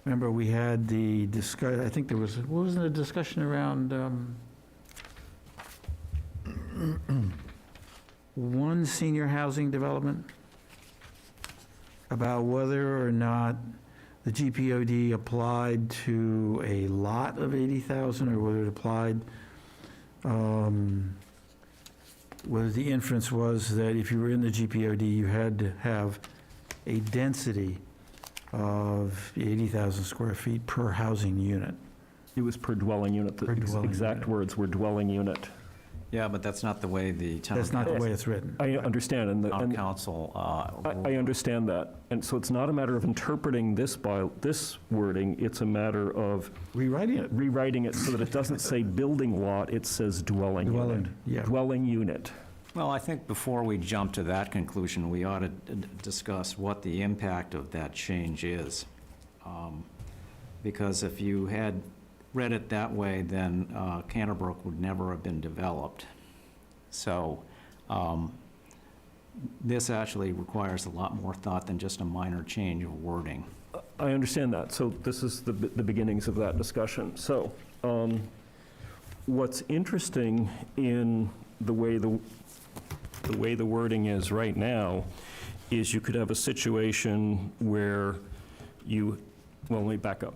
Speaker 3: remember, we had the I think there was, what was the discussion around one senior housing development? About whether or not the GPOD applied to a lot of 80,000, or whether it applied, whether the inference was that if you were in the GPOD, you had to have a density of 80,000 square feet per housing unit.
Speaker 6: it was per dwelling unit.
Speaker 3: Per dwelling
Speaker 6: Exact
Speaker 3: unit.
Speaker 6: words were dwelling unit.
Speaker 4: Yeah, but that's not the way the town
Speaker 3: That's not the
Speaker 4: council-
Speaker 3: way it's written.
Speaker 6: I understand, and
Speaker 4: town council.
Speaker 6: I understand that. And so it's not a matter of interpreting this wording, it's a matter of
Speaker 3: Rewriting it.
Speaker 6: rewriting it so that it doesn't say building lot, it says dwelling unit.
Speaker 3: Dwelling, yeah.
Speaker 6: Dwelling unit.
Speaker 4: Well, I think before we jump to that conclusion, we ought to discuss what the impact of that change is. Because if you had read it that way, then Canterbrook would never have been developed. So this actually requires a lot more thought than just a minor change of wording.
Speaker 6: I understand that. So this is the beginnings of that discussion. So what's interesting in the way the wording is right now is you could have a situation where well, let me back up.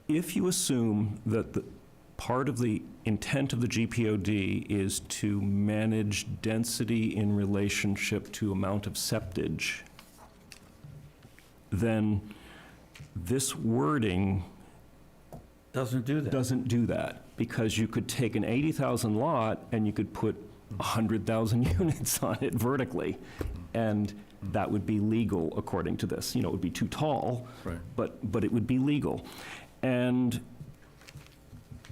Speaker 6: If you assume that the part of the intent of the GPOD is to manage density in relationship to amount of septage, then this wording
Speaker 3: Doesn't do that.
Speaker 6: doesn't do that, because you could take an 80,000 lot and you could put 100,000 units on it vertically, and that would be legal according to this. You know, it would be too tall, but it would be legal. And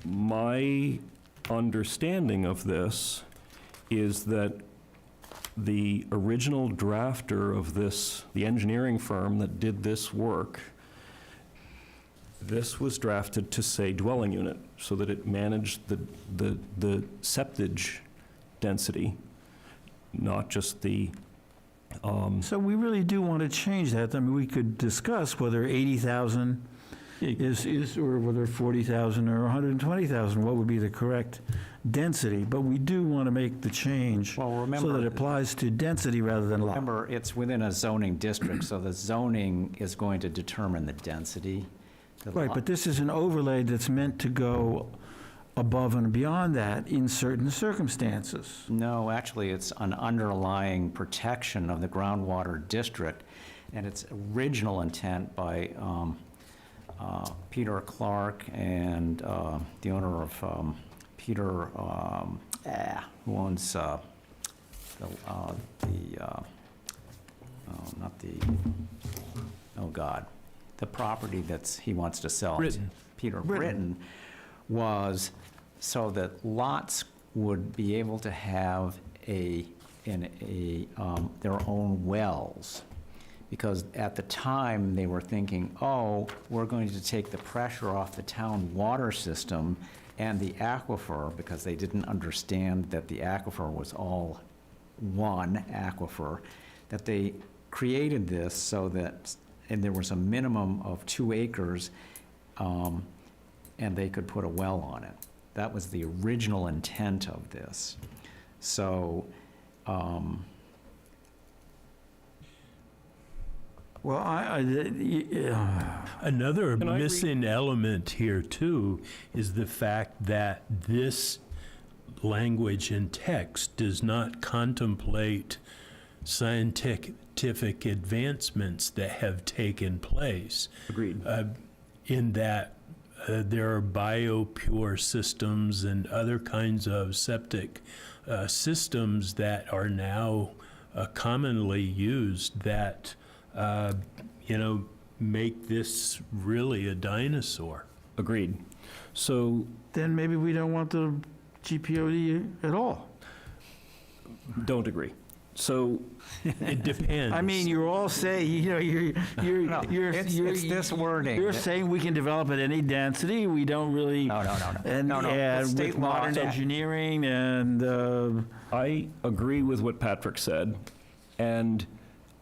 Speaker 6: my understanding of this is that the original drafter of this, the engineering firm that did this work, this was drafted to say dwelling unit, so that it managed the septage density, not just the,
Speaker 3: So we really do want to change that. I mean, we could discuss whether 80,000 is, or whether 40,000 or 120,000, what would be the correct density, but we do want to make the change
Speaker 4: Well,
Speaker 3: so
Speaker 4: remember-
Speaker 3: that it applies to density rather than lot.
Speaker 4: Remember, it's within a zoning district, so the zoning is going to determine the density. The
Speaker 3: Right,
Speaker 4: lot-
Speaker 3: but this is an overlay that's meant to go above and beyond that in certain circumstances.
Speaker 4: No, actually, it's an underlying protection of the groundwater district, and its original intent by Peter Clark and the owner of Peter, who owns the property he wants to sell.
Speaker 8: Britton.
Speaker 4: Peter
Speaker 3: Britton.
Speaker 4: Britton, was so that lots would be able to have their own wells. Because at the time, they were thinking, oh, we're going to take the pressure off the town water system and the aquifer, because they didn't understand that the aquifer was all one aquifer, that they created this so that, and there was a minimum of 2 acres, and they could put a well on it. That was the original intent of this. So,
Speaker 3: Well,
Speaker 8: Another
Speaker 6: Can I
Speaker 8: missing element here, too, is the fact that this language and text does not contemplate scientific advancements that have taken place.
Speaker 6: agreed.
Speaker 8: In that there are biopure systems and other kinds of septic systems that are now commonly used that make this really a dinosaur.
Speaker 6: Agreed. So,
Speaker 3: then maybe we don't want the GPOD at all.
Speaker 6: don't agree. So,
Speaker 8: It depends.
Speaker 3: I mean, you're all saying, you're
Speaker 4: it's this wording.
Speaker 3: You're saying we can develop at any density, we don't really.
Speaker 4: No.
Speaker 3: And,
Speaker 4: No, the
Speaker 3: and
Speaker 4: state
Speaker 3: with
Speaker 4: law-
Speaker 3: modern engineering and,
Speaker 6: I agree with what Patrick said, and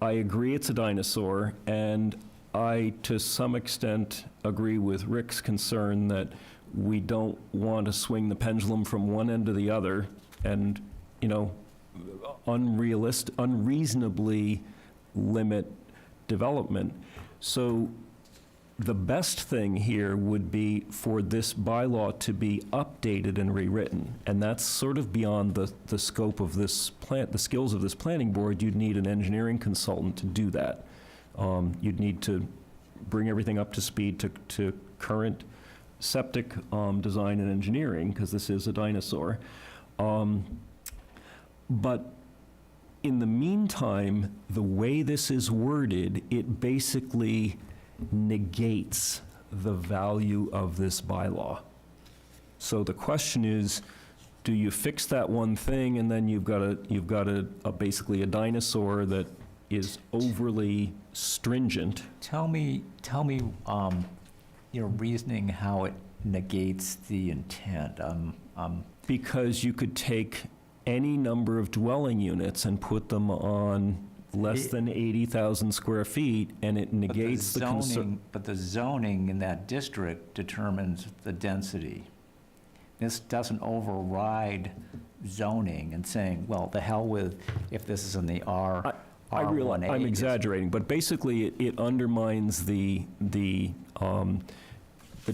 Speaker 6: I agree it's a dinosaur, and I, to some extent, agree with Rick's concern that we don't want to swing the pendulum from one end to the other and, unreasonably limit development. So the best thing here would be for this bylaw to be updated and rewritten, and that's sort of beyond the scope of this the skills of this planning board. You'd need an engineering consultant to do that. You'd need to bring everything up to speed to current septic design and engineering, because this is a dinosaur. But in the meantime, the way this is worded, it basically negates the value of this bylaw. So the question is, do you fix that one thing, and then you've got basically a dinosaur that is overly stringent?
Speaker 4: Tell me, your reasoning how it negates the intent.
Speaker 6: Because you could take any number of dwelling units and put them on less than 80,000 square feet, and it negates the concern.
Speaker 4: But the zoning in that district determines the density. This doesn't override zoning and saying, well, the hell with if this is in the R.
Speaker 6: I realize
Speaker 4: R1A.
Speaker 6: I'm exaggerating, but basically it undermines the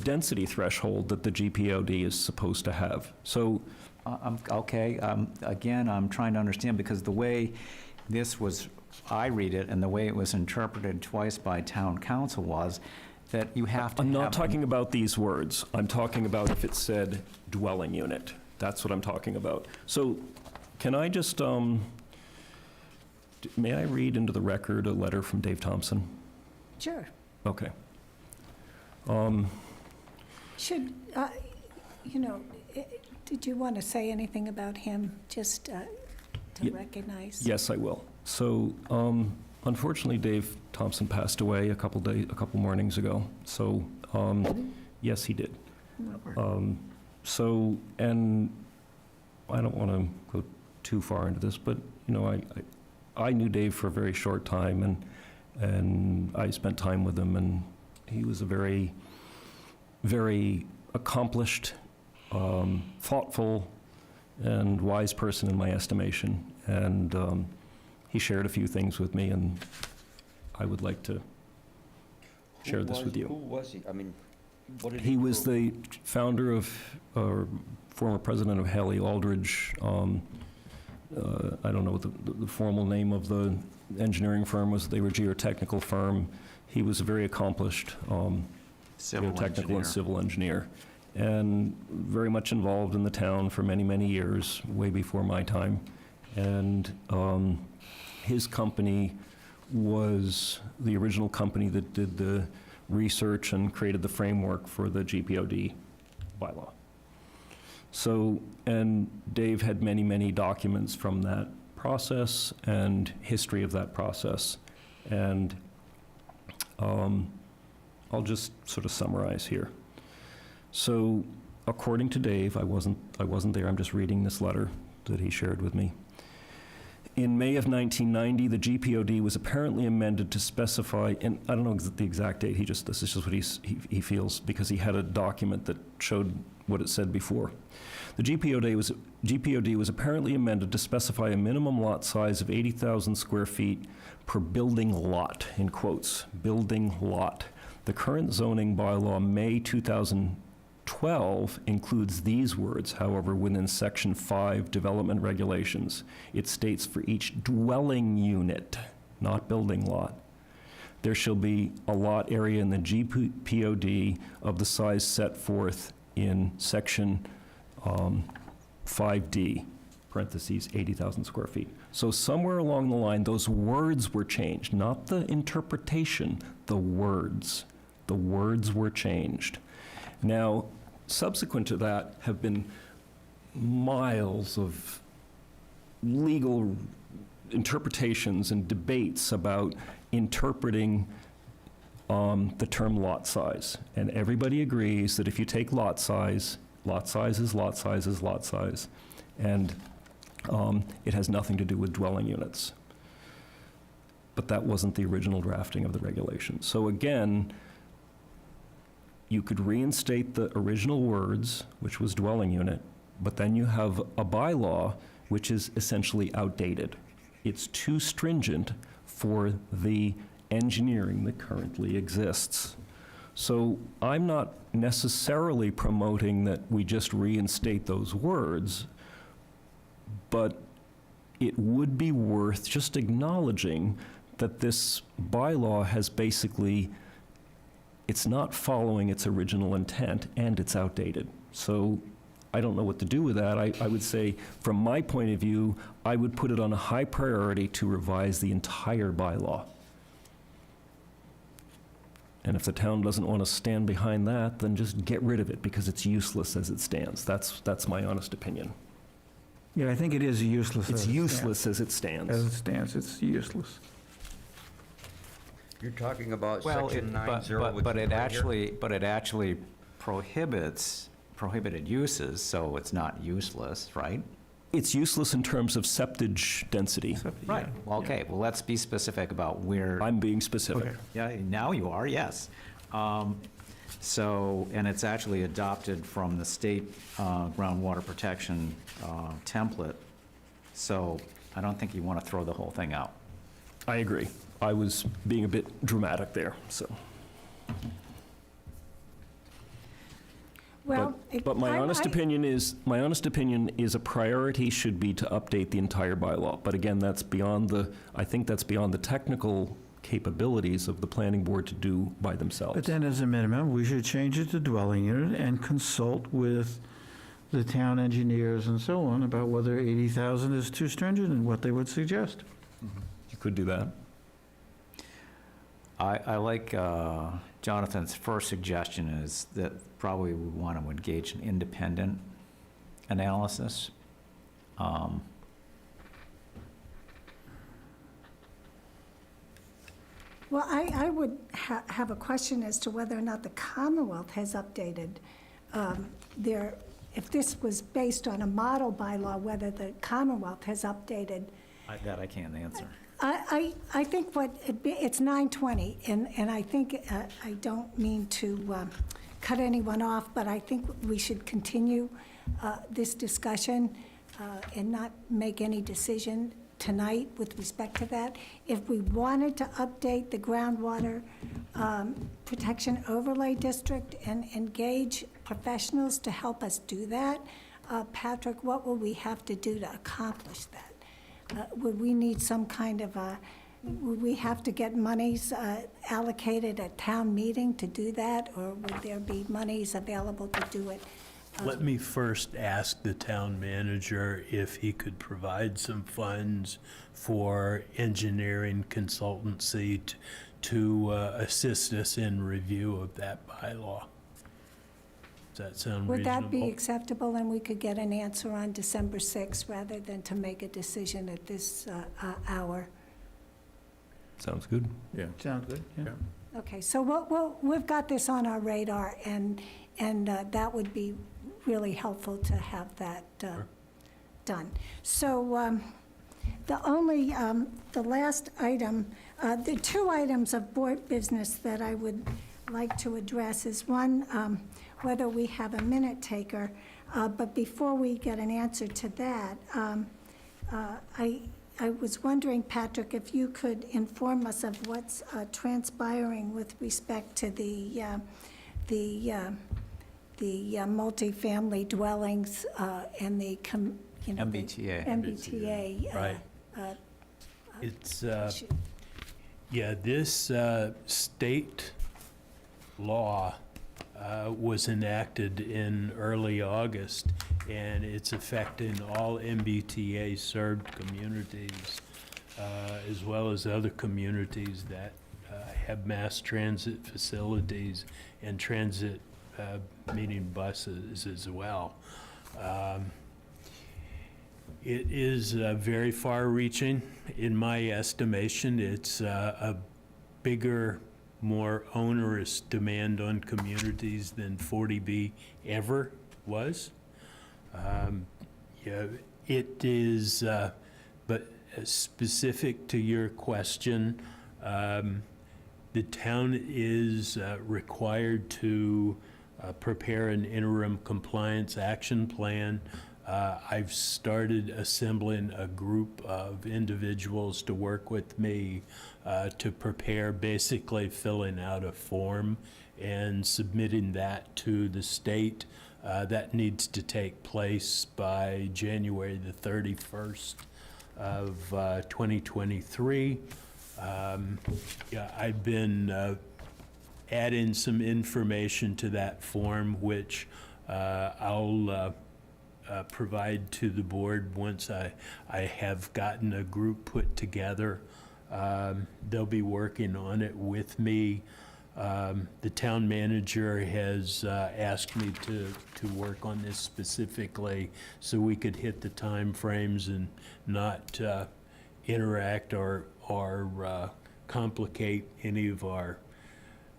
Speaker 6: density threshold that the GPOD is supposed to have. So,
Speaker 4: Okay, again, I'm trying to understand, because the way this was, I read it, and the way it was interpreted twice by town council was that you have to
Speaker 6: I'm
Speaker 4: have.
Speaker 6: not talking about these words. I'm talking about if it said dwelling unit. That's what I'm talking about. So Can I just, may I read into the record a letter from Dave Thompson?
Speaker 1: Sure.
Speaker 6: Okay.
Speaker 1: Should, you know, did you want to say anything about him, just to
Speaker 6: Ye-
Speaker 1: recognize?
Speaker 6: Yes, I will. So, unfortunately, Dave Thompson passed away a couple mornings ago. So, yes, he did. So, and I don't want to go too far into this, but, you know, I knew Dave for a very short time, and I spent time with him, and he was a very, very accomplished, thoughtful, and wise person in my estimation. And he shared a few things with me, and I would like to share this with you.
Speaker 5: Who was he? I mean, what did
Speaker 6: He was
Speaker 5: do?
Speaker 6: the founder of, or former president of Haley Aldridge. I don't know what the formal name of the engineering firm was. They were a geotechnical firm. He was a very accomplished geotechnical and civil engineer, and very much involved in the town for many, many years, way before my time. And his company was the original company that did the research and created the framework for the GPOD bylaw. So, and Dave had many, many documents from that process and history of that process. And I'll just sort of summarize here. So, according to Dave, I wasn't there, I'm just reading this letter that he shared with me. In May of 1990, the GPOD was apparently amended to specify, and I don't know the exact date, this is just what he feels, because he had a document that showed what it said before. The GPOD was apparently amended to specify a minimum lot size of 80,000 square feet per building lot, in quotes, building lot. The current zoning bylaw, May 2012, includes these words, however, within Section 5 development regulations. It states for each dwelling unit, not building lot, there shall be a lot area in the GPOD of the size set forth in Section 5D, parentheses, 80,000 square feet. So somewhere along the line, those words were changed, not the interpretation, the words. The words were changed. Now, subsequent to that have been miles of legal interpretations and debates about interpreting the term lot size. And everybody agrees that if you take lot size is lot size is lot size. And it has nothing to do with dwelling units. But that wasn't the original drafting of the regulation. So again, you could reinstate the original words, which was dwelling unit, but then you have a bylaw which is essentially outdated. It's too stringent for the engineering that currently exists. So I'm not necessarily promoting that we just reinstate those words, but it would be worth just acknowledging that this bylaw has basically, it's not following its original intent, and it's outdated. So I don't know what to do with that. I would say, from my point of view, I would put it on a high priority to revise the entire bylaw. And if the town doesn't want to stand behind that, then just get rid of it, because it's useless as it stands. That's my honest opinion.
Speaker 3: Yeah, I think it is useless.
Speaker 6: It's useless as it stands.
Speaker 3: As it stands, it's useless.
Speaker 5: You're talking about
Speaker 4: Well,
Speaker 5: Section 90, which
Speaker 4: but
Speaker 5: is
Speaker 4: it
Speaker 5: right here?
Speaker 4: actually prohibits prohibited uses, so it's not useless, right?
Speaker 6: It's useless in terms of septage density.
Speaker 4: Right. Well, okay, well, let's be specific about where.
Speaker 6: I'm being specific.
Speaker 3: Okay.
Speaker 4: Yeah, now you are, yes. So, and it's actually adopted from the state groundwater protection template. So I don't think you want to throw the whole thing out.
Speaker 6: I agree. I was being a bit dramatic there, so.
Speaker 1: Well,
Speaker 6: But my honest opinion is a priority should be to update the entire bylaw. But again, I think that's beyond the technical capabilities of the planning board to do by themselves.
Speaker 3: But then, as a minimum, we should change it to dwelling unit and consult with the town engineers and so on about whether 80,000 is too stringent and what they would suggest.
Speaker 6: You could do that.
Speaker 4: I like Jonathan's first suggestion is that probably we want to engage an independent analysis.
Speaker 1: Well, I would have a question as to whether or not the Commonwealth has updated their, if this was based on a model bylaw, whether the Commonwealth has updated.
Speaker 4: That I can't answer.
Speaker 1: I think it's 9:20, and I think, I don't mean to cut anyone off, but I think we should continue this discussion and not make any decision tonight with respect to that. If we wanted to update the groundwater protection overlay district and engage professionals to help us do that, Patrick, what will we have to do to accomplish that? Would we need some kind of would we have to get monies allocated at town meeting to do that, or would there be monies available to do it?
Speaker 8: Let me first ask the town manager if he could provide some funds for engineering consultancy to assist us in review of that bylaw. Does that sound
Speaker 1: Would
Speaker 8: reasonable?
Speaker 1: that be acceptable, and we could get an answer on December 6th rather than to make a decision at this hour?
Speaker 6: Sounds good.
Speaker 3: Sounds good, yeah.
Speaker 1: Okay, so we've got this on our radar, and that would be really helpful to have that done. So the last item, the two items of board business that I would like to address is one, whether we have a minute taker, but before we get an answer to that, I was wondering, Patrick, if you could inform us of what's transpiring with respect to the multifamily dwellings and the,
Speaker 4: MBTA.
Speaker 1: MBTA.
Speaker 8: Right. It's,
Speaker 1: issue.
Speaker 8: yeah, this state law was enacted in early August, and it's affecting all MBTA-served communities, as well as other communities that have mass transit facilities and transit, meaning buses as well. It is very far-reaching. In my estimation, it's a bigger, more onerous demand on communities than 40B ever was. Yeah, it is, but specific to your question, the town is required to prepare an interim compliance action plan. I've started assembling a group of individuals to work with me to prepare, basically filling out a form and submitting that to the state. That needs to take place by January the 31st of 2023. Yeah, I've been adding some information to that form, which I'll provide to the board once I have gotten a group put together. They'll be working on it with me. The town manager has asked me to work on this specifically so we could hit the timeframes and not interact or complicate any of our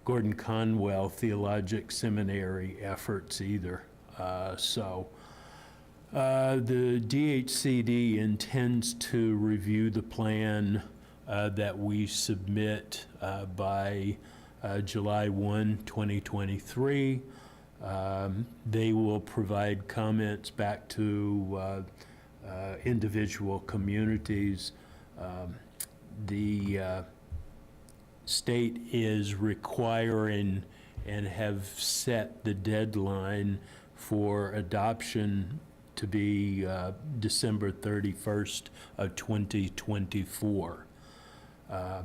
Speaker 8: Gordon Conwell Theologic Seminary efforts either. The DHCD intends to review the plan that we submit by July 1, 2023. They will provide comments back to individual communities. The state is requiring and have set the deadline for adoption to be December 31st of 2024. I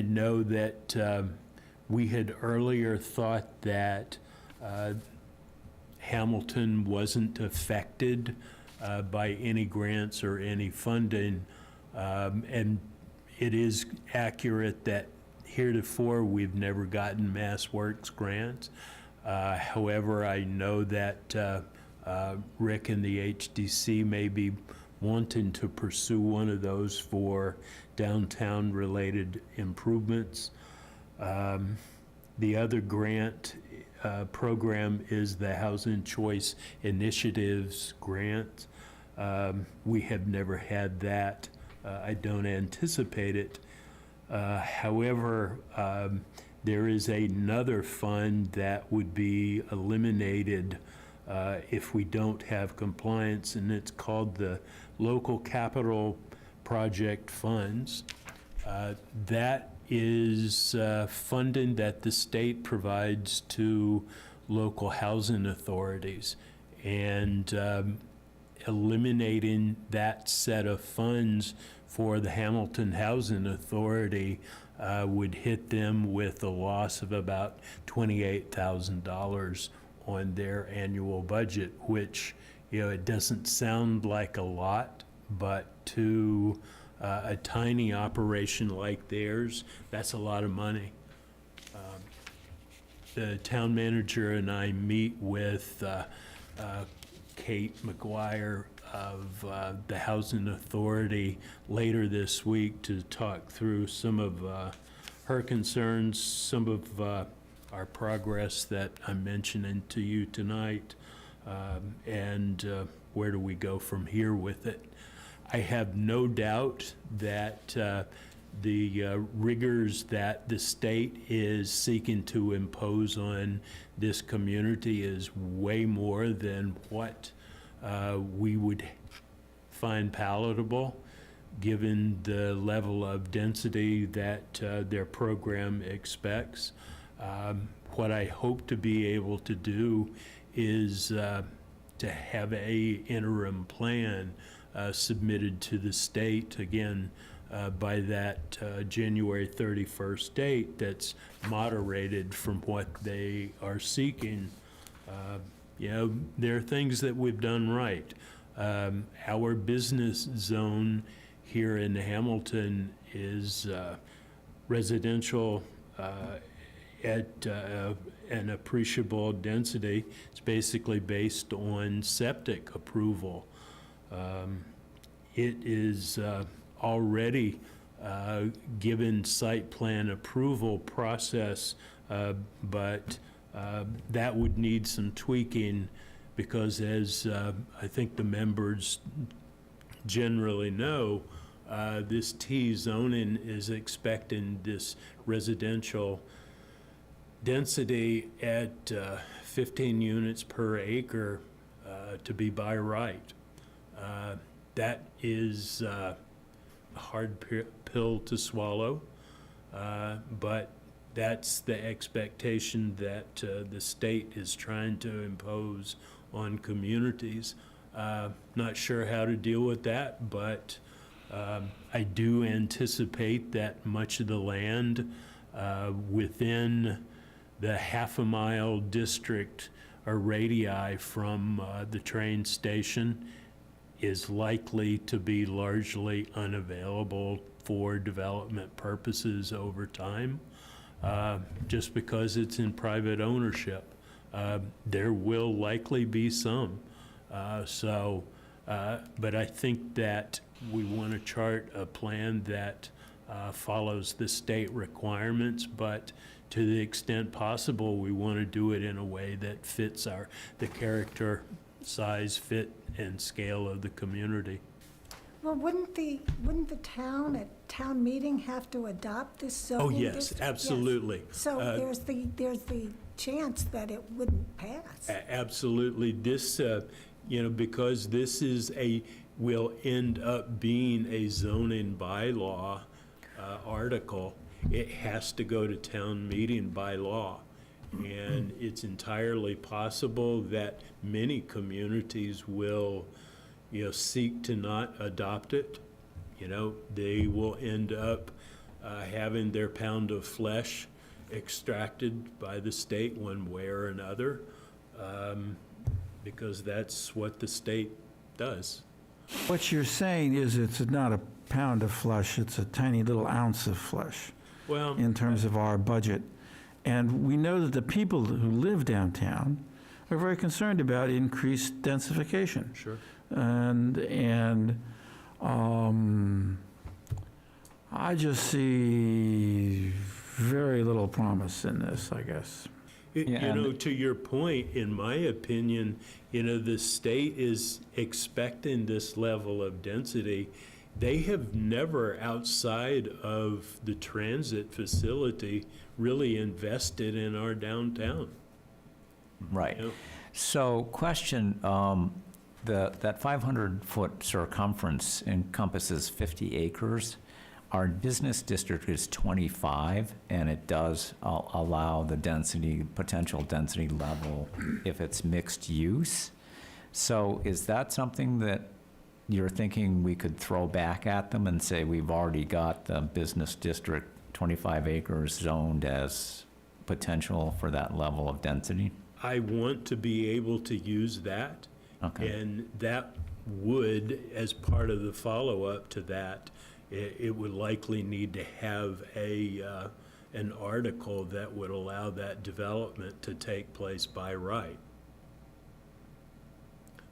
Speaker 8: know that we had earlier thought that Hamilton wasn't affected by any grants or any funding. And it is accurate that heretofore, we've never gotten Mass Works grants. However, I know that Rick and the HDC may be wanting to pursue one of those for downtown-related improvements. The other grant program is the Housing Choice Initiatives grant. We have never had that. I don't anticipate it. However, there is another fund that would be eliminated if we don't have compliance, and it's called the Local Capital Project Funds. That is funding that the state provides to local housing authorities. And eliminating that set of funds for the Hamilton Housing Authority would hit them with a loss of about $28,000 on their annual budget, which, it doesn't sound like a lot, but to a tiny operation like theirs, that's a lot of money. The town manager and I meet with Kate McGuire of the Housing Authority later this week to talk through some of her concerns, some of our progress that I'm mentioning to you tonight, and where do we go from here with it. I have no doubt that the rigors that the state is seeking to impose on this community is way more than what we would find palatable, given the level of density that their program expects. What I hope to be able to do is to have a interim plan submitted to the state, again, by that January 31st date that's moderated from what they are seeking. There are things that we've done right. Our business zone here in Hamilton is residential at an appreciable density. It's basically based on septic approval. It is already given site plan approval process, but that would need some tweaking because, as I think the members generally know, this T zoning is expecting this residential density at 15 units per acre to be by right. That is a hard pill to swallow, but that's the expectation that the state is trying to impose on communities. Not sure how to deal with that, but I do anticipate that much of the land within the half-a-mile district or radii from the train station is likely to be largely unavailable for development purposes over time, just because it's in private ownership. There will likely be some. But I think that we want to chart a plan that follows the state requirements, but to the extent possible, we want to do it in a way that fits the character, size, fit, and scale of the community.
Speaker 1: Well, wouldn't the town at town meeting have to adopt this zoning
Speaker 8: Oh, yes,
Speaker 1: district?
Speaker 8: absolutely.
Speaker 1: So there's the chance that it wouldn't pass.
Speaker 8: Absolutely. This, because this will end up being a zoning bylaw article, it has to go to town meeting by law. And it's entirely possible that many communities will, seek to not adopt it. They will end up having their pound of flesh extracted by the state one way or another. because that's what the state does.
Speaker 3: What you're saying is it's not a pound of flesh, it's a tiny little ounce of flesh
Speaker 8: Well,
Speaker 3: in terms of our budget. And we know that the people who live downtown are very concerned about increased densification.
Speaker 8: sure.
Speaker 3: And I just see very little promise in this, I guess.
Speaker 8: You
Speaker 4: Yeah, and-
Speaker 8: know, to your point, in my opinion, the state is expecting this level of density. They have never, outside of the transit facility, really invested in our downtown.
Speaker 4: Right.
Speaker 8: you know?
Speaker 4: So, question, that 500-foot circumference encompasses 50 acres. Our business district is 25, and it does allow the density, potential density level if it's mixed use. So is that something that you're thinking we could throw back at them and say, we've already got the business district 25 acres zoned as potential for that level of density?
Speaker 8: I want to be able to use that.
Speaker 4: Okay.
Speaker 8: And that would, as part of the follow-up to that, it would likely need to have an article that would allow that development to take place by right.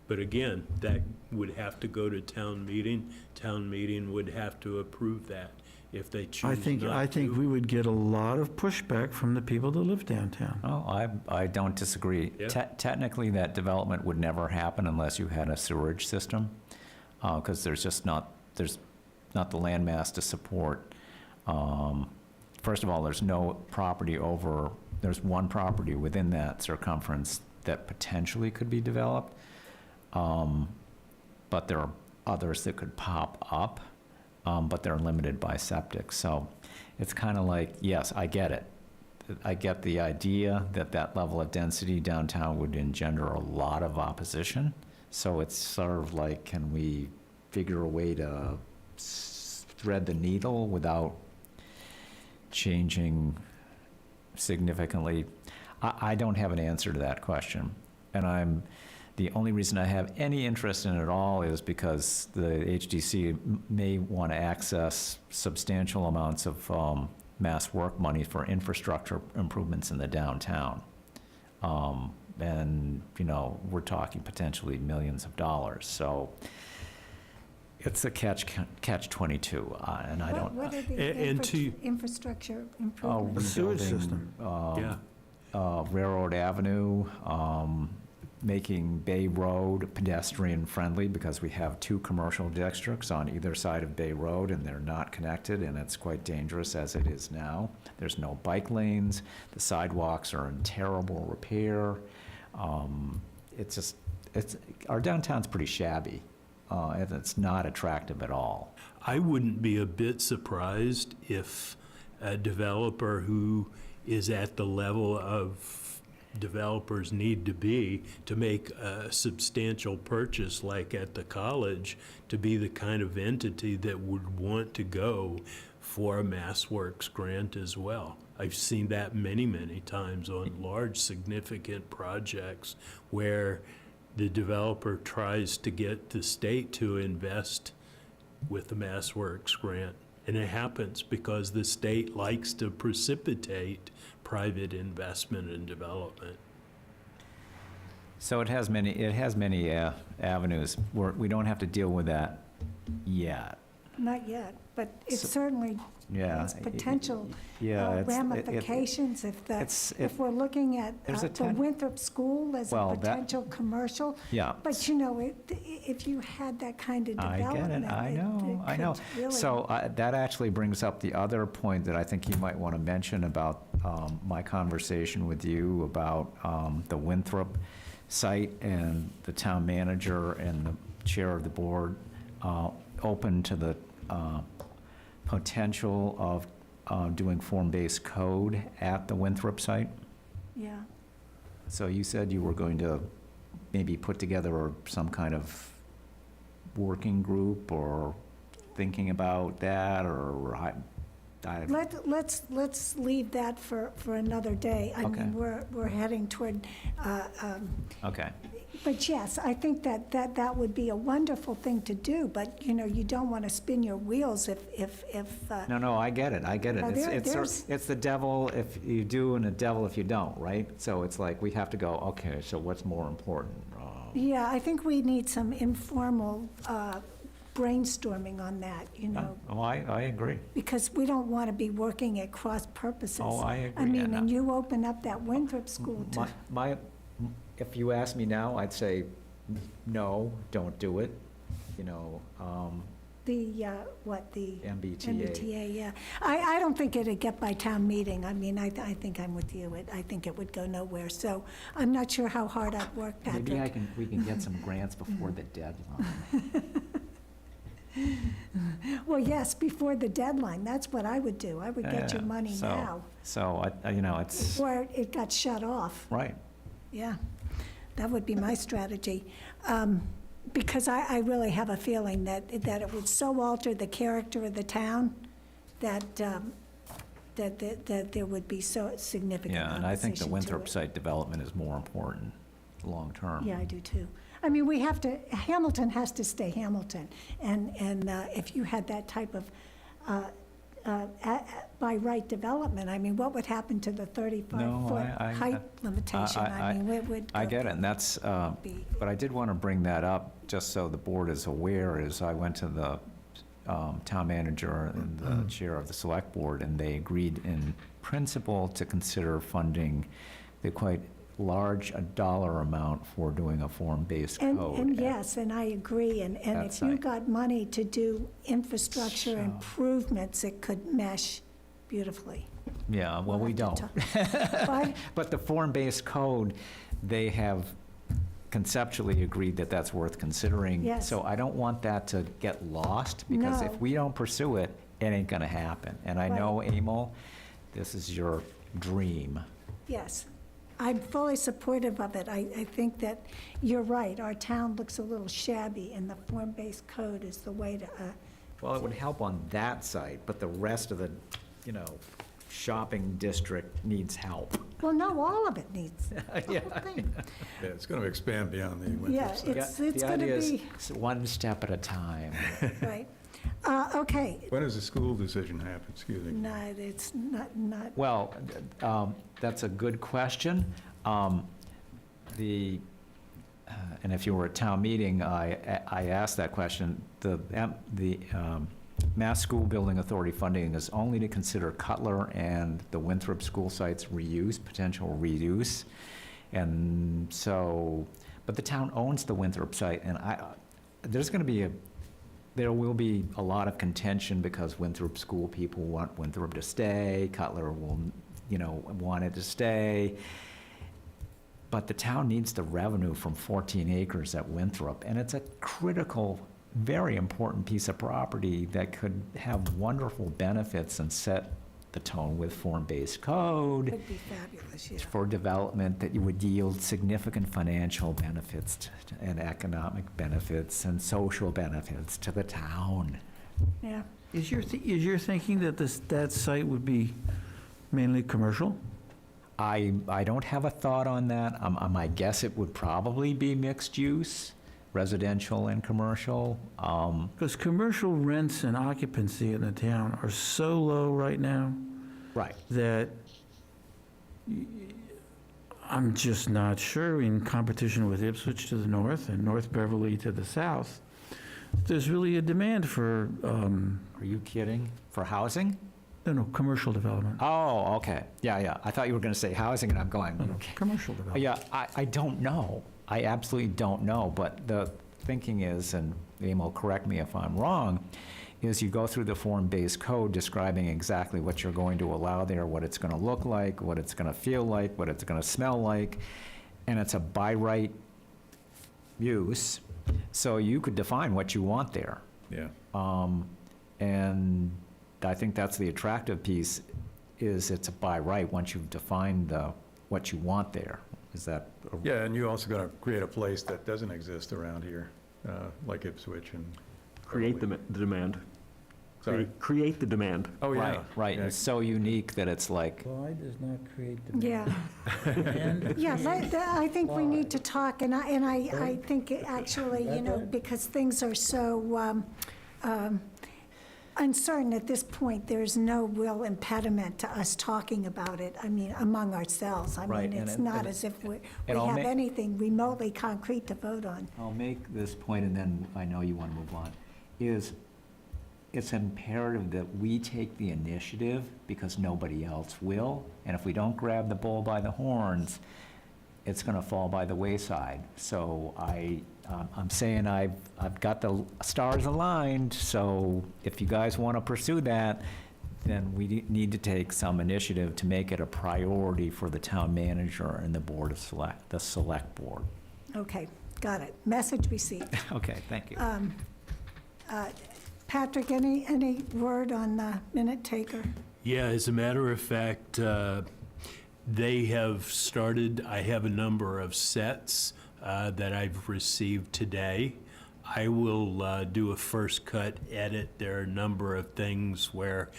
Speaker 8: But again, that would have to go to town meeting. Town meeting would have to approve that if they choose
Speaker 3: I
Speaker 8: not
Speaker 3: think
Speaker 8: to.
Speaker 3: we would get a lot of pushback from the people that live downtown.
Speaker 4: Oh, I don't disagree.
Speaker 8: Yeah.
Speaker 4: Technically, that development would never happen unless you had a sewerage system, because there's not the land mass to support. First of all, there's one property within that circumference that potentially could be developed, but there are others that could pop up, but they're limited by septic. So it's kind of like, yes, I get it. I get the idea that that level of density downtown would engender a lot of opposition. So it's sort of like, can we figure a way to thread the needle without changing significantly? I don't have an answer to that question. And the only reason I have any interest in it at all is because the HDC may want to access substantial amounts of mass work money for infrastructure improvements in the downtown. And, we're talking potentially millions of dollars. So it's a catch-22, and I don't.
Speaker 1: What are the
Speaker 8: And to-
Speaker 1: infrastructure
Speaker 4: Oh,
Speaker 1: improvements?
Speaker 3: sewage
Speaker 4: rebuilding,
Speaker 3: system.
Speaker 8: Yeah.
Speaker 4: Railroad Avenue, making Bay Road pedestrian-friendly, because we have two commercial districts on either side of Bay Road, and they're not connected, and it's quite dangerous as it is now. There's no bike lanes. The sidewalks are in terrible repair. Our downtown's pretty shabby, and it's not attractive at all.
Speaker 8: I wouldn't be a bit surprised if a developer who is at the level of developers need to be to make a substantial purchase like at the college, to be the kind of entity that would want to go for a MassWorks grant as well. I've seen that many, many times on large, significant projects where the developer tries to get the state to invest with the MassWorks grant. And it happens because the state likes to precipitate private investment and development.
Speaker 4: So it has many avenues. We don't have to deal with that yet.
Speaker 1: Not yet, but it
Speaker 4: So-
Speaker 1: certainly
Speaker 4: Yeah.
Speaker 1: has potential
Speaker 4: Yeah, it's-
Speaker 1: ramifications
Speaker 4: it's-
Speaker 1: if we're looking at
Speaker 4: There's a
Speaker 1: the
Speaker 4: ten-
Speaker 1: Winthrop School as a
Speaker 4: Well, that-
Speaker 1: potential commercial.
Speaker 4: Yeah.
Speaker 1: But, if you had that kind of
Speaker 4: I
Speaker 1: development.
Speaker 4: get it, I
Speaker 1: it
Speaker 4: know.
Speaker 1: could really-
Speaker 4: So that actually brings up the other point that I think you might want to mention about my conversation with you about the Winthrop site, and the town manager and the chair of the board open to the potential of doing form-based code at the Winthrop site.
Speaker 1: Yeah.
Speaker 4: So you said you were going to maybe put together some kind of working group, or thinking about that, or
Speaker 1: Let's leave that for another day. I
Speaker 4: Okay.
Speaker 1: mean, we're heading toward,
Speaker 4: okay.
Speaker 1: But yes, I think that would be a wonderful thing to do, but, you know, you don't want to spin your wheels if.
Speaker 4: No, I get it, I get it.
Speaker 1: Now,
Speaker 4: It's
Speaker 1: there's-
Speaker 4: the devil if you do and the devil if you don't, right? So it's like, we have to go, okay, so what's more important?
Speaker 1: Yeah, I think we need some informal brainstorming on that, you know,
Speaker 4: Oh, I agree.
Speaker 1: because we don't want to be working at cross purposes.
Speaker 4: Oh, I agree.
Speaker 1: I mean, and you open up that Winthrop School to,
Speaker 4: If you ask me now, I'd say, no, don't do it, you know,
Speaker 1: the
Speaker 4: MBTA.
Speaker 1: MBTA, yeah. I don't think it'd get by town meeting. I mean, I think I'm with you. I think it would go nowhere. So I'm not sure how hard I'd work,
Speaker 4: Maybe
Speaker 1: Patrick.
Speaker 4: we can get some grants before the deadline.
Speaker 1: Well, yes, before the deadline. That's what I would do. I would get your
Speaker 4: Yeah,
Speaker 1: money
Speaker 4: so-
Speaker 1: now,
Speaker 4: So, you know, it's,
Speaker 1: before it got shut off.
Speaker 4: right.
Speaker 1: Yeah, that would be my strategy. Because I really have a feeling that it would so alter the character of the town that there would be so significant
Speaker 4: Yeah, and I think the
Speaker 1: opposition to
Speaker 4: Winthrop
Speaker 1: it.
Speaker 4: site development is more important, long-term.
Speaker 1: Yeah, I do too. I mean, we have to, Hamilton has to stay Hamilton. And if you had that type of by right development, I mean, what would happen to the
Speaker 4: No,
Speaker 1: 35-foot
Speaker 4: I-
Speaker 1: height limitation? I mean, it would.
Speaker 4: I get it, and that's,
Speaker 1: be-
Speaker 4: but I did want to bring that up, just so the board is aware, is I went to the town manager and the chair of the select board, and they agreed in principle to consider funding the quite large dollar amount for doing a form-based code.
Speaker 1: And yes, and I agree, and
Speaker 4: That's
Speaker 1: if you
Speaker 4: right.
Speaker 1: got money to do infrastructure
Speaker 4: So-
Speaker 1: improvements, it could mesh beautifully.
Speaker 4: Yeah, well, we
Speaker 1: We'll
Speaker 4: don't.
Speaker 1: have to But,
Speaker 4: But the form-based code, they have conceptually agreed that that's worth considering.
Speaker 1: Yes.
Speaker 4: So I don't want that to get lost, because
Speaker 1: No.
Speaker 4: if we don't pursue it, it ain't gonna happen. And I know, Emil, this is your dream.
Speaker 1: yes, I'm fully supportive of it. I think that you're right, our town looks a little shabby, and the form-based code is the way to,
Speaker 4: Well, it would help on that site, but the rest of the, you know, shopping district needs help.
Speaker 1: well, no, all of it needs, the whole thing.
Speaker 10: Yeah, it's going to expand beyond the
Speaker 1: Yeah,
Speaker 10: Winthrop site.
Speaker 1: it's
Speaker 4: The
Speaker 1: going to
Speaker 4: idea is
Speaker 1: be,
Speaker 4: it's one step at a time.
Speaker 1: right. Okay,
Speaker 10: When does the school decision happen? Excuse me.
Speaker 1: no, it's not,
Speaker 4: Well, that's a good question. And if you were at town meeting, I asked that question. The Mass School Building Authority funding is only to consider Cutler and the Winthrop school sites reuse, potential reuse. And so, but the town owns the Winthrop site, and there will be a lot of contention, because Winthrop school people want Winthrop to stay, Cutler will, you know, want it to stay. But the town needs the revenue from 14 acres at Winthrop, and it's a critical, very important piece of property that could have wonderful benefits and set the tone with form-based code
Speaker 1: would be fabulous, yeah.
Speaker 4: for development that would yield significant financial benefits and economic benefits and social benefits to the town.
Speaker 1: Yeah.
Speaker 3: Is your thinking that that site would be mainly commercial?
Speaker 4: I don't have a thought on that. I guess it would probably be mixed use, residential and commercial.
Speaker 3: Because commercial rents and occupancy in the town are so low right now
Speaker 4: Right.
Speaker 3: that I'm just not sure, in competition with Ipswich to the north and North Beverly to the south, there's really a demand for,
Speaker 4: Are you kidding? For housing?
Speaker 3: no, commercial development.
Speaker 4: Oh, okay. Yeah. I thought you were going to say housing, and I'm going, okay.
Speaker 3: Commercial development.
Speaker 4: Yeah, I don't know. I absolutely don't know, but the thinking is, and Emil, correct me if I'm wrong, is you go through the form-based code describing exactly what you're going to allow there, what it's going to look like, what it's going to feel like, what it's going to smell like, and it's a by right use, so you could define what you want there.
Speaker 10: Yeah.
Speaker 4: And I think that's the attractive piece, is it's a by right once you've defined what you want there. Is that?
Speaker 10: Yeah, and you also got to create a place that doesn't exist around here, like Ipswich and.
Speaker 6: Create the demand. Create the demand.
Speaker 10: Oh,
Speaker 4: Right, right. It's so unique that it's like,
Speaker 3: Why does not create demand?
Speaker 1: Yeah. Yeah, I think we need to talk, and I think actually, because things are so uncertain at this point, there's no real impediment to us talking about it, I mean, among ourselves. I
Speaker 4: Right,
Speaker 1: mean,
Speaker 4: and
Speaker 1: it's
Speaker 4: it-
Speaker 1: not
Speaker 4: and
Speaker 1: as if we
Speaker 4: and I'll
Speaker 1: have
Speaker 4: make-
Speaker 1: anything remotely concrete to vote on.
Speaker 4: I'll make this point, and then I know you want to move on, is it's imperative that we take the initiative because nobody else will. And if we don't grab the bull by the horns, it's going to fall by the wayside. So I'm saying I've got the stars aligned, so if you guys want to pursue that, then we need to take some initiative to make it a priority for the town manager and the board of the select board.
Speaker 1: Okay, got it. Message received.
Speaker 4: Okay, thank you.
Speaker 1: Patrick, any word on the minute taker?
Speaker 8: Yeah, as a matter of fact, they have started, I have a number of sets that I've received today. I will do a first cut edit. There are a number of things where,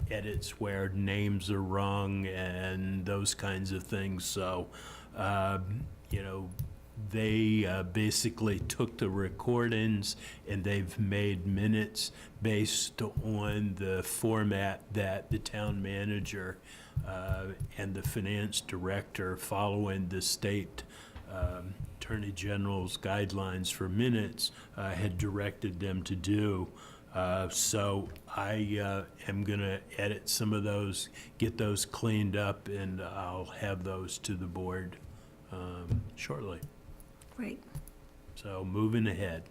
Speaker 8: edits where names are wrong and those kinds of things. So, they basically took the recordings and they've made minutes based on the format that the town manager and the finance director, following the state Attorney General's guidelines for minutes, had directed them to do. So I am going to edit some of those, get those cleaned up, and I'll have those to the board shortly.
Speaker 1: Great,
Speaker 8: So moving ahead.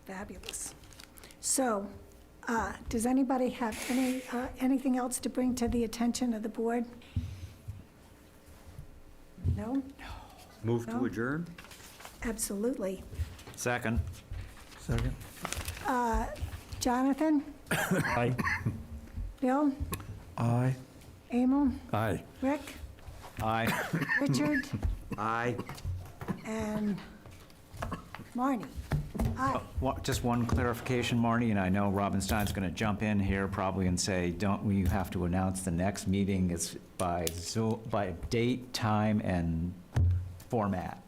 Speaker 1: fabulous. So, does anybody have anything else to bring to the attention of the board? No?
Speaker 5: Move
Speaker 1: No.
Speaker 5: to adjourn?
Speaker 1: Absolutely.
Speaker 4: Second.
Speaker 3: Second?
Speaker 1: Jonathan?
Speaker 6: Aye.
Speaker 1: Bill?
Speaker 3: Aye.
Speaker 1: Emil?
Speaker 10: Aye.
Speaker 1: Rick?
Speaker 4: Aye.
Speaker 1: Richard?
Speaker 5: Aye.
Speaker 1: And Marnie? Aye.
Speaker 4: Just one clarification, Marnie, and I know Robin Stein's going to jump in here probably and say, don't we have to announce the next meeting is by Zoom, by date, time, and format?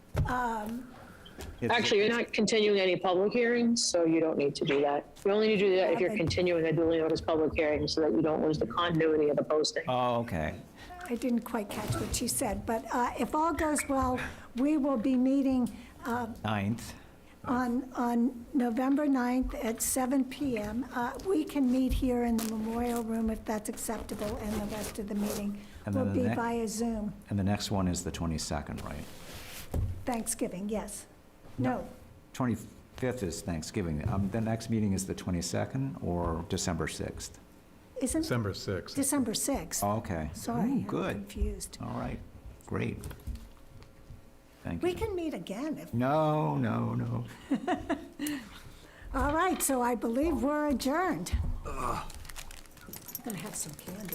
Speaker 4: It's-
Speaker 9: Actually, you're not continuing any public hearings, so you don't need to do that. You only need to do that if you're continuing a duly noticed public hearing so that you don't lose the continuity of the posting.
Speaker 4: Oh, okay.
Speaker 1: I didn't quite catch what she said, but if all goes well, we will be meeting
Speaker 4: 9th.
Speaker 1: on November 9th at 7 PM. We can meet here in the Memorial Room if that's acceptable, and the rest of the meeting
Speaker 4: And
Speaker 1: will
Speaker 4: then
Speaker 1: be
Speaker 4: the ne-
Speaker 1: via Zoom.
Speaker 4: And the next one is the 22nd, right?
Speaker 1: Thanksgiving, yes. No,
Speaker 4: 25th is Thanksgiving. The next meeting is the 22nd or December 6th?
Speaker 1: isn't
Speaker 10: December 6th.
Speaker 1: December 6th?
Speaker 4: Oh, okay.
Speaker 1: Sorry,
Speaker 4: Ooh,
Speaker 1: I'm
Speaker 4: good.
Speaker 1: confused.
Speaker 4: All right, great. Thank
Speaker 1: We
Speaker 4: you.
Speaker 1: can meet again if,
Speaker 4: No, no, no.
Speaker 1: all right, so I believe we're adjourned. I'm going to have some candy.